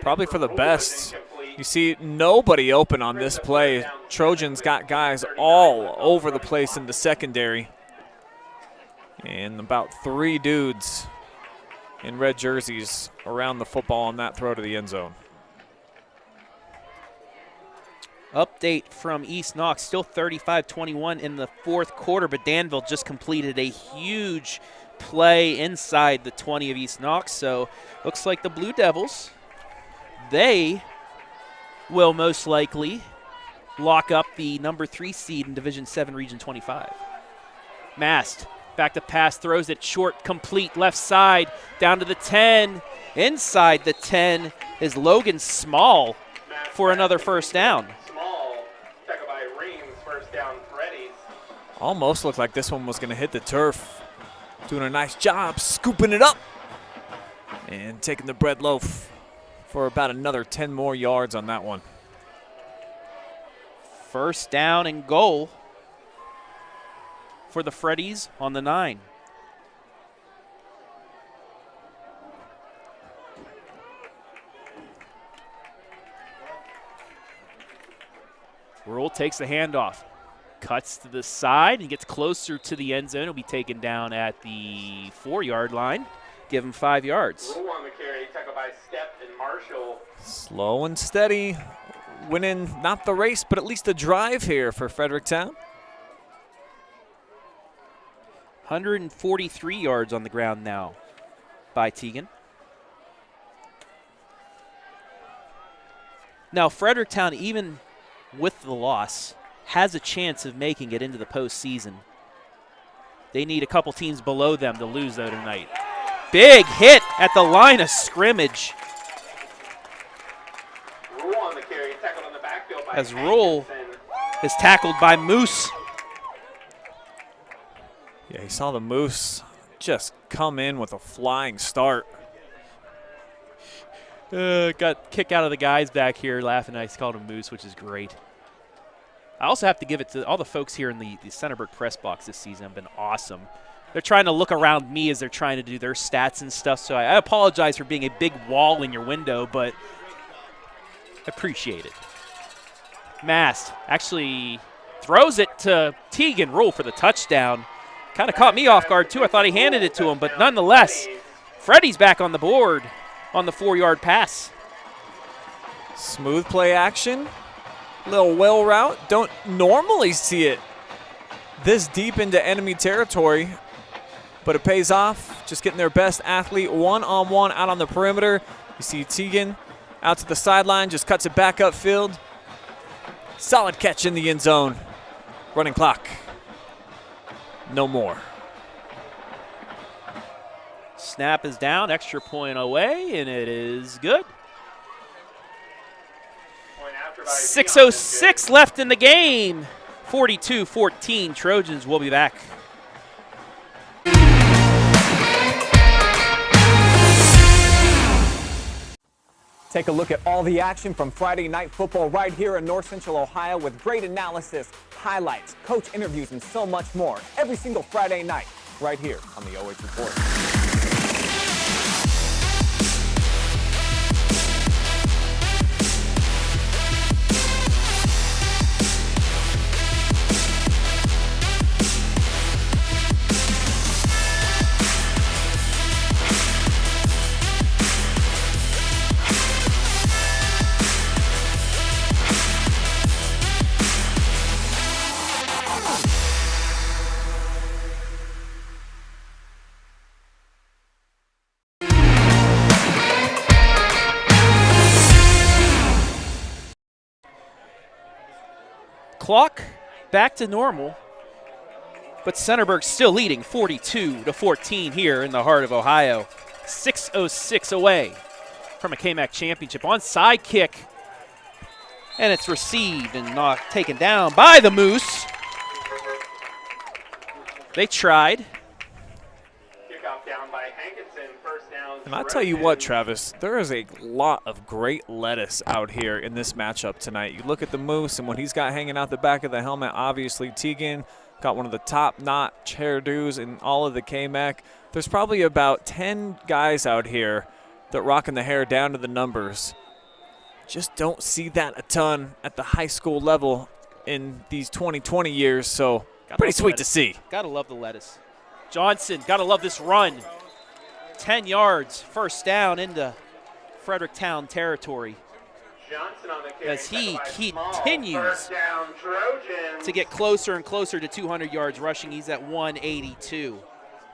Probably for the best. You see nobody open on this play. Trojans got guys all over the place in the secondary. And about 3 dudes in red jerseys around the football on that throw to the end zone. Update from East Knox, still 35-21 in the fourth quarter, but Danville just completed a huge play inside the 20 of East Knox. So looks like the Blue Devils, they will most likely lock up the number 3 seed in Division 7 Region 25. Mast back to pass, throws it short, complete, left side, down to the 10. Inside the 10 is Logan Small for another first down. Small, tackled by Reams, first down Freddies. Almost looked like this one was going to hit the turf. Doing a nice job scooping it up and taking the bread loaf for about another 10 more yards on that one. First down and goal for the Freddies on the 9. Ruhl takes the handoff, cuts to the side and gets closer to the end zone. He'll be taken down at the 4-yard line. Give him 5 yards. Ruhl on the carry, tackled by Stepp and Marshall. Slow and steady, winning not the race, but at least the drive here for Fredericktown. 143 yards on the ground now by Teegan. Now, Fredericktown, even with the loss, has a chance of making it into the postseason. They need a couple teams below them to lose, though, tonight. Big hit at the line of scrimmage. Ruhl on the carry, tackled on the backfield by As Ruhl is tackled by Moose. Yeah, he saw the Moose just come in with a flying start. Got kicked out of the guys back here laughing. I called him Moose, which is great. I also have to give it to all the folks here in the Centerburg press box this season. Have been awesome. They're trying to look around me as they're trying to do their stats and stuff, so I apologize for being a big wall in your window, but appreciate it. Mast actually throws it to Teegan Ruhl for the touchdown. Kind of caught me off guard, too. I thought he handed it to him, but nonetheless, Freddie's back on the board on the 4-yard pass. Smooth play action. Little wheel route. Don't normally see it this deep into enemy territory, but it pays off. Just getting their best athlete one-on-one out on the perimeter. You see Teegan out to the sideline, just cuts it back upfield. Solid catch in the end zone. Running clock. No more. Snap is down, extra point away, and it is good. 6:06 left in the game. 42-14, Trojans will be back. Take a look at all the action from Friday Night Football right here in North Central Ohio with great analysis, highlights, coach interviews, and so much more every single Friday night right here on the OH Report. Clock back to normal, but Centerburg still leading 42-14 here in the heart of Ohio. 6:06 away from a KMAC championship. Onside kick, and it's received and not taken down by the Moose. They tried. Kickoff down by Hankinson, first down. And I tell you what, Travis, there is a lot of great lettuce out here in this matchup tonight. You look at the Moose and what he's got hanging out the back of the helmet. Obviously, Teegan got one of the top-notch hairdos in all of the KMAC. There's probably about 10 guys out here that rocking the hair down to the numbers. Just don't see that a ton at the high school level in these 2020 years, so pretty sweet to see. Gotta love the lettuce. Johnson, gotta love this run. 10 yards, first down into Fredericktown territory. Johnson on the kick, As he Small. continues First down, Trojans. to get closer and closer to 200 yards rushing. He's at 182.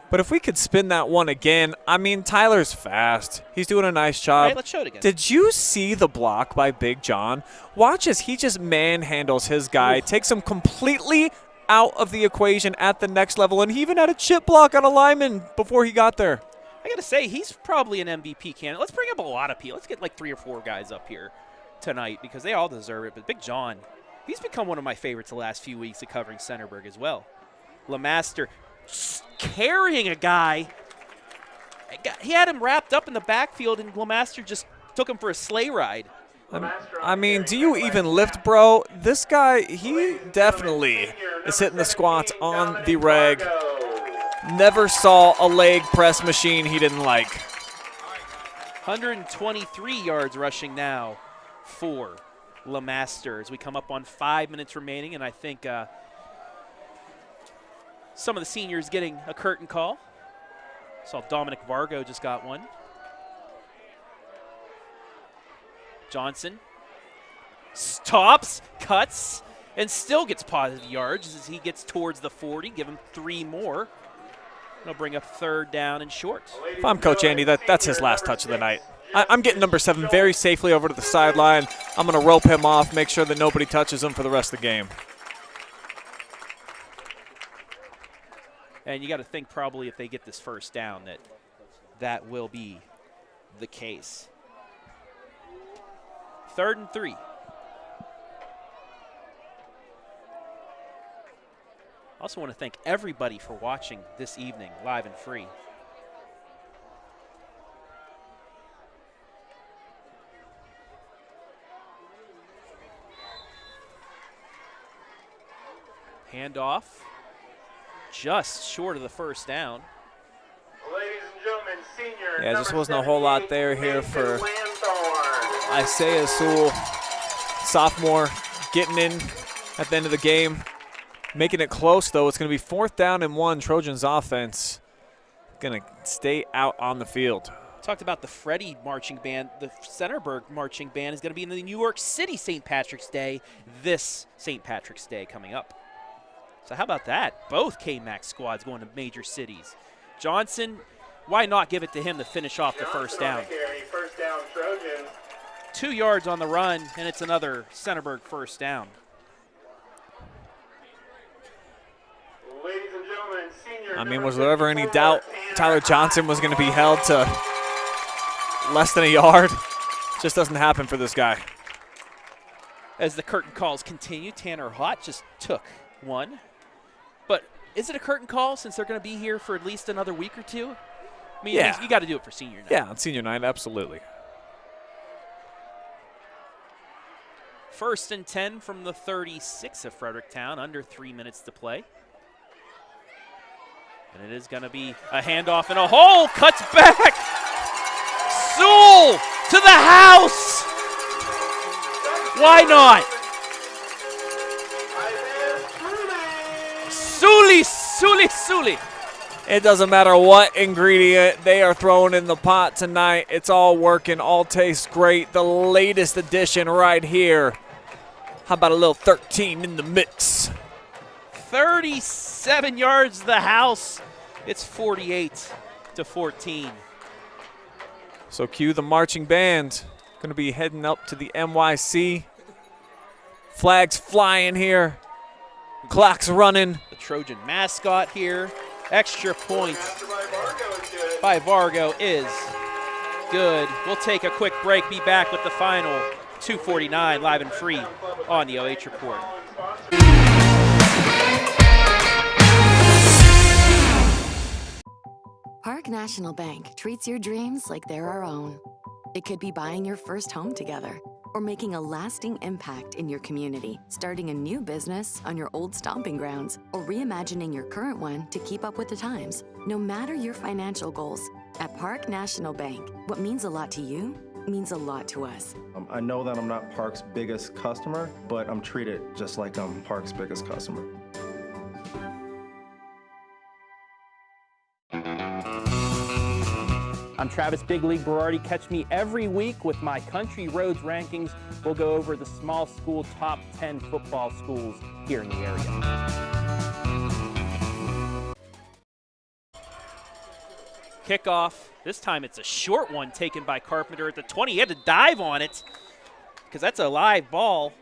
But if we could spin that one again, I mean, Tyler's fast. He's doing a nice job. All right, let's show it again. Did you see the block by Big John? Watch as he just manhandles his guy, takes him completely out of the equation at the next level, and he even had a chip block on a lineman before he got there. I got to say, he's probably an MVP candidate. Let's bring up a lot of people. Let's get like 3 or 4 guys up here tonight because they all deserve it. But Big John, he's become one of my favorites the last few weeks of covering Centerburg as well. LeMaster carrying a guy. He had him wrapped up in the backfield, and LeMaster just took him for a sleigh ride. I mean, do you even lift, bro? This guy, he definitely is hitting the squats on the reg. Never saw a leg press machine he didn't like. 123 yards rushing now for LeMaster as we come up on 5 minutes remaining, and I think some of the seniors getting a curtain call. Saw Dominic Vargo just got one. Johnson stops, cuts, and still gets positive yards as he gets towards the 40. Give him 3 more. It'll bring up third down and short. If I'm Coach Andy, that's his last touch of the night. I'm getting number 7 very safely over to the sideline. I'm going to rope him off, make sure that nobody touches him for the rest of the game. And you got to think probably if they get this first down that will be the case. 3rd and 3. I also want to thank everybody for watching this evening, live and free. Handoff, just short of the first down. Ladies and gentlemen, senior. Yeah, just wasn't a whole lot there here for Isaiah Sewell, sophomore, getting in at the end of the game. Making it close, though. It's going to be 4th down and 1. Trojans offense going to stay out on the field. Talked about the Freddie marching band. The Centerburg marching band is going to be in the New York City St. Patrick's Day this St. Patrick's Day coming up. So how about that? Both KMAC squads going to major cities. Johnson, why not give it to him to finish off the first down? First down, Trojans. 2 yards on the run, and it's another Centerburg first down. Ladies and gentlemen, senior. I mean, was there ever any doubt Tyler Johnson was going to be held to less than a yard? Just doesn't happen for this guy. As the curtain calls continue, Tanner Hott just took one. But is it a curtain call since they're going to be here for at least another week or 2? I mean, yeah. You got to do it for senior night. Yeah, on senior night, absolutely. 1st and 10 from the 36 of Fredericktown, under 3 minutes to play. And it is going to be a handoff and a hole. Cuts back. Sewell to the house. Why not? Sully. It doesn't matter what ingredient they are throwing in the pot tonight. It's all working. All tastes great. The latest addition right here. How about a little 13 in the mix? 37 yards to the house. It's 48-14. So cue the marching band. Going to be heading up to the NYC. Flags flying here Clock's running. The Trojan mascot here. Extra point by Vargo is good. We'll take a quick break. Be back with the final 2:49 live and free on the OH Report. Park National Bank treats your dreams like they're our own. It could be buying your first home together or making a lasting impact in your community, starting a new business on your old stomping grounds, or reimagining your current one to keep up with the times. No matter your financial goals, at Park National Bank, what means a lot to you means a lot to us. I know that I'm not Park's biggest customer, but I'm treated just like I'm Park's biggest customer. I'm Travis Big League Berardi. Catch me every week with my Country Roads rankings. We'll go over the small school top 10 football schools here in the area. Kickoff. This time it's a short one taken by Carpenter at the 20. He had to dive on it because that's a live ball.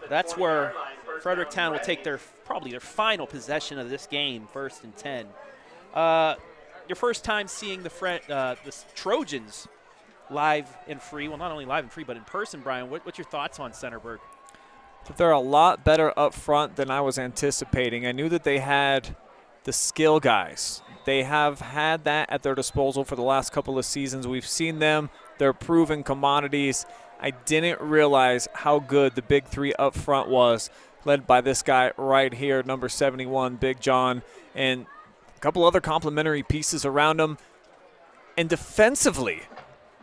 That's where Fredericktown will take probably their final possession of this game, 1st and 10. Your first time seeing the Trojans live and free. Well, not only live and free, but in person, Brian. What's your thoughts on Centerburg? They're a lot better up front than I was anticipating. I knew that they had the skill guys. They have had that at their disposal for the last couple of seasons. We've seen them. They're proven commodities. I didn't realize how good the big three up front was, led by this guy right here, number 71, Big John, and a couple other complimentary pieces around him. And defensively,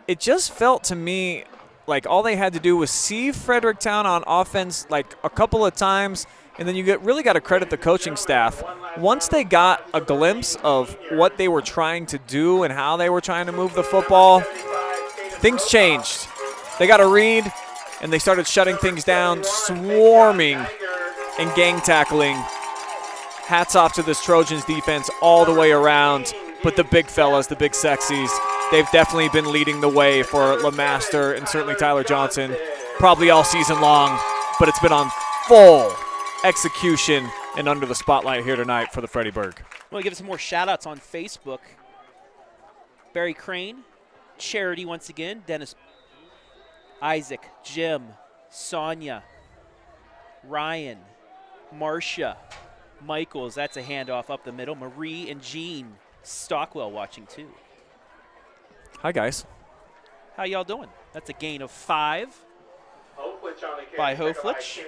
it just felt to me like all they had to do was see Fredericktown on offense like a couple of times, and then you really got to credit the coaching staff. Once they got a glimpse of what they were trying to do and how they were trying to move the football, things changed. They got a read, and they started shutting things down, swarming and gang tackling. Hats off to this Trojans defense all the way around. But the big fellas, the big sexies, they've definitely been leading the way for LeMaster and certainly Tyler Johnson, probably all season long. But it's been on full execution and under the spotlight here tonight for the Freddieburg. We'll give some more shout-outs on Facebook. Barry Crane, Charity once again, Dennis, Isaac, Jim, Sonia, Ryan, Marcia, Michaels, that's a handoff up the middle. Marie and Jean Stockwell watching too. Hi, guys. How y'all doing? That's a gain of 5 by Hoflich.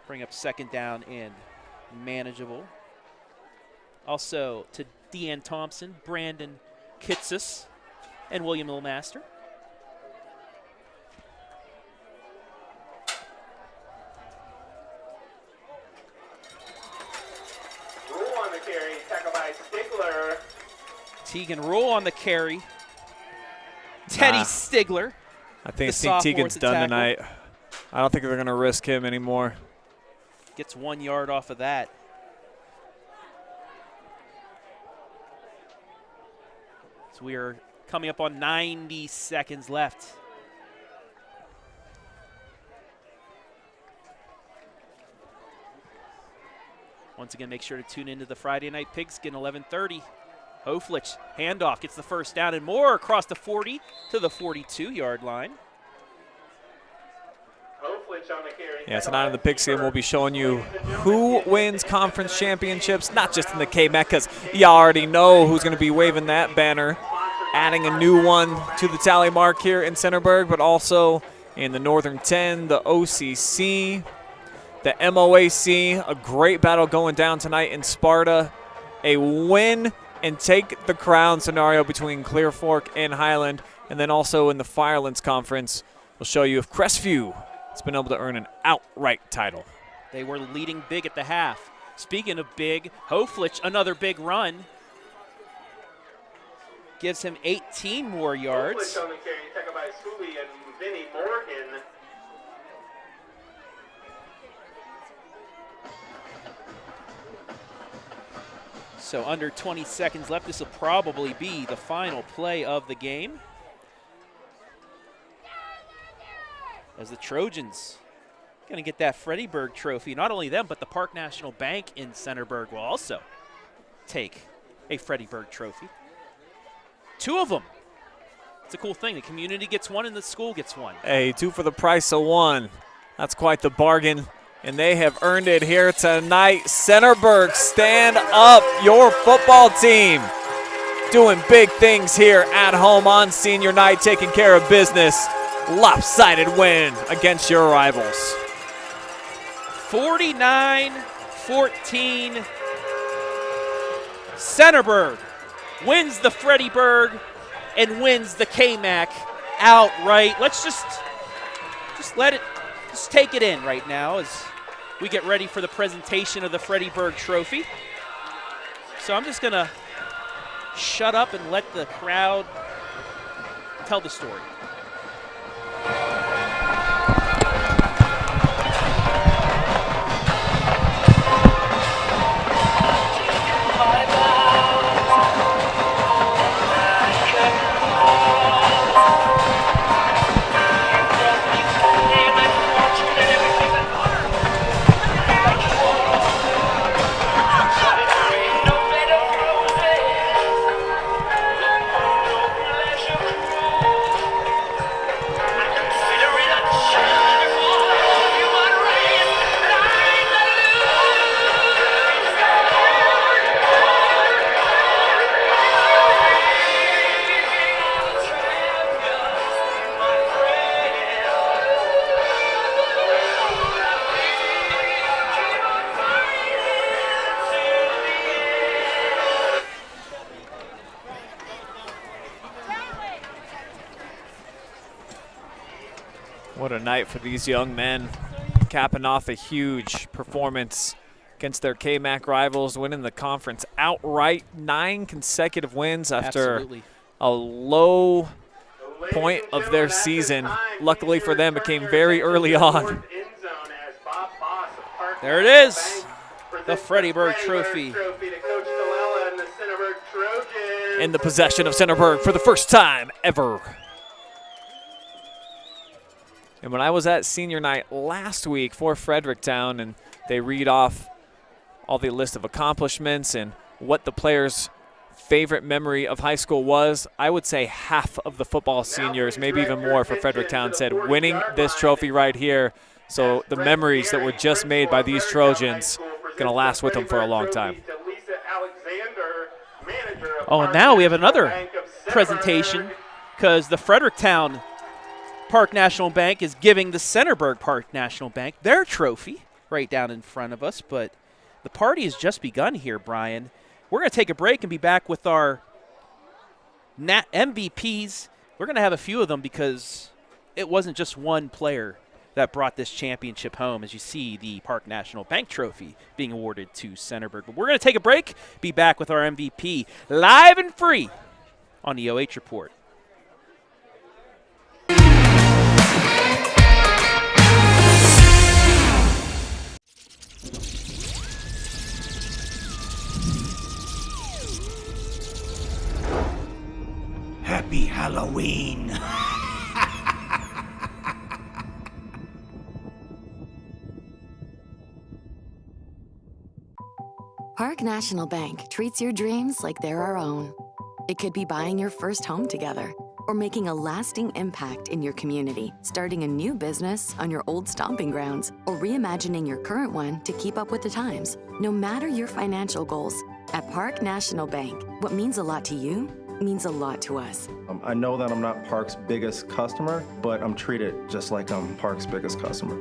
Bring up 2nd down and manageable. Also to Deanne Thompson, Brandon Kitsis, and William LeMaster. Teegan Ruhl on the carry. Teddy Stigler. I think Teegan's done tonight. I don't think they're going to risk him anymore. Gets 1 yard off of that. So we are coming up on 90 seconds left. Once again, make sure to tune into the Friday Night Pigskin, 11:30. Hoflich, handoff, gets the 1st down and more across the 40 to the 42-yard line. Yeah, tonight on the Pigskin, we'll be showing you who wins conference championships, not just in the KMAC, because you already know who's going to be waving that banner, adding a new one to the tally mark here in Centerburg, but also in the Northern 10, the OCC, the MOAC, a great battle going down tonight in Sparta. A win and take the crown scenario between Clear Fork and Highland. And then also in the Firelands Conference, we'll show you if Crestview has been able to earn an outright title. They were leading big at the half. Speaking of big, Hoflich, another big run. Gives him 18 more yards. Hoflich on the carry, tackled by Schooley and Vinny Morgan. So under 20 seconds left. This will probably be the final play of the game, as the Trojans going to get that Freddieburg Trophy. Not only them, but the Park National Bank in Centerburg will also take a Freddieburg Trophy. 2 of them. It's a cool thing. The community gets one and the school gets one. Hey, 2 for the price of 1. That's quite the bargain, and they have earned it here tonight. Centerburg, stand up, your football team. Doing big things here at home on senior night, taking care of business. Lopsided win against your rivals. 49-14. Centerburg wins the Freddieburg and wins the KMAC outright. Let's just take it in right now as we get ready for the presentation of the Freddieburg Trophy. So I'm just gonna shut up and let the crowd tell the story. What a night for these young men, capping off a huge performance against their KMAC rivals, winning the conference outright. 9 consecutive wins after a low point of their season. Luckily for them, it came very early on. There it is, the Freddieburg Trophy. In the possession of Centerburg for the first time ever. And when I was at senior night last week for Fredericktown and they read off all the list of accomplishments and what the players' favorite memory of high school was, I would say half of the football seniors, maybe even more for Fredericktown, said winning this trophy right here. So the memories that were just made by these Trojans going to last with them for a long time. Oh, and now we have another presentation because the Fredericktown Park National Bank is giving the Centerburg Park National Bank their trophy right down in front of us. But the party has just begun here, Brian. We're going to take a break and be back with our MVPs. We're going to have a few of them because it wasn't just one player that brought this championship home, as you see the Park National Bank trophy being awarded to Centerburg. But we're going to take a break, be back with our MVP live and free on the OH Report. Happy Halloween! Park National Bank treats your dreams like they're our own. It could be buying your first home together or making a lasting impact in your community, starting a new business on your old stomping grounds, or reimagining your current one to keep up with the times. No matter your financial goals, at Park National Bank, what means a lot to you means a lot to us. I know that I'm not Park's biggest customer, but I'm treated just like I'm Park's biggest customer.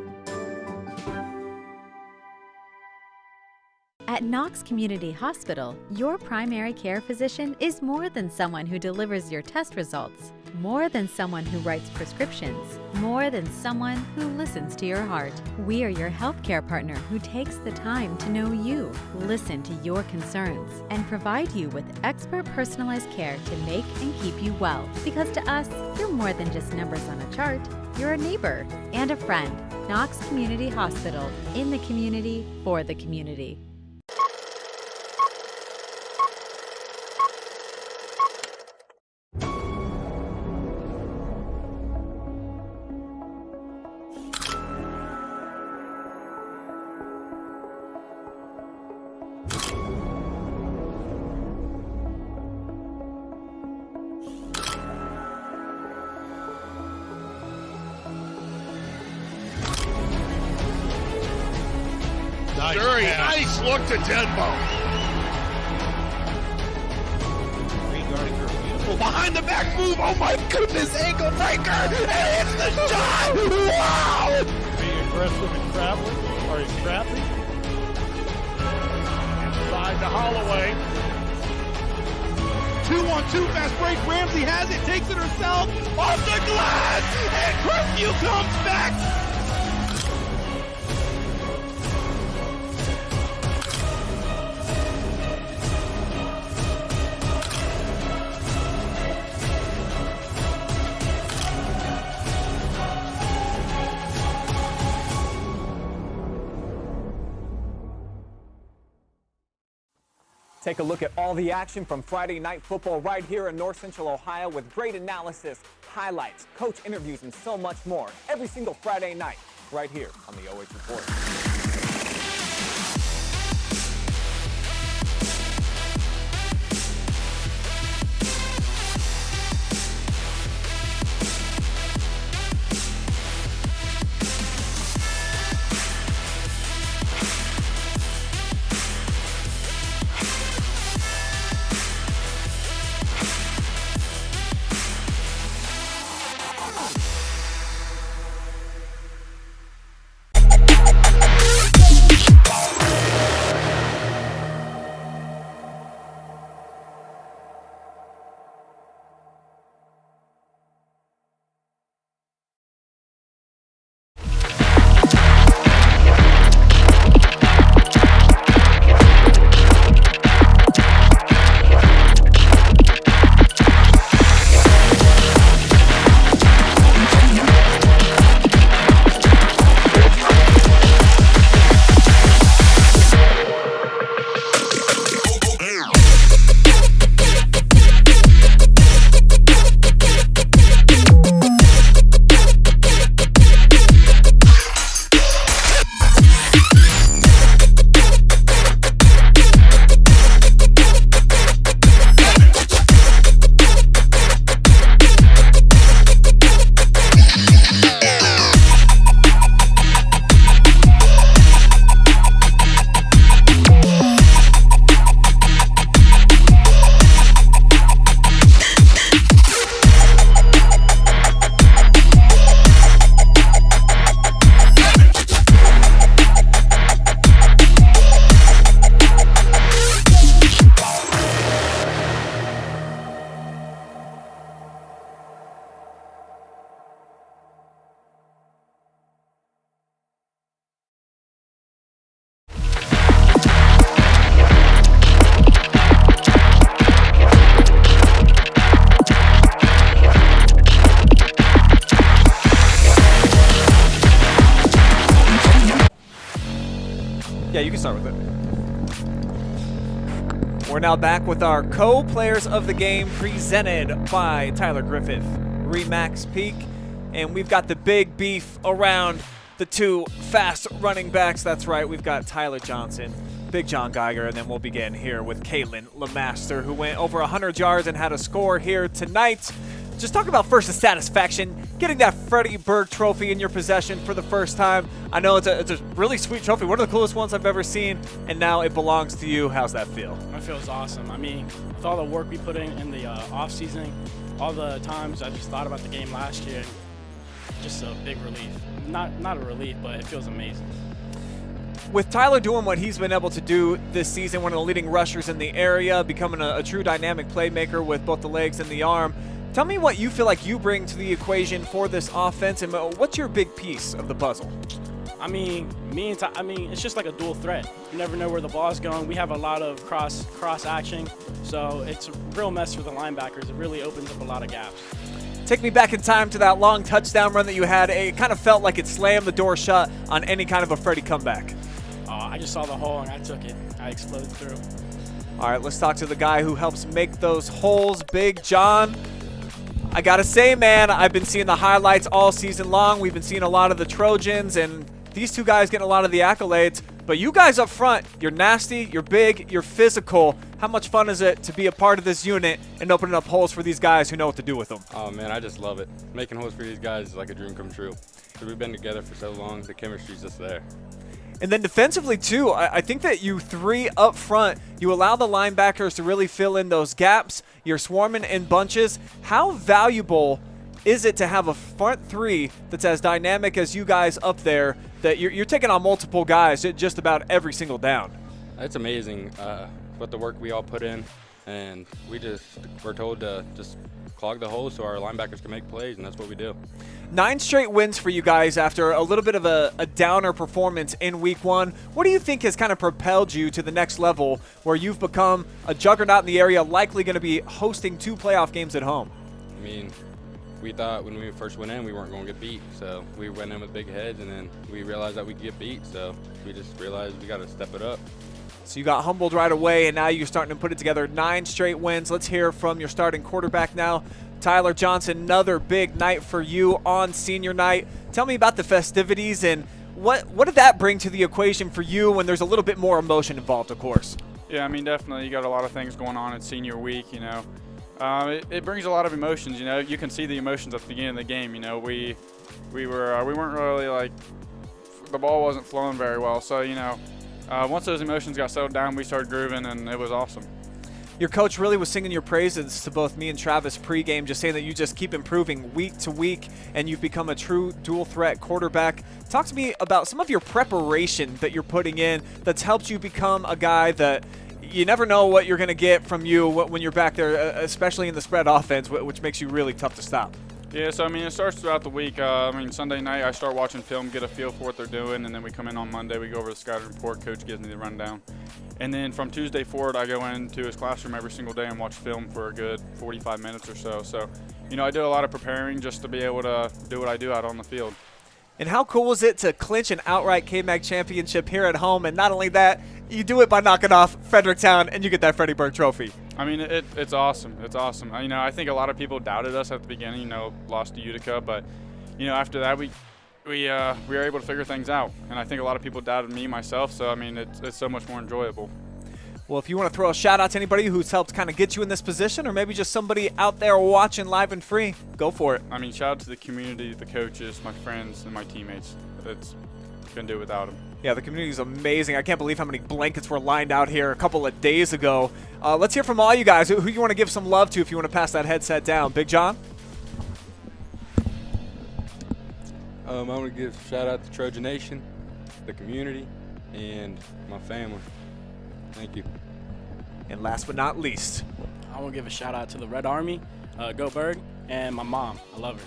At Knox Community Hospital, your primary care physician is more than someone who delivers your test results, more than someone who writes prescriptions, more than someone who listens to your heart. We are your healthcare partner who takes the time to know you, listen to your concerns, and provide you with expert personalized care to make and keep you well. Because to us, you're more than just numbers on a chart. You're a neighbor and a friend. Knox Community Hospital, in the community, for the community. Very nice look to Denbo. Beautiful behind the back move. Oh my goodness, ankle breaker. And it's the shot. Wow. Being aggressive and traveling, or he's trapping. Inside to Holloway. 2-on-2 fast break. Ramsey has it, takes it herself. Off the glass. And Curfew comes back. Take a look at all the action from Friday Night Football right here in North Central Ohio with great analysis, highlights, coach interviews, and so much more every single Friday night right here on the OH Report. Yeah, you can start with it. We're now back with our co-players of the game presented by Tyler Griffith, Remax Peak, and we've got the big beef around the two fast running backs. That's right, we've got Tyler Johnson, Big John Geiger, and then we'll begin here with Caitlin Lemaster, who went over 100 yards and had a score here tonight. Just talk about first the satisfaction, getting that Freddieburg Trophy in your possession for the first time. I know it's a really sweet trophy, one of the coolest ones I've ever seen, and now it belongs to you. How's that feel? It feels awesome. I mean, with all the work we put in the off-season, all the times I just thought about the game last year, just a big relief. Not a relief, but it feels amazing. With Tyler doing what he's been able to do this season, one of the leading rushers in the area, becoming a true dynamic playmaker with both the legs and the arm, tell me what you feel like you bring to the equation for this offense, and what's your big piece of the puzzle? I mean, it's just like a dual threat. You never know where the ball's going. We have a lot of cross action, so it's a real mess for the linebackers. It really opens up a lot of gaps. Take me back in time to that long touchdown run that you had. It kind of felt like it slammed the door shut on any kind of a Freddie comeback. I just saw the hole and I took it. I exploded through. All right, let's talk to the guy who helps make those holes, Big John. I gotta say, man, I've been seeing the highlights all season long. We've been seeing a lot of the Trojans, and these two guys getting a lot of the accolades. But you guys up front, you're nasty, you're big, you're physical. How much fun is it to be a part of this unit and opening up holes for these guys who know what to do with them? Oh, man, I just love it. Making holes for these guys is like a dream come true. So we've been together for so long, the chemistry's just there. And then defensively, too, I think that you three up front, you allow the linebackers to really fill in those gaps. You're swarming in bunches. How valuable is it to have a front three that's as dynamic as you guys up there, that you're taking on multiple guys at just about every single down? It's amazing what the work we all put in, and we're told to just clog the holes so our linebackers can make plays, and that's what we do. 9 straight wins for you guys after a little bit of a downer performance in week 1. What do you think has kind of propelled you to the next level where you've become a juggernaut in the area, likely going to be hosting 2 playoff games at home? I mean, we thought when we first went in we weren't going to get beat, so we went in with big heads, and then we realized that we could get beat, so we just realized we got to step it up. So you got humbled right away, and now you're starting to put it together. 9 straight wins. Let's hear from your starting quarterback now, Tyler Johnson. Another big night for you on senior night. Tell me about the festivities and what did that bring to the equation for you when there's a little bit more emotion involved, of course? Yeah, I mean, definitely you got a lot of things going on at senior week, you know. It brings a lot of emotions, you know. You can see the emotions at the beginning of the game, you know. We weren't really, like, the ball wasn't flowing very well, so, you know, once those emotions got settled down, we started grooving, and it was awesome. Your coach really was singing your praises to both me and Travis pregame, just saying that you just keep improving week to week, and you've become a true dual-threat quarterback. Talk to me about some of your preparation that you're putting in that's helped you become a guy that you never know what you're going to get from you when you're back there, especially in the spread offense, which makes you really tough to stop. Yeah, so, I mean, it starts throughout the week. I mean, Sunday night I start watching film, get a feel for what they're doing, and then we come in on Monday, we go over the scouting report, coach gives me the rundown. And then from Tuesday forward, I go into his classroom every single day and watch film for a good 45 minutes or so. So, you know, I do a lot of preparing just to be able to do what I do out on the field. And how cool was it to clinch an outright KMAC championship here at home? And not only that, you do it by knocking off Fredericktown, and you get that Freddieburg Trophy. I mean, it's awesome. It's awesome. You know, I think a lot of people doubted us at the beginning, you know, lost to Utica. But, you know, after that, we were able to figure things out. And I think a lot of people doubted me, myself. So, I mean, it's so much more enjoyable. Well, if you want to throw a shout out to anybody who's helped kind of get you in this position, or maybe just somebody out there watching live and free, go for it. I mean, shout out to the community, the coaches, my friends, and my teammates. Couldn't do it without them. Yeah, the community is amazing. I can't believe how many blankets were lined out here a couple of days ago. Let's hear from all you guys. Who you want to give some love to if you want to pass that headset down? Big John? I want to give a shout out to Trojan Nation, the community, and my family. Thank you. And last but not least, I want to give a shout out to the Red Army, Go Bird, and my mom. I love her.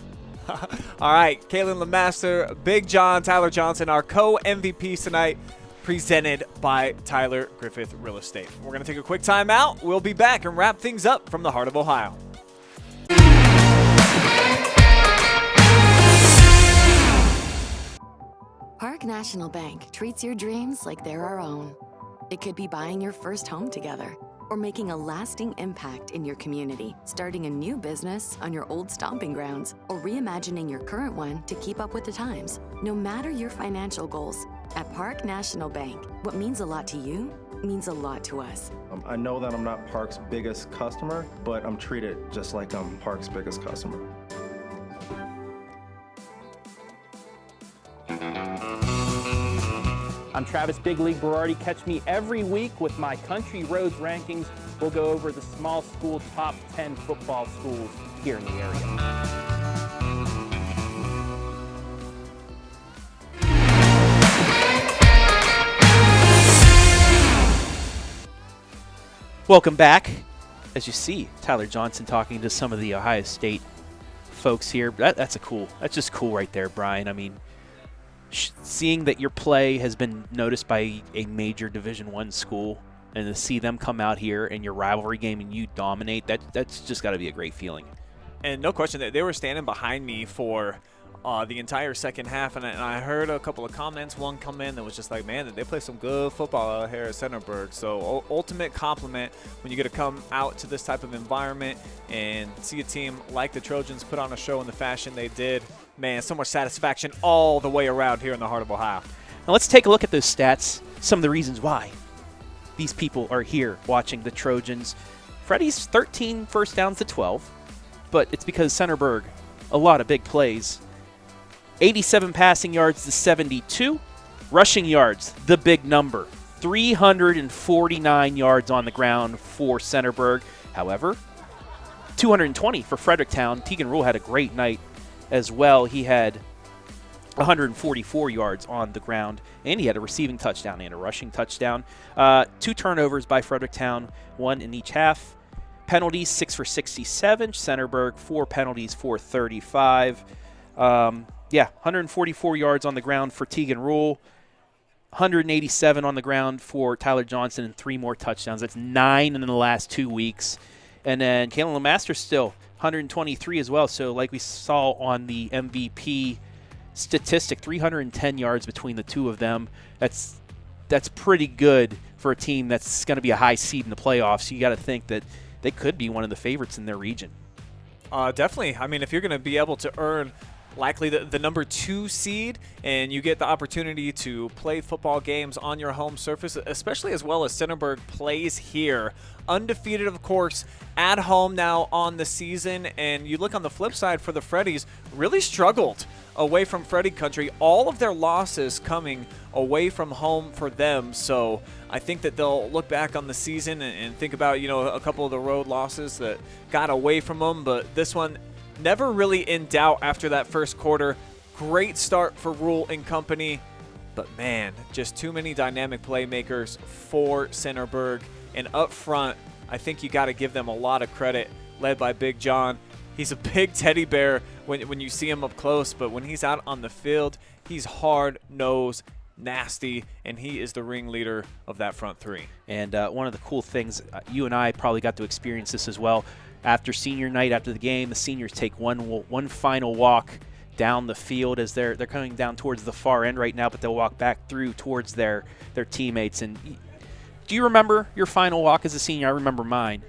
All right, Kaylin LeMaster, Big John, Tyler Johnson, our co-MVPs tonight, presented by Tyler Griffith Real Estate. We're going to take a quick time out. We'll be back and wrap things up from the heart of Ohio. Park National Bank treats your dreams like they're our own. It could be buying your first home together, or making a lasting impact in your community, starting a new business on your old stomping grounds, or reimagining your current one to keep up with the times. No matter your financial goals, at Park National Bank, what means a lot to you means a lot to us. I know that I'm not Park's biggest customer, but I'm treated just like I'm Park's biggest customer. I'm Travis Big League Berardi. Catch me every week with my Country Roads rankings. We'll go over the small school top 10 football schools here in the area. Welcome back. As you see, Tyler Johnson talking to some of the Ohio State folks here. That's just cool right there, Brian. I mean, seeing that your play has been noticed by a major Division I school, and to see them come out here in your rivalry game and you dominate, that's just got to be a great feeling. And no question that they were standing behind me for the entire second half, and I heard a couple of comments. One come in that was just like, man, they play some good football out here at Centerburg. So ultimate compliment when you get to come out to this type of environment and see a team like the Trojans put on a show in the fashion they did. Man, so much satisfaction all the way around here in the heart of Ohio. Now let's take a look at those stats, some of the reasons why these people are here watching the Trojans. Freddie's 13 first downs to 12, but it's because Centerburg, a lot of big plays. 87 passing yards to 72, Rushing yards, the big number. 349 yards on the ground for Centerburg. However, 220 for Fredericktown. Teegan Ruhl had a great night as well. He had 144 yards on the ground, and he had a receiving touchdown and a rushing touchdown. 2 turnovers by Fredericktown, 1 in each half. Penalties, 6 for 67. Centerburg, 4 penalties for 35. 144 yards on the ground for Teegan Ruhl. 187 on the ground for Tyler Johnson, and 3 more touchdowns. That's 9 in the last 2 weeks. And then Kalen LeMaster still 123 as well. So like we saw on the MVP statistic, 310 yards between the two of them. That's pretty good for a team that's going to be a high seed in the playoffs. You got to think that they could be one of the favorites in their region. Definitely. I mean, if you're going to be able to earn likely the number 2 seed, and you get the opportunity to play football games on your home surface, especially as well as Centerburg plays here. Undefeated, of course, at home now on the season. And you look on the flip side for the Freddies, really struggled away from Freddie country. All of their losses coming away from home for them. So I think that they'll look back on the season and think about, a couple of the road losses that got away from them. But this one, never really in doubt after that first quarter. Great start for Ruhl and company, but man, just too many dynamic playmakers for Centerburg. And up front, I think you got to give them a lot of credit, led by Big John. He's a big teddy bear when you see him up close, but when he's out on the field, he's hard-nosed, nasty, and he is the ringleader of that front 3. And one of the cool things, you and I probably got to experience this as well. After senior night, after the game, the seniors take one final walk down the field as they're coming down towards the far end right now, but they'll walk back through towards their teammates. And do you remember your final walk as a senior? I remember mine.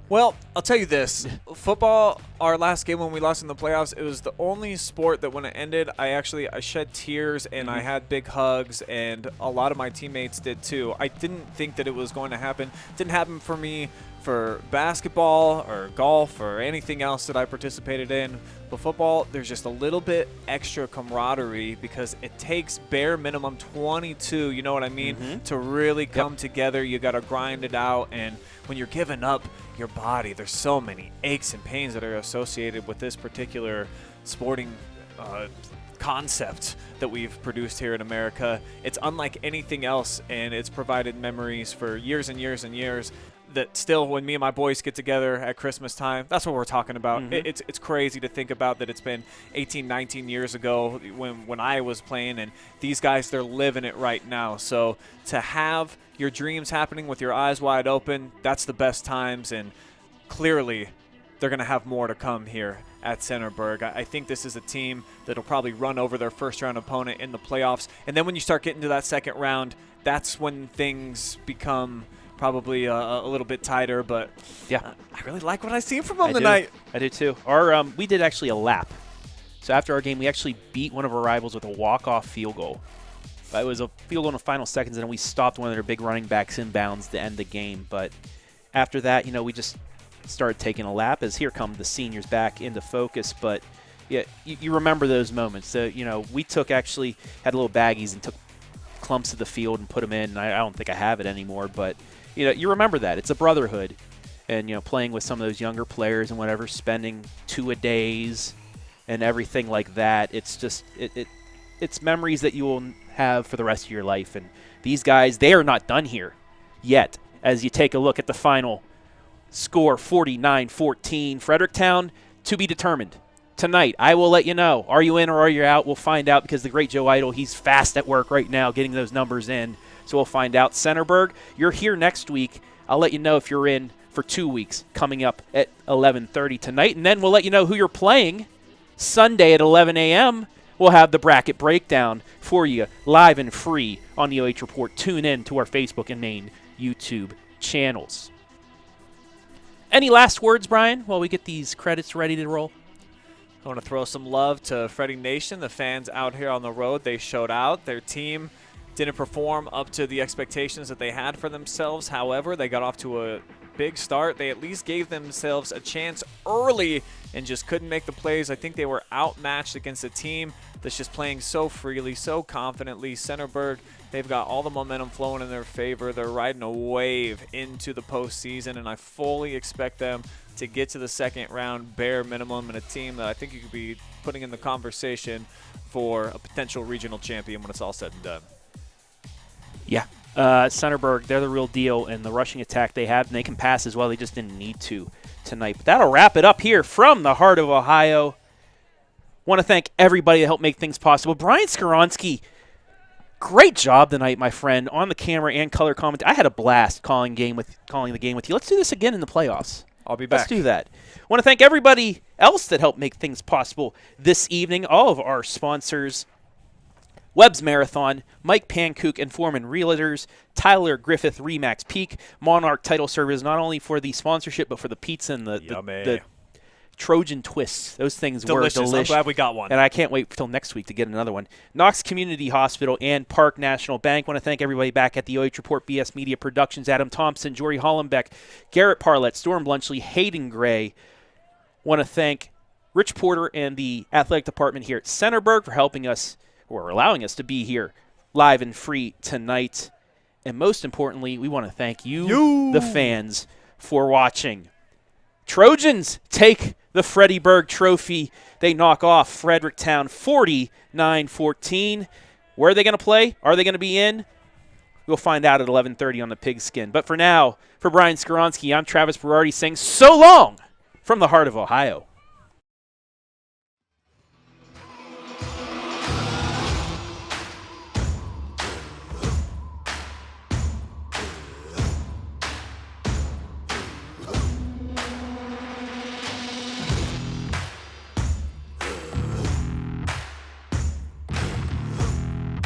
Well, I'll tell you this. Football, our last game when we lost in the playoffs, it was the only sport that when it ended, I shed tears and I had big hugs, and a lot of my teammates did too. I didn't think that it was going to happen. It didn't happen for me for basketball or golf or anything else that I participated in. But football, there's just a little bit extra camaraderie because it takes bare minimum 22, you know what I mean, to really come together. You got to grind it out, and when you're giving up your body, there's so many aches and pains that are associated with this particular sporting concept that we've produced here in America. It's unlike anything else, and it's provided memories for years and years and years that still, when me and my boys get together at Christmas time, that's what we're talking about. It's crazy to think about that it's been 18, 19 years ago when I was playing, and these guys, they're living it right now. So to have your dreams happening with your eyes wide open, that's the best times, and clearly they're going to have more to come here at Centerburg. I think this is a team that'll probably run over their first-round opponent in the playoffs, and then when you start getting to that second round, that's when things become probably a little bit tighter, but yeah, I really like what I see from them tonight. I do too. We did actually a lap. So after our game, we actually beat one of our rivals with a walk-off field goal. It was a field goal in the final seconds, and then we stopped one of their big running backs in bounds to end the game. But after that, we just started taking a lap as here come the seniors back into focus. But yeah, you remember those moments. So, we had little baggies and took clumps of the field and put them in. And I don't think I have it anymore, but you remember that. It's a brotherhood. And, playing with some of those younger players and whatever, spending 2-a-days and everything like that. It's just, it's memories that you will have for the rest of your life. And these guys, they are not done here yet. As you take a look at the final score, 49-14. Fredericktown to be determined. Tonight, I will let you know. Are you in or are you out? We'll find out because the great Joe Idle, he's fast at work right now getting those numbers in. So we'll find out. Centerburg, you're here next week. I'll let you know if you're in for 2 weeks coming up at 11:30 tonight. And then we'll let you know who you're playing Sunday at 11 a.m. We'll have the bracket breakdown for you live and free on the OH Report. Tune in to our Facebook and main YouTube channels. Any last words, Brian, while we get these credits ready to roll? I want to throw some love to Freddie Nation, the fans out here on the road. They showed out. Their team didn't perform up to the expectations that they had for themselves. However, they got off to a big start. They at least gave themselves a chance early and just couldn't make the plays. I think they were outmatched against a team that's just playing so freely, so confidently. Centerburg, they've got all the momentum flowing in their favor. They're riding a wave into the postseason, and I fully expect them to get to the second round bare minimum, and a team that I think you could be putting in the conversation for a potential regional champion when it's all said and done. Yeah. Centerburg, they're the real deal, and the rushing attack they have, and they can pass as well. They just didn't need to tonight. But that'll wrap it up here from the heart of Ohio. Want to thank everybody that helped make things possible. Brian Skowronski, great job tonight, my friend, on the camera and color comment. I had a blast calling the game with you. Let's do this again in the playoffs. I'll be back. Let's do that. Want to thank everybody else that helped make things possible this evening. All of our sponsors: Webb's Marathon, Mike Pankuch and Forman Realtors, Tyler Griffith, Remax Peak, Monarch Title Service, not only for the sponsorship, but for the pizza and the Trojan twists. Those things were delicious. I'm glad we got one. And I can't wait until next week to get another one. Knox Community Hospital and Park National Bank. Want to thank everybody back at the OH Report, BS Media Productions, Adam Thompson, Jory Hollenbeck, Garrett Parlett, Storm Blunchley, Hayden Gray. Want to thank Rich Porter and the athletic department here at Centerburg for helping us, or allowing us to be here live and free tonight. And most importantly, we want to thank you, the fans, for watching. Trojans take the Freddieburg Trophy. They knock off Fredericktown 49-14. Where are they going to play? Are they going to be in? We'll find out at 11:30 on the Pigskin. But for now, for Brian Skowronski, I'm Travis Berardi saying so long from the heart of Ohio.